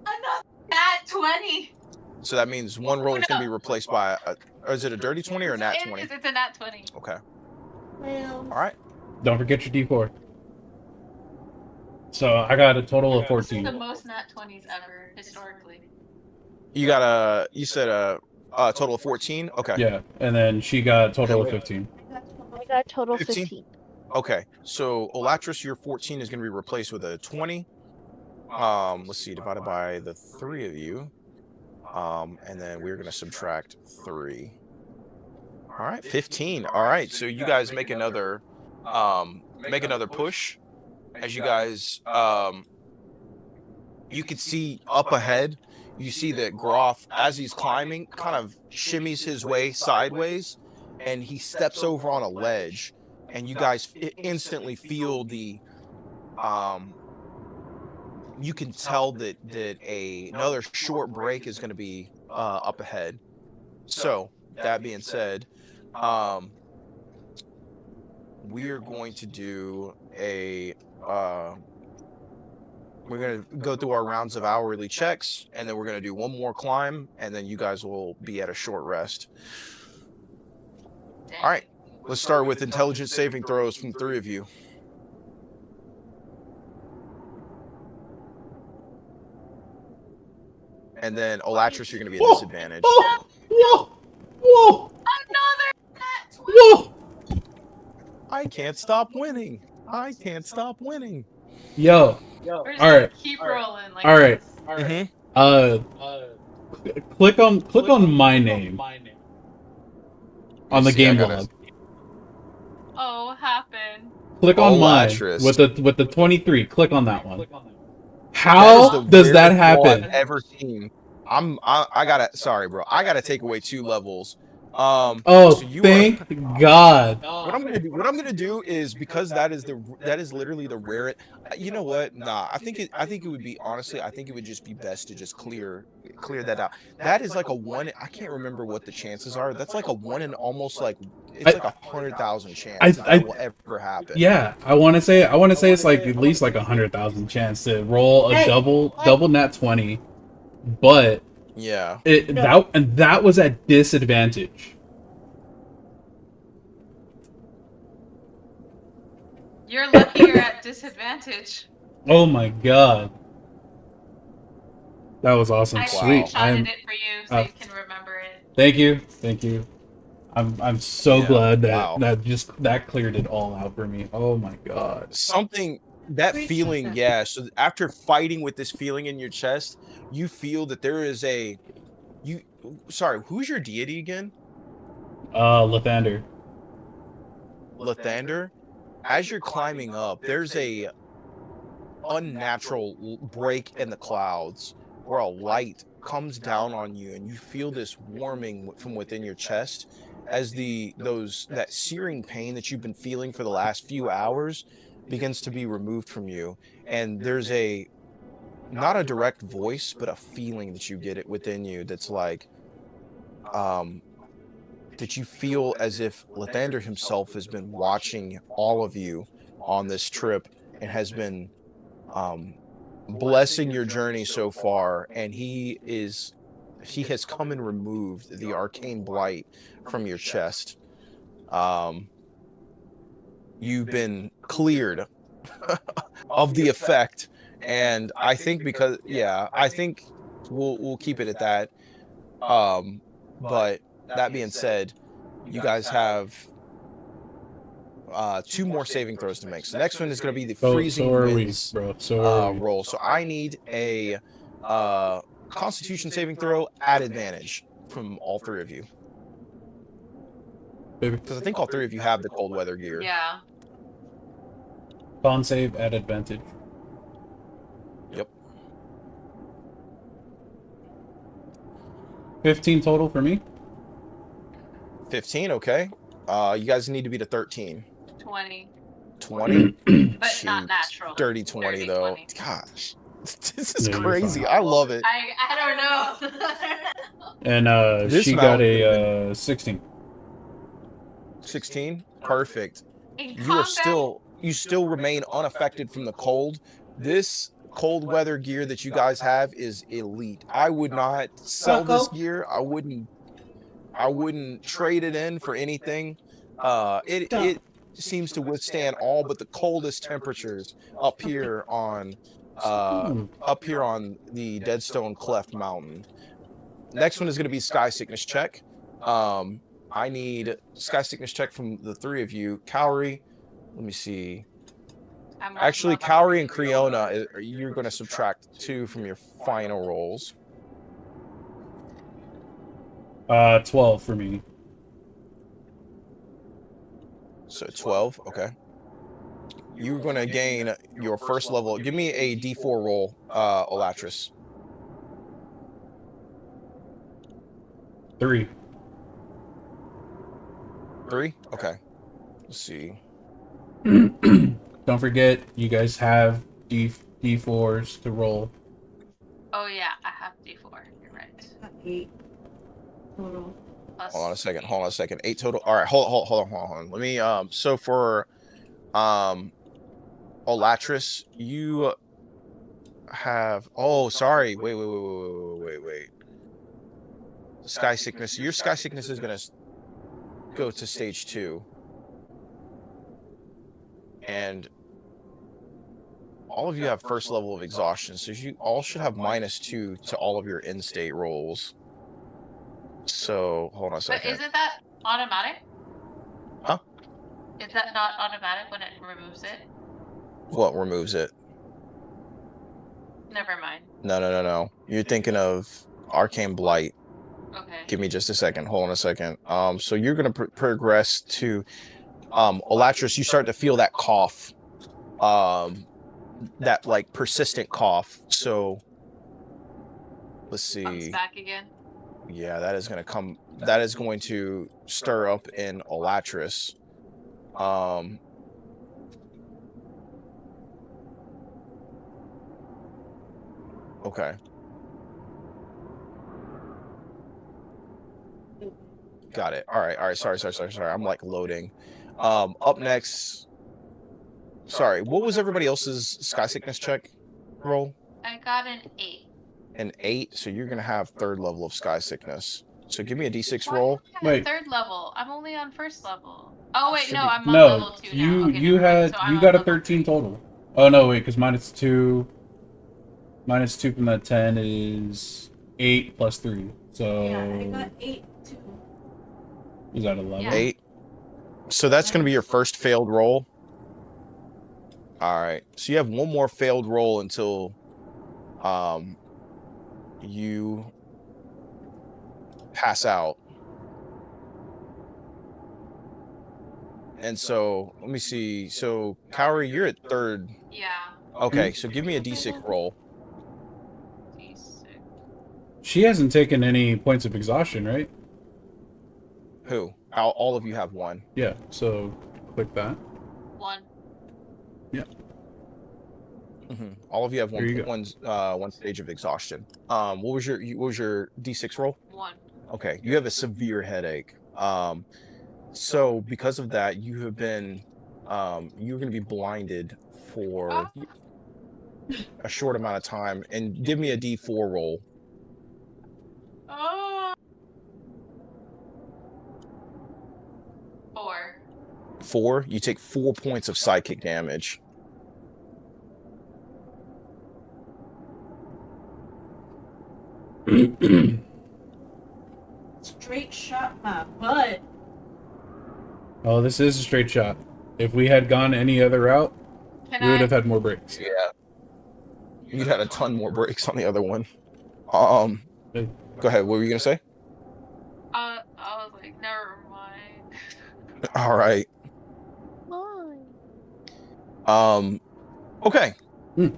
Another nat 20. So that means one roll is going to be replaced by or is it a dirty 20 or a nat 20? It is, it's a nat 20. Okay. Well, All right. Don't forget your D4. So I got a total of This is 14. the most nat 20s ever, historically. You got you said a total of 14? Okay. Yeah, and then she got a total of 15. I got a total 15? 15. Okay. So Olatris, your 14 is going to be replaced with a 20. Let's see, divided by the 3 of you. And then we're going to subtract 3. All right, 15. All right. So you guys make another push. As you guys you can see up ahead, you see that Groth, as he's climbing, kind of shimmies his way sideways, and he steps over on a ledge, and you guys instantly feel the you can tell that another short break is going to be up ahead. So that being said, we are going to do a we're going to go through our rounds of hourly checks, and then we're going to do one more climb, and then you guys will be at a short rest. All right, let's start with intelligence saving throws from the 3 of you. And then Olatris, you're going to be at disadvantage. Whoa! Whoa! Another nat 20. Whoa! I can't stop winning. I can't stop winning. Yo. We're just All gonna right. keep rolling like All right. this. Click on my name on the game log. Oh, what happened? Click on mine Olatris. with the 23. Click on that one. That How is the does that weirdest roll I've happen? ever seen. I gotta, sorry, bro. I gotta take away 2 levels. Oh, so you thank God. What I'm gonna do is, because that is literally the rarest. You know what? Nah, I think it would be, honestly, I think it would just be best to just clear that out. That is like a 1. I can't remember what the chances are. That's like a 1 in almost like it's like 100,000 chance that will ever happen. Yeah, I want to say it's like at least like 100,000 chance to roll a double nat 20, but yeah, that was at disadvantage. You're lucky you're at disadvantage. Oh my God, that was awesome. I Sweet. screenshotted it for you so you can remember it. Thank you. I'm so glad that wow. that cleared it all out for me. Oh my God. That feeling, yeah. So after fighting with this feeling in your chest, you feel that there is sorry, who's your deity again? Lathander. Lathander. As you're climbing up, there's a unnatural break in the clouds where a light comes down on you, and you feel this warming from within your chest as that searing pain that you've been feeling for the last few hours begins to be removed from you. And there's not a direct voice, but a feeling that you get it within you that's like that you feel as if Lathander himself has been watching all of you on this trip and has been blessing your journey so far, and he has come and removed the arcane blight from your chest. You've been cleared of the effect, and I think I think we'll keep it at that. But that being said, you guys have 2 more saving throws to make. So the next one is going to be the So freezing are we, winds bro. So are we. roll. So I need a Constitution saving throw at advantage from all 3 of you, Baby. because I think all 3 of you have the cold weather gear. Yeah. Con save at advantage. Yep. 15 total for me. 15. Okay. You guys need to beat a 13. 20. 20. But not natural. Dirty 20 Dirty though. 20. Gosh, this is Yeah, you're crazy. fine. I love it. I don't know. And This she mount got would've a 16. 16. Perfect. In You still remain unaffected from the cold. This cold weather gear that you guys have is elite. I would not sell this gear. I wouldn't trade it in for anything. It seems to withstand all but the coldest temperatures up here on the Deadstone Cleft Mountain. Next one is going to be Sky Sickness check. I need Sky Sickness check from the 3 of you. Cowrie, let me see. Actually, Cowrie and Creona, you're going to subtract 2 from your final rolls. 12 for me. So 12, okay. You're going to gain your first level. Give me a D4 roll, Olatris. 3. 3? Okay. Let's see. Don't forget, you guys have D4s to roll. Oh yeah, I have D4. You're right. 8 total. Plus Hold on a second. 8 total. All right, hold on. Let me so for Olatris, you have sorry. Wait. Sky Sickness. Your Sky Sickness is going to go to stage 2. And all of you have first level of exhaustion, so you all should have -2 to all of your in-state rolls. So hold on a But second. isn't that automatic? Huh? Is that not automatic when it removes it? What removes it? Never mind. No. You're thinking of Arcane Blight. Okay. Give me just a second. Hold on a second. So you're gonna progress to Olatris. You start to feel that cough, that like persistent cough. So let's see. Comes back again. Yeah, that is going to stir up in Olatris. Okay. Got it. All right. Sorry. I'm like loading. Up next. Sorry, what was everybody else's Sky Sickness check roll? I got an 8. An 8, so you're gonna have 3rd level of Sky Sickness. So give me a D6 Why roll. am I Wait. at 3rd level? I'm only on 1st level. Oh wait, Should no, be- I'm on No, level 2 now. Okay, you never mind. So I'm you on got a level 13 3. total. Oh no, wait, because -2 from that 10 is 8 plus 3. So Yeah, I got 8 too. is that 11? Yeah. 8. So that's gonna be your first failed roll. All right. So you have one more failed roll until you pass out. And so let me see. So Cowrie, you're at 3rd. Yeah. Okay, so give me a D6 roll. D6. She hasn't taken any points of exhaustion, right? Who? All of you have 1. Yeah, so click that. 1. All of you have There you go. one stage of exhaustion. What was your D6 roll? 1. Okay, you have a severe headache. So because of that, you have been you're going to be blinded for a short amount of time. And give me a D4 roll. Oh. 4. 4. You take 4 points of psychic damage. Straight shot my butt. Oh, this is a straight shot. If we had gone any other route, Can we would I? have had more breaks. Yeah, you had a ton more breaks on the other one. Go ahead. What were you gonna say? I was like, never mind. All right. Mine. Okay. Hmm.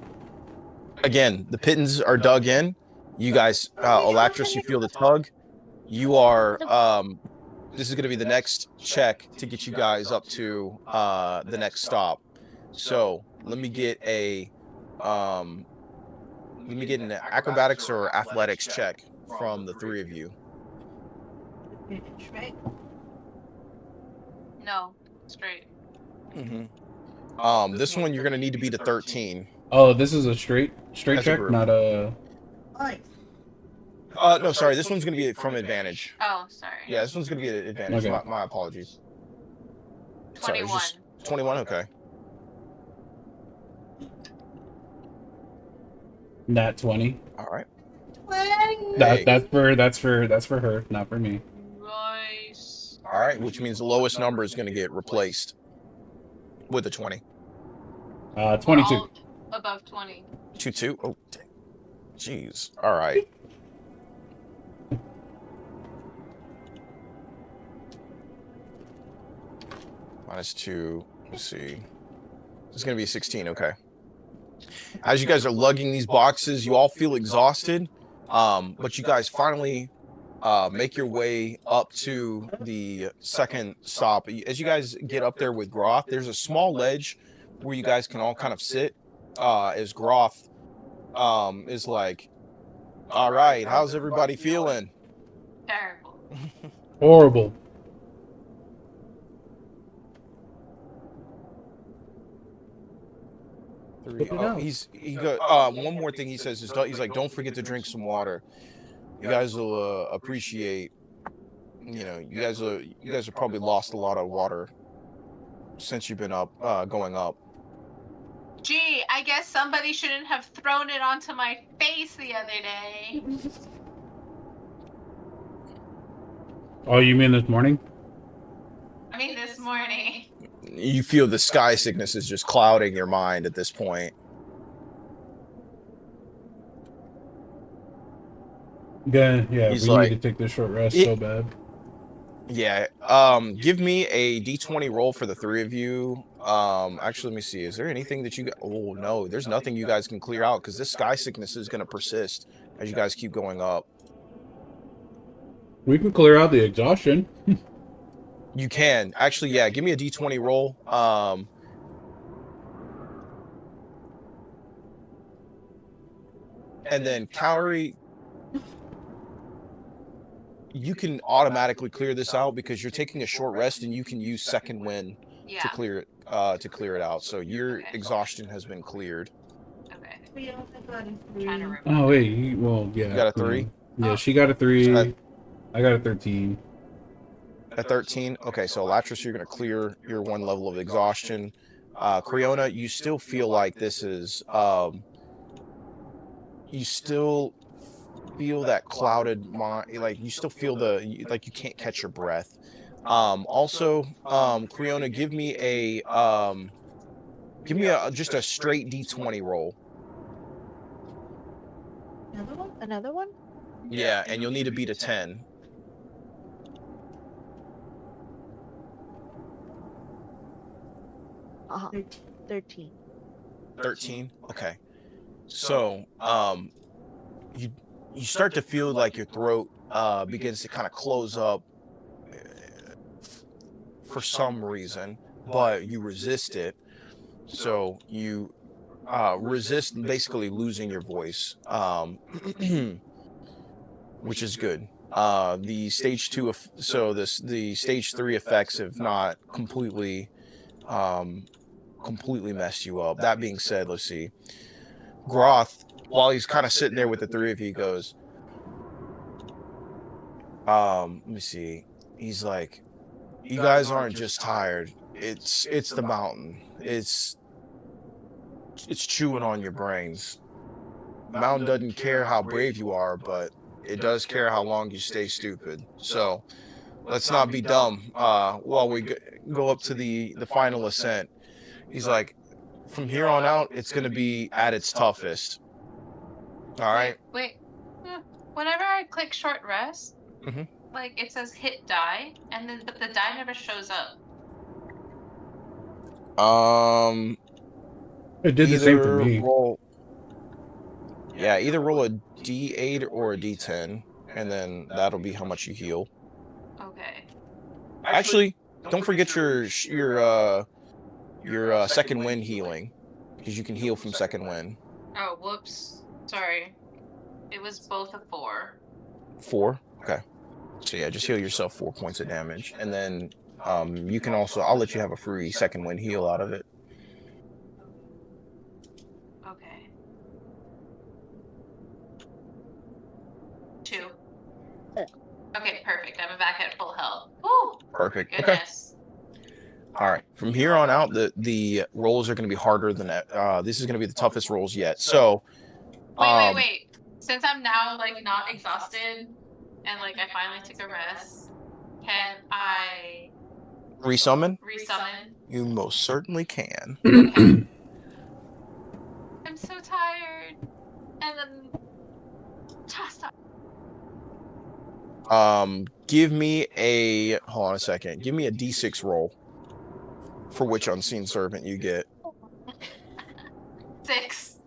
Again, the pittons are dug in. You guys, Elatris, you feel the tug. You are, this is going to be the next check to get you guys up to the next stop. So let me get an acrobatics or athletics check from the three of you. Advantage, right? No, straight. This one you're going to need to beat a 13. Oh, this is a straight As a check, group. not a. Nice. No, sorry. This one's going to be from advantage. Oh, sorry. Yeah, this one's going to be an advantage. Okay. My apologies. Sorry, 21. it's just 21. Okay. Nat 20. All right. That Hey. that's for her, not for me. Nice. All right, which means the lowest number is going to get replaced with a 20. 22. All above 20. 2-2. Oh, dang. Jeez. All right. -2. Let's see. It's going to be a 16. Okay. As you guys are lugging these boxes, you all feel exhausted, but you guys finally make your way up to the second stop. As you guys get up there with Groth, there's a small ledge where you guys can all kind of sit. As Groth is like, all right, how's everybody feeling? Terrible. Horrible. One more thing he says is he's like, don't forget to drink some water. You guys will appreciate. You guys have probably lost a lot of water since you've been going up. Gee, I guess somebody shouldn't have thrown it onto my face the other day. Oh, you mean this morning? I mean, this morning. You feel the sky sickness is just clouding your mind at this point. Yeah, He's we like, need to take this short rest so bad. Yeah. Give me a D20 roll for the three of you. Actually, let me see. Is there anything that you? Oh no, there's nothing you guys can clear out because this sky sickness is going to persist as you guys keep going up. We can clear out the exhaustion. You can actually, yeah. Give me a D20 roll. And then calorie. You can automatically clear this out because you're taking a short rest and you can use second wind Yeah. to clear it out. So your Okay. exhaustion has been cleared. Okay. We also got a I'm 3. trying to remember. Oh wait, yeah. You got a 3? Yeah, she got a 3. So I got a 13. a 13. Okay, so Elatris, you're going to clear your one level of exhaustion. Creona, you still feel like this is you still feel that clouded mind, like you still feel like you can't catch your breath. Also, Creona, give me just a straight D20 roll. Another one? Another one? Yeah, and you'll need to beat a 10. Uh-huh. 13. 13. Okay. So, you start to feel like your throat begins to kind of close up for some reason, but you resist it. So you resist basically losing your voice, which is good. The stage 2 the stage 3 effects have not completely messed you up. That being said, let's see. Groth, while he's kind of sitting there with the three of you, goes, let me see. He's like, you guys aren't just tired. It's the mountain. It's chewing on your brains. The mountain doesn't care how brave you are, but it does care how long you stay stupid. So let's not be dumb. While we go up to the final ascent, he's like, from here on out, it's gonna be at its toughest. All right. Wait. Whenever I click short rest, Mhm. like it says hit die, and then but the die never shows up. It did the same for Either me. roll. Yeah, either roll a D8 or a D10, and then that'll be how much you heal. Okay. Actually, don't forget your second wind healing, because you can heal from second wind. Oh, whoops. Sorry. It was both a 4. 4. Okay. So yeah, just heal yourself 4 points of damage, and then you can also, I'll let you have a free second wind heal out of it. Okay. 2. Okay, perfect. I'm back at full health. Woo! Perfect. Okay. Goodness. All right. From here on out, the rolls are going to be harder than that. This is going to be the toughest rolls yet. So. Wait. Since I'm now like not exhausted, and like I finally took a rest, can I Resummon? resummon? You most certainly can. Okay. I'm so tired. And then stop. Give me a, hold on a second. Give me a D6 roll for which unseen servant you get. 6.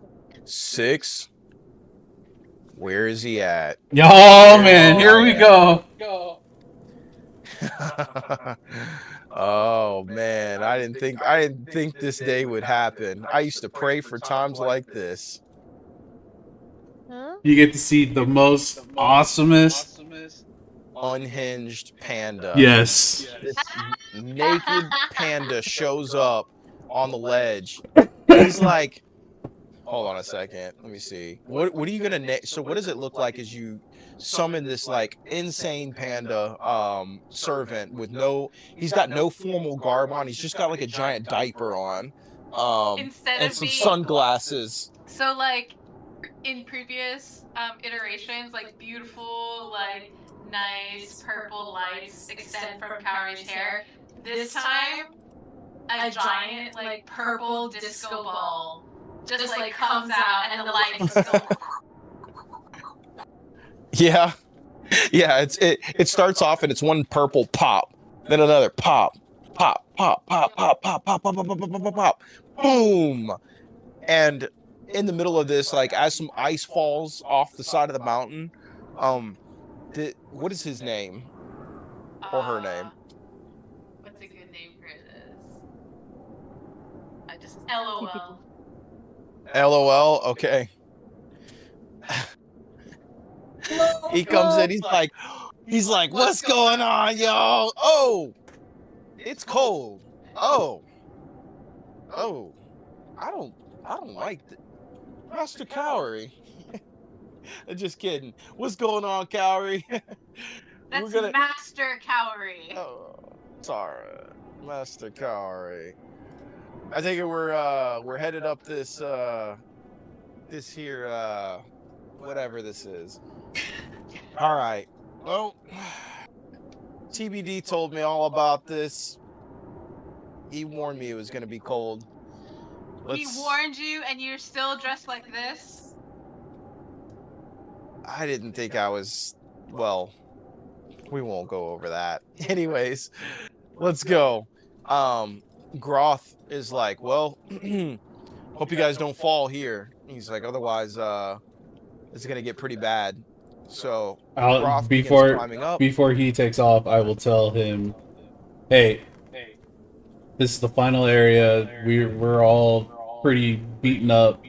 6. Where is he at? Oh man, here we go. Oh man, I didn't think this day would happen. I used to pray for times like this. Huh? You get to see the most awesomest. Unhinged panda. Yes. This naked panda shows up on the ledge. He's like, hold on a second. Let me see. What are you gonna so what does it look like as you summon this like insane panda servant with he's got no formal garb on. He's just got like a giant diaper on. Instead and of some being sunglasses. So like in previous iterations, like beautiful, like nice purple lights extend from Kaori's hair. This time, a giant like purple disco ball just like comes out and the lights go. Yeah. Yeah, it starts off and it's one purple pop, then another pop, pop, pop, pop, pop, pop, pop, pop, pop, pop, pop, pop, pop, boom. And in the middle of this, like as some ice falls off the side of the mountain, what is his name? Or her name? What's a good name for this? I just LOL. LOL, okay. He comes in, he's like, what's going on, y'all? Oh, it's cold. Oh, I don't like Master Kaori. Just kidding. What's going on, Kaori? That's Master Kaori. Oh, sorry, Master Kaori. I think we're headed up this here whatever this is. All right. Well, TBD told me all about this. He warned me it was going to be cold. He warned you, and you're still dressed like this? I didn't think I was. Well, we won't go over that. Anyways, let's go. Groth is like, well, hope you guys don't fall here. He's like, otherwise, it's gonna get pretty bad. So Groth begins climbing up. Before he takes off, I will tell him, hey, this is the final area. We're all pretty beaten up.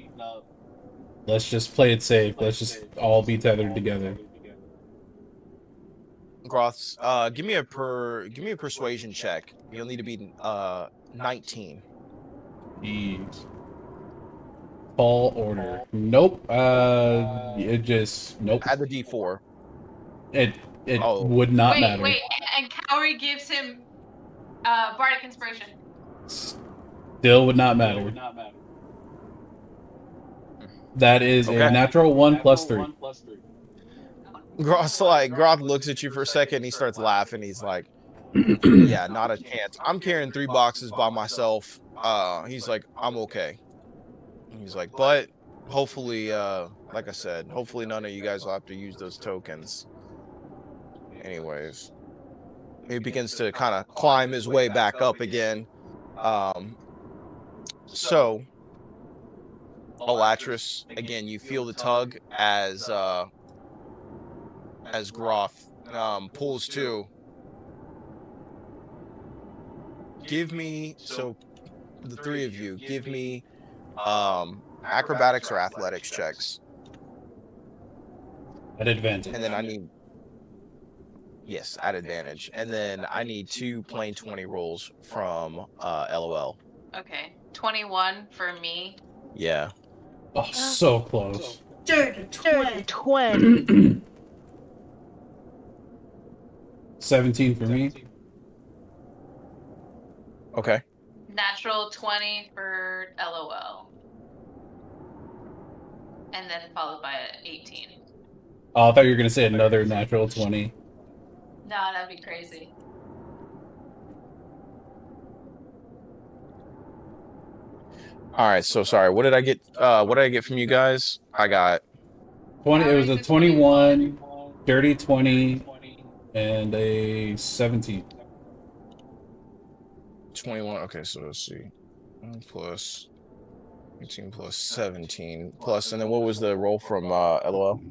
Let's just play it safe. Let's just all be tethered together. Groth's, give me a persuasion check. You'll need to be 19. Jeez. Tall order. Nope. It just nope. Add the D4. It would not matter. Wait, and Kaori gives him bardic inspiration. Still would not matter. That is Okay. a natural 1 plus 3. Groth looks at you for a second. And he starts laughing. He's like, "Yeah, not a chance. I'm carrying 3 boxes by myself." He's like, "I'm okay." He's like, "But hopefully, like I said, hopefully none of you guys will have to use those tokens." Anyways, he begins to kind of climb his way back up again. Um, so Alatris, again, you feel the tug as Groth pulls too. Give me, so the 3 of you, give me acrobatics or athletics checks. At advantage. And then I need, yes, at advantage. And then I need 2 plain 20 rolls from LOL. Okay. 21 for me. Yeah. Oh, so close. Dirty 20. 17 for me. Okay. Natural 20 for LOL. And then followed by 18. Oh, I thought you were going to say another natural 20. No, that'd be crazy. All right, so sorry. What did I get? What did I get from you guys? I got 20. It was a 21, dirty 20, and a 17. 21. Okay, so let's see. Plus 18 plus 17 plus, and then what was the roll from LOL?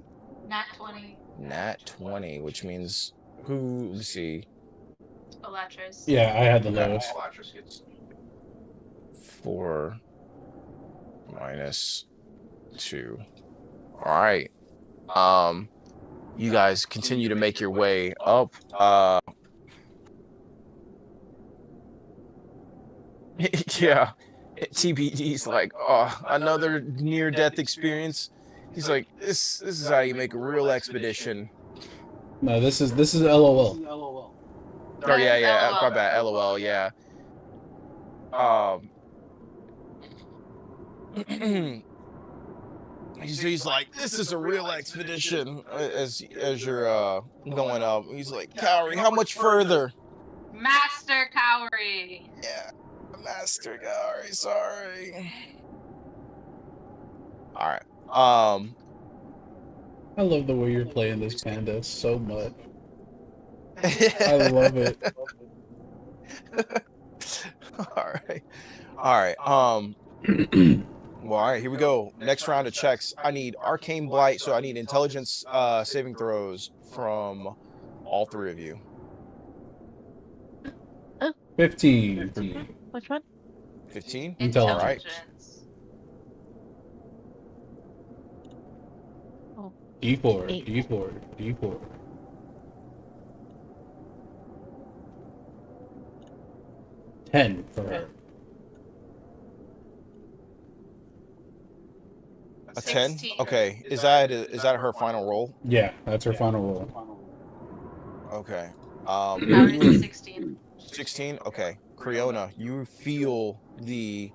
Nat 20. Nat 20, which means who? Let's see. Alatris. Yeah, I had the lowest. 4 minus 2. All right. You guys continue to make your way up. Yeah. TBD's like, oh, another near-death experience. He's like, this is how you make a real expedition. No, this is LOL. Oh yeah, my bad. LOL, yeah. He's like, this is a real expedition as you're going up. He's like, Cowrie, how much further? Master Cowrie. Yeah, Master Cowrie, sorry. All right. I love the way you're playing this panda so much. I love it. All right. Well, all right, here we go. Next round of checks. I need Arcane Blight, so I need intelligence saving throws from all 3 of you. 15 for me. Which one? 15? Intelligence. All right. Oh. D4, 8. D4, D4. 10 for her. A 10? Okay. Is that her final roll? Yeah, that's her final roll. Okay. Cowrie 16. 16? Okay. Creona, you feel the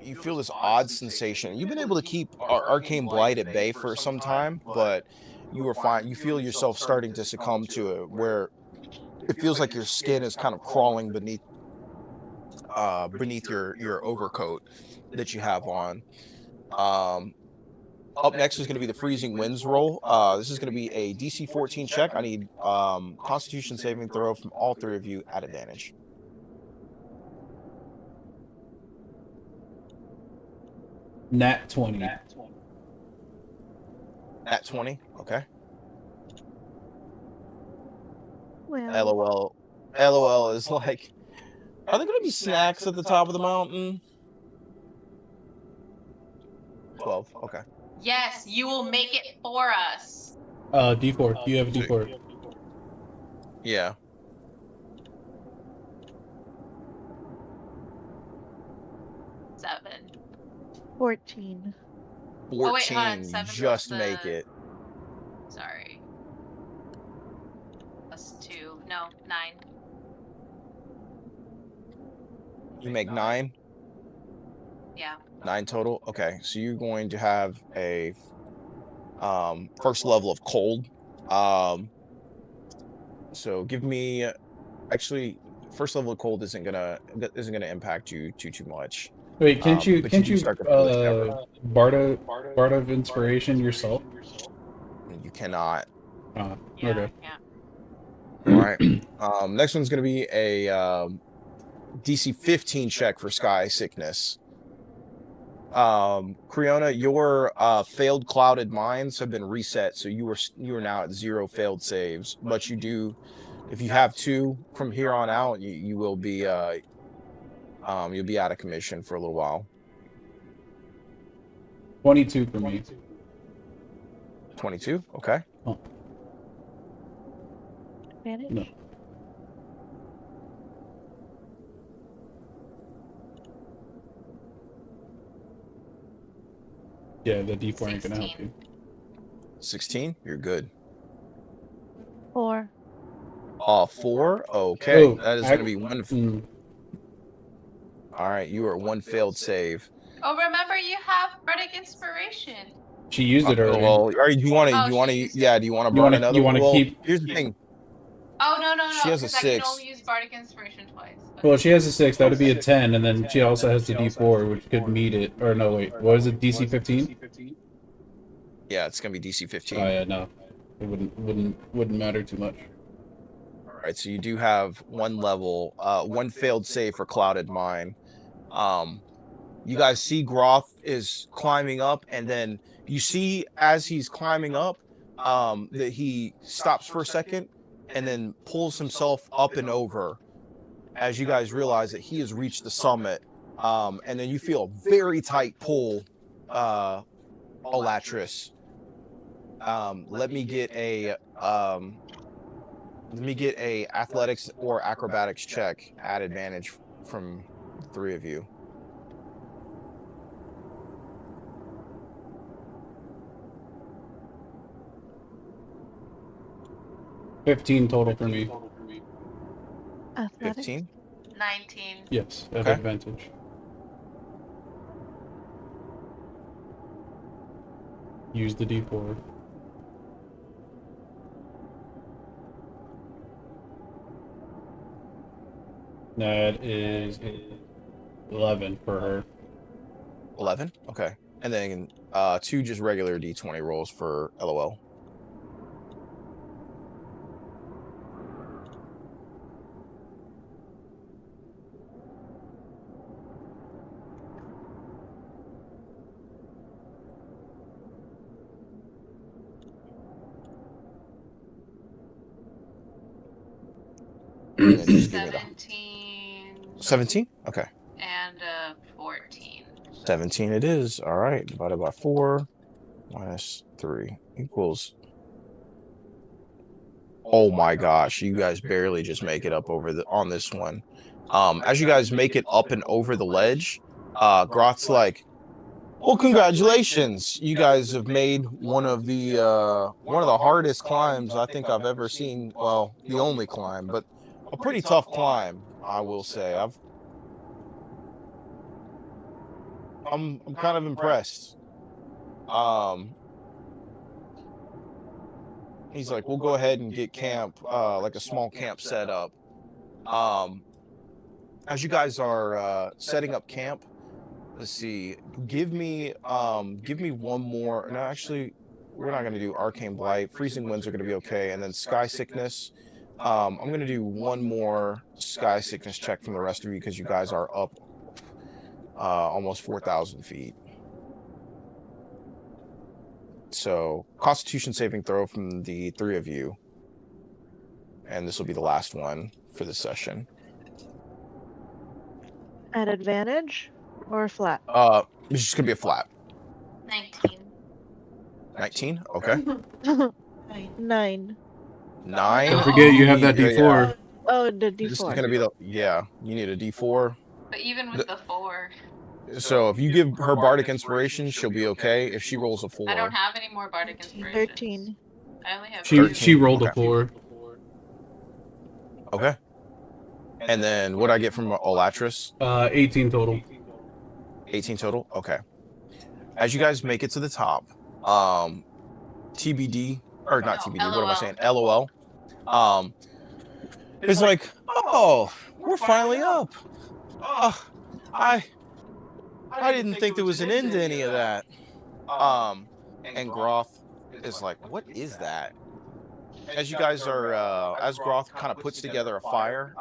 you feel this odd sensation. You've been able to keep Arcane Blight at bay for some time, but you were fine. You feel yourself starting to succumb to it, where it feels like your skin is kind of crawling beneath your overcoat that you have on. Up next is going to be the Freezing Winds roll. This is going to be a DC 14 check. I need Constitution saving throw from all 3 of you at advantage. Nat 20. At 20, okay. Well, LOL is like, are there going to be snacks at the top of the mountain? 12, okay. Yes, you will make it for us. D4. You have a D4. Yeah. Seven. 14. 14, Oh, wait, hold on, you 7 just plus make the- it. Sorry. Plus 2. No, 9. You make 9? Yeah. 9 total? Okay, so you're going to have a first level of cold. So give me actually first level of cold isn't gonna impact you too much. Wait, can't you But you do start to feel the shiver. Bard of Inspiration yourself? You cannot. Yeah, Okay. yeah. All right. Next one's gonna be a DC 15 check for Sky Sickness. Creona, your failed clouded mines have been reset, so you are now at 0 failed saves. But you do, if you have 2 from here on out, you will be you'll be out of commission for a little while. 22 for me. 22, okay. Oh, Advantage? no. Yeah, the D4 ain't gonna help 16. you. 16, you're good. 4. 4, okay. Oh, That is gonna be one. Mm, All right, you are 1 failed save. Oh, remember you have Bardic Inspiration. she used it earlier. Well, do you want to? Oh, Do you want she to? used it. Yeah. Do you want to You burn wanna- another? you wanna Well, keep- here's the thing. Oh, no, She has a because I can 6. only use Bardic Inspiration twice. Well, she has a 6, that would be a 10, and then she also has the D4, which could meet it. Or no, wait, what is it, DC 15? Yeah, it's gonna be DC 15. Oh yeah, no. It wouldn't matter too much. All right, so you do have 1 level, 1 failed save for Clouded Mine. You guys see Groth is climbing up, and then you see as he's climbing up, that he stops for a second and then pulls himself up and over as you guys realize that he has reached the summit. And then you feel a very tight pull, Olatris. Let me get a athletics or acrobatics check at advantage from the 3 of you. $15 total for me. Athletics? 15. 19. Yes, at Okay. advantage. Use the D4. That is 11 for her. 11. Okay, and then 2 just regular D20 rolls for LOL. And then just give me the 17 17. Okay. and 14. 17 it is. All right, divided by 4 minus 3 equals. Oh my gosh, you guys barely just make it up over on this one. As you guys make it up and over the ledge, Groth's like, well, congratulations. You guys have made one of the hardest climbs I think I've ever seen. Well, the only climb, but a pretty tough climb, I will say. I'm kind of impressed. He's like, we'll go ahead and get camp, like a small camp set up. As you guys are setting up camp, let's see. Give me one more. No, actually, we're not gonna do Arcane Blight. Freezing Winds are gonna be okay, and then Sky Sickness. I'm gonna do one more Sky Sickness check from the rest of you because you guys are up almost 4,000 feet. So Constitution saving throw from the 3 of you, and this will be the last one for this session. At advantage or flat? It's just gonna be a flat. 19. 19. Okay. 9. 9. Don't forget you have that Yeah, D4. Oh, the This is D4. gonna be you need a D4. But even with the 4, So if you give her Bardic Inspiration, she'll be okay. If she rolls a 4, I don't have any more Bardic Inspiration. 13. I only have She 13. rolled a Okay. 4. okay. And then what I get from Olatris? 18 total. 18 total. Okay. As you guys make it to the top, TBD, or not No, TBD, what am I LOL. saying? LOL. It's like, oh, we're finally up. Oh, I didn't think there was an end to any of that. And Groth is like, what is that? As you guys are, as Groth kind of puts together a fire,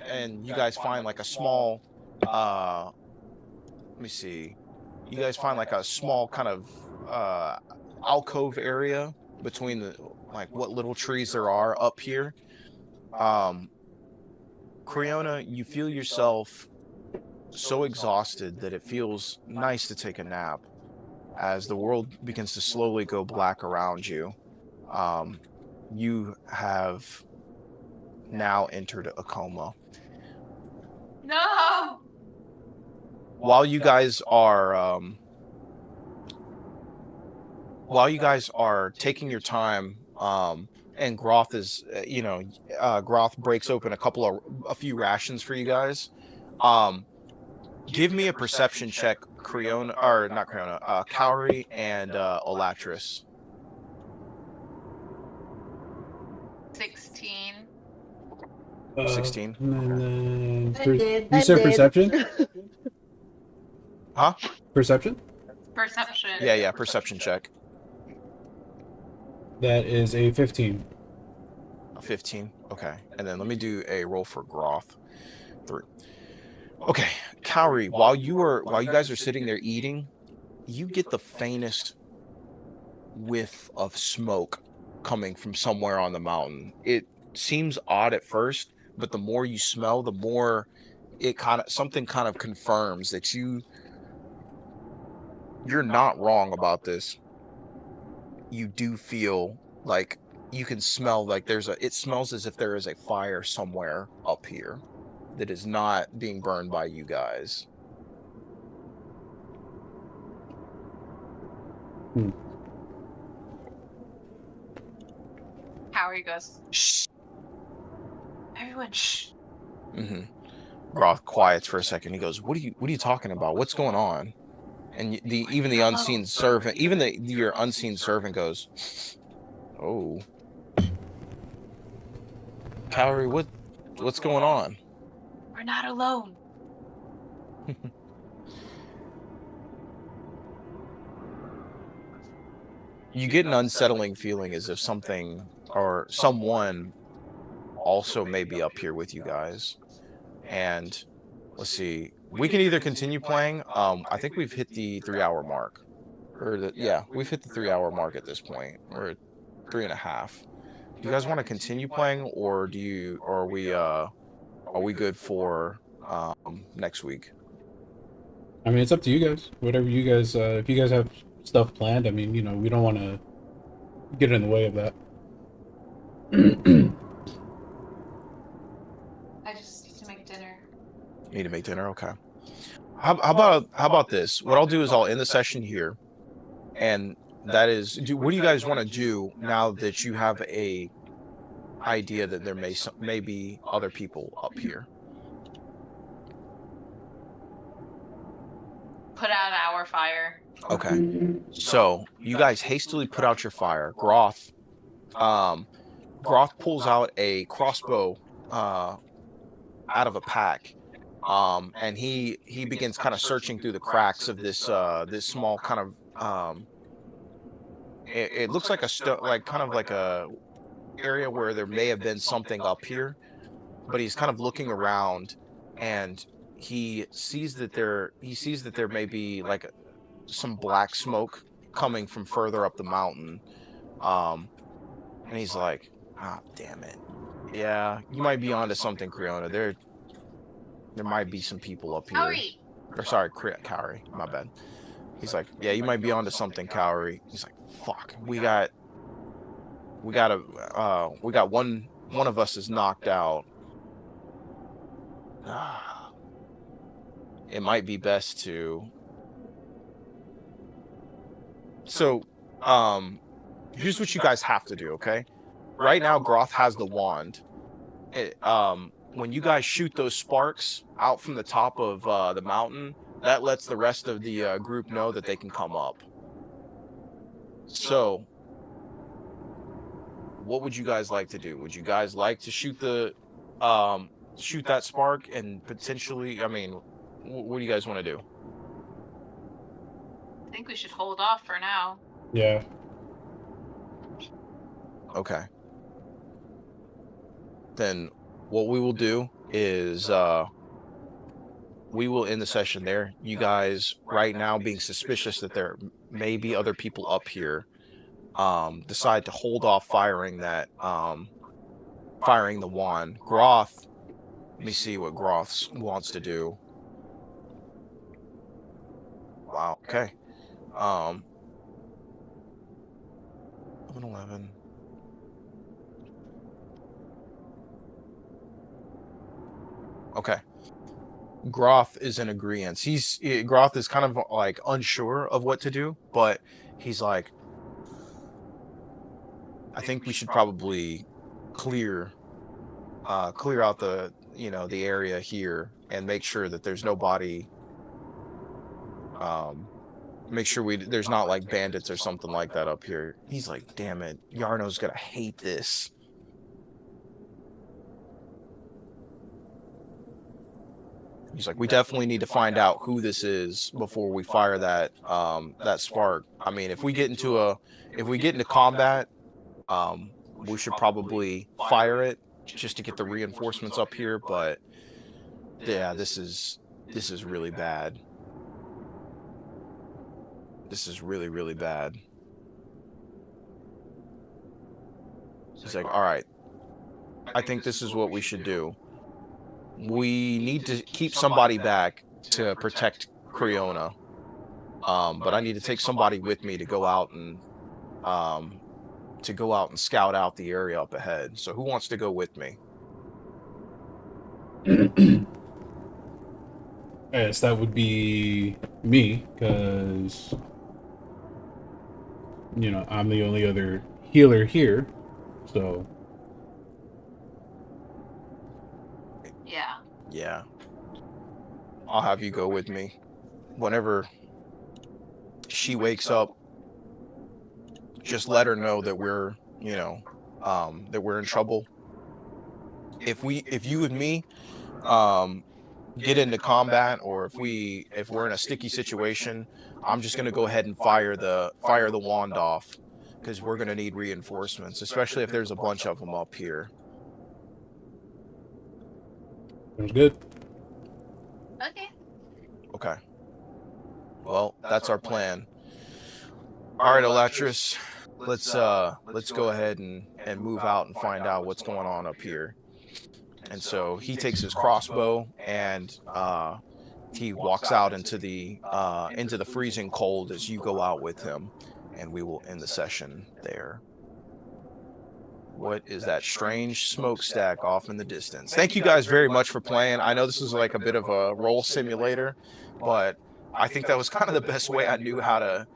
and you guys find like a small, let me see, you guys find like a small kind of alcove area between the like what little trees there are up here. Creona, you feel yourself so exhausted that it feels nice to take a nap as the world begins to slowly go black around you. You have now entered a coma. No. While you guys are taking your time, and Groth is, Groth breaks open a few rations for you guys. Give me a perception check, Creona, or not Creona, Cowrie and Olatris. 16. 16. And then I did. you said perception? Huh? Perception? Perception. Yeah, perception check. That is a 15. A 15. Okay. And then let me do a roll for Groth. 3. Okay, Cowrie, while you guys are sitting there eating, you get the faintest whiff of smoke coming from somewhere on the mountain. It seems odd at first, but the more you smell, the more it something kind of confirms that you're not wrong about this. You do feel like you can smell like it smells as if there is a fire somewhere up here that is not being burned by you guys. Cowrie goes, Shh. everyone, shh. Groth quiets for a second. He goes, what are you talking about? What's going on? And even the unseen servant, your unseen servant goes, oh, Cowrie, what's going on? We're not alone. You get an unsettling feeling as if something or someone also may be up here with you guys. And let's see, we can either continue playing. I think we've hit the 3-hour mark, we've hit the 3-hour mark at this point, or 3.5. Do you guys want to continue playing, or are we good for next week? I mean, it's up to you guys. Whatever you guys, if you guys have stuff planned, I mean, we don't want to get in the way of that. I just need to make dinner. You need to make dinner? Okay. How about this? What I'll do is I'll end the session here, and that is, what do you guys want to do now that you have a idea that there may be other people up here? Put out our fire. Okay. So you guys hastily put out your fire. Groth pulls out a crossbow out of a pack. And he begins kind of searching through the cracks of this small kind of it looks like a area where there may have been something up here, but he's kind of looking around, and he sees that there may be like some black smoke coming from further up the mountain. And he's like, ah, damn it. Yeah, you might be onto something, Creona. There might be some people up here. Cowrie. Or sorry, Cowrie, my bad. He's like, yeah, you might be onto something, Cowrie. He's like, fuck, we got one of us is knocked out. It might be best to. So, here's what you guys have to do, okay? Right now, Groth has the wand. When you guys shoot those sparks out from the top of the mountain, that lets the rest of the group know that they can come up. So, what would you guys like to do? Would you guys like to shoot shoot that spark and potentially, I mean, what do you guys want to do? I think we should hold off for now. Yeah. Okay. Then what we will do is we will end the session there. You guys right now being suspicious that there may be other people up here, decide to hold off firing that firing the wand. Groth, let me see what Groth wants to do. Wow, okay. 11. Okay. Groth is in agreement. Groth is kind of like unsure of what to do, but he's like, I think we should probably clear out the the area here and make sure that there's nobody. Make sure there's not like bandits or something like that up here. He's like, damn it, Yarno's gonna hate this. He's like, we definitely need to find out who this is before we fire that spark. I mean, if we get into combat, we should probably fire it just to get the reinforcements up here. But yeah, this is really bad. This is really, really bad. He's like, all right, I think this is what we should do. We need to keep somebody back to protect Creona. But I need to take somebody with me to go out and scout out the area up ahead. So who wants to go with me? Yes, that would be me, because I'm the only other healer here, so. Yeah. I'll have you go with me. Whenever she wakes up, just let her know that we're, that we're in trouble. If you and me, get into combat, or if we're in a sticky situation, I'm just gonna go ahead and fire the wand off, because we're gonna need reinforcements, especially if there's a bunch of them up here. Sounds good. Okay. Okay. Well, that's our plan. All right, Elatris, let's go ahead and move out and find out what's going on up here. And so he takes his crossbow and he walks out into the freezing cold as you go out with him, and we will end the session there. What is that strange smokestack off in the distance? Thank you guys very much for playing. I know this is like a bit of a role simulator, but I think that was kind of the best way I knew how to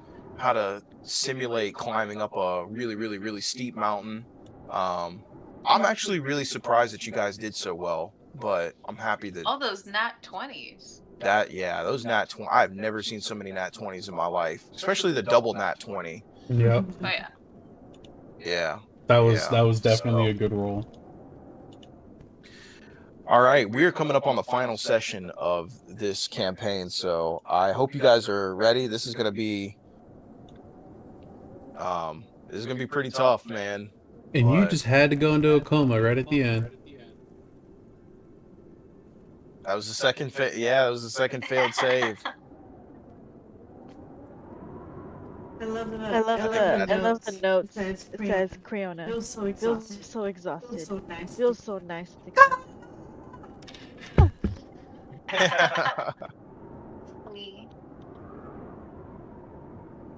simulate climbing up a really, really, really steep mountain. I'm actually really surprised that you guys did so well, but I'm happy that all those nat 20s. Those nat 20. I've never seen so many nat 20s in my life, especially the double nat 20. Yep. Oh yeah. Yeah. That was definitely a good roll. All right, we're coming up on the final session of this campaign, so I hope you guys are ready. This is gonna be pretty tough, man. And you just had to go into a coma right at the end. That was the second it was the second failed save. I love the notes. It says Creona. Feels so exhausted. Feels so exhausted. Feels so nice. Feels so nice.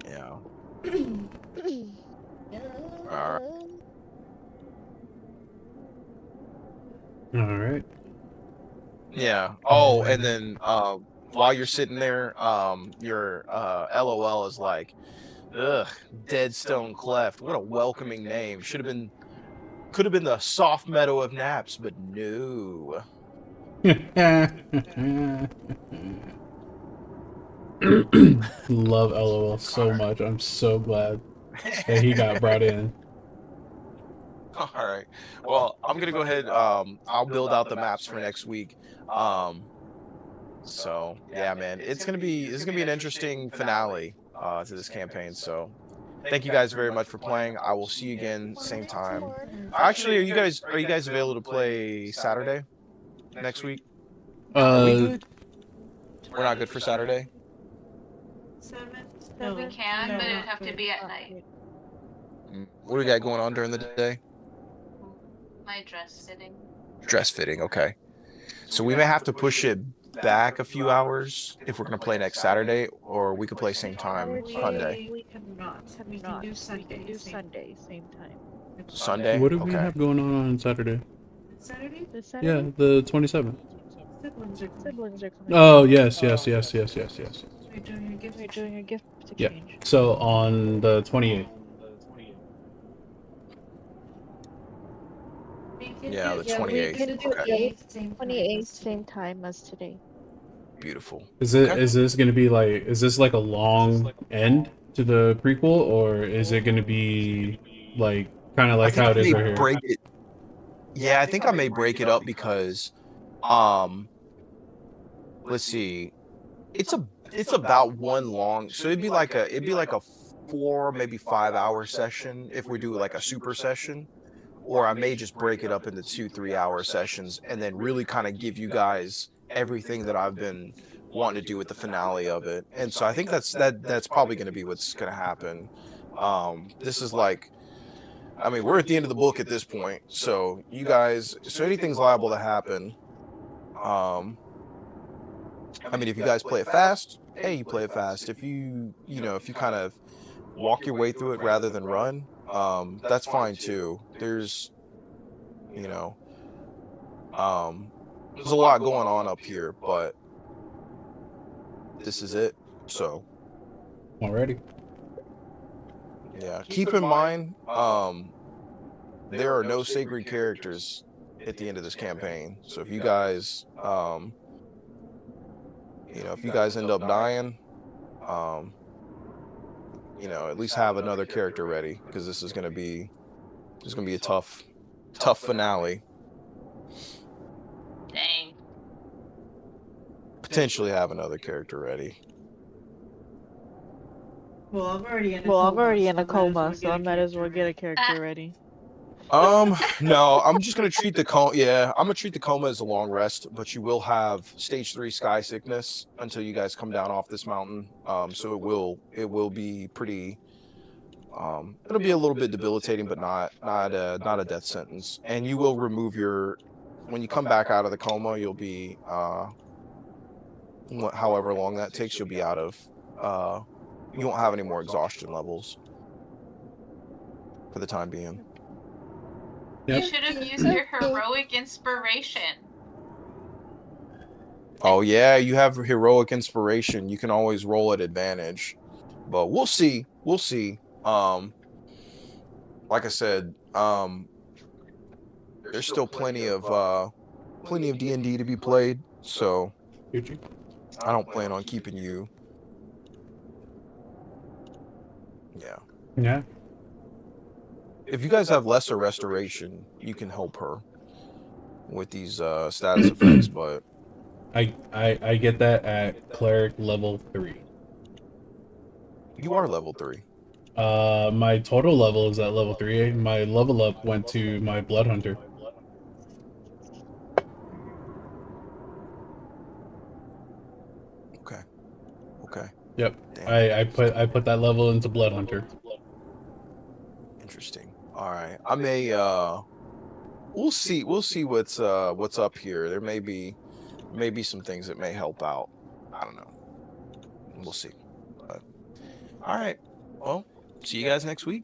Yeah. All right. Yeah. Oh, and then while you're sitting there, your LOL is like, ugh, Dead Stone Cleft. What a welcoming name. Could have been the soft meadow of naps, but no. Love LOL so much. I'm so glad that he got brought in. All right. Well, I'm gonna go ahead. I'll build out the maps for next week. Um, so yeah, man, it's gonna be an interesting finale to this campaign. So thank you guys very much for playing. I will see you again same time. Actually, are you guys available to play Saturday next week? Are we Uh, good? We're not good for Saturday. 7? We No. can, No, but it'd not have to good. be at night. What do we got going on during the day? My dress fitting. Dress fitting. Okay. So we may have to push it back a few hours if we're gonna play next Saturday, or we could play same time Sunday. We cannot. We can Cannot. do We Sunday. can do same. Sunday, same time. Sunday. what do we Okay. have going on Saturday? Saturday? This Yeah, Saturday? the 27th. Siblings are coming. Siblings are coming. Oh, yes, yes, yes, yes, yes, yes. We're doing your gift We're doing a gift Yep. exchange. So on the 28th. Yeah, the Yeah, 28th. We can do Okay. 8th, same time 28th, as same time as today. Beautiful. Is it? Okay. Is this gonna be like? Is this like a long end to the prequel, or is it gonna be like kind of I like think how I it is may right here? break it. Yeah, I think I may break it up because, um, let's see, it's about one long, so it'd be like a 4 maybe 5 hour session if we do like a super session, or I may just break it up into 2 3 hour sessions and then really kind of give you guys everything that I've been wanting to do with the finale of it. And so I think that's probably going to be what's going to happen. This is like, I mean, we're at the end of the book at this point, so you guys, so anything's liable to happen. Um, I mean, if you guys play it fast, hey, you play it fast. If if you kind of walk your way through it rather than run, that's fine too. You know, um, there's a lot going on up here, but this is it. So Already. yeah, keep in mind, there are no sacred characters at the end of this campaign. So if you guys, if you guys end up dying, um, at least have another character ready because this is gonna be a tough finale. Dang. Potentially have another character ready. Well, I'm already in a Well, coma. I'm already in a so I might as coma, well so get I a might as well character get a ready. character ready. No, I'm just gonna treat the coma. Yeah, I'm gonna treat the coma as a long rest, but you will have stage 3 sky sickness until you guys come down off this mountain. So it will be pretty. It'll be a little bit debilitating, but not a death sentence. And you will remove when you come back out of the coma, you'll be however long that takes, you'll be out of. You won't have any more exhaustion levels for the time being. You Yep. should have used your heroic inspiration. Oh yeah, you have heroic inspiration. You can always roll at advantage, but we'll see. We'll see. Like I said, there's still plenty of D&D to be played, so Gucci. I don't plan on keeping you. Yeah. Yeah. If you guys have lesser restoration, you can help her with these status effects, but I get that at cleric level 3. you are level 3. My total level is at level 3. My level up went to my blood hunter. Okay. Yep. Damn. I put that level into blood hunter. Interesting. All right. I may we'll see what's up here. There may be some things that may help out. I don't know. We'll see. But all right. Well, see you guys next week.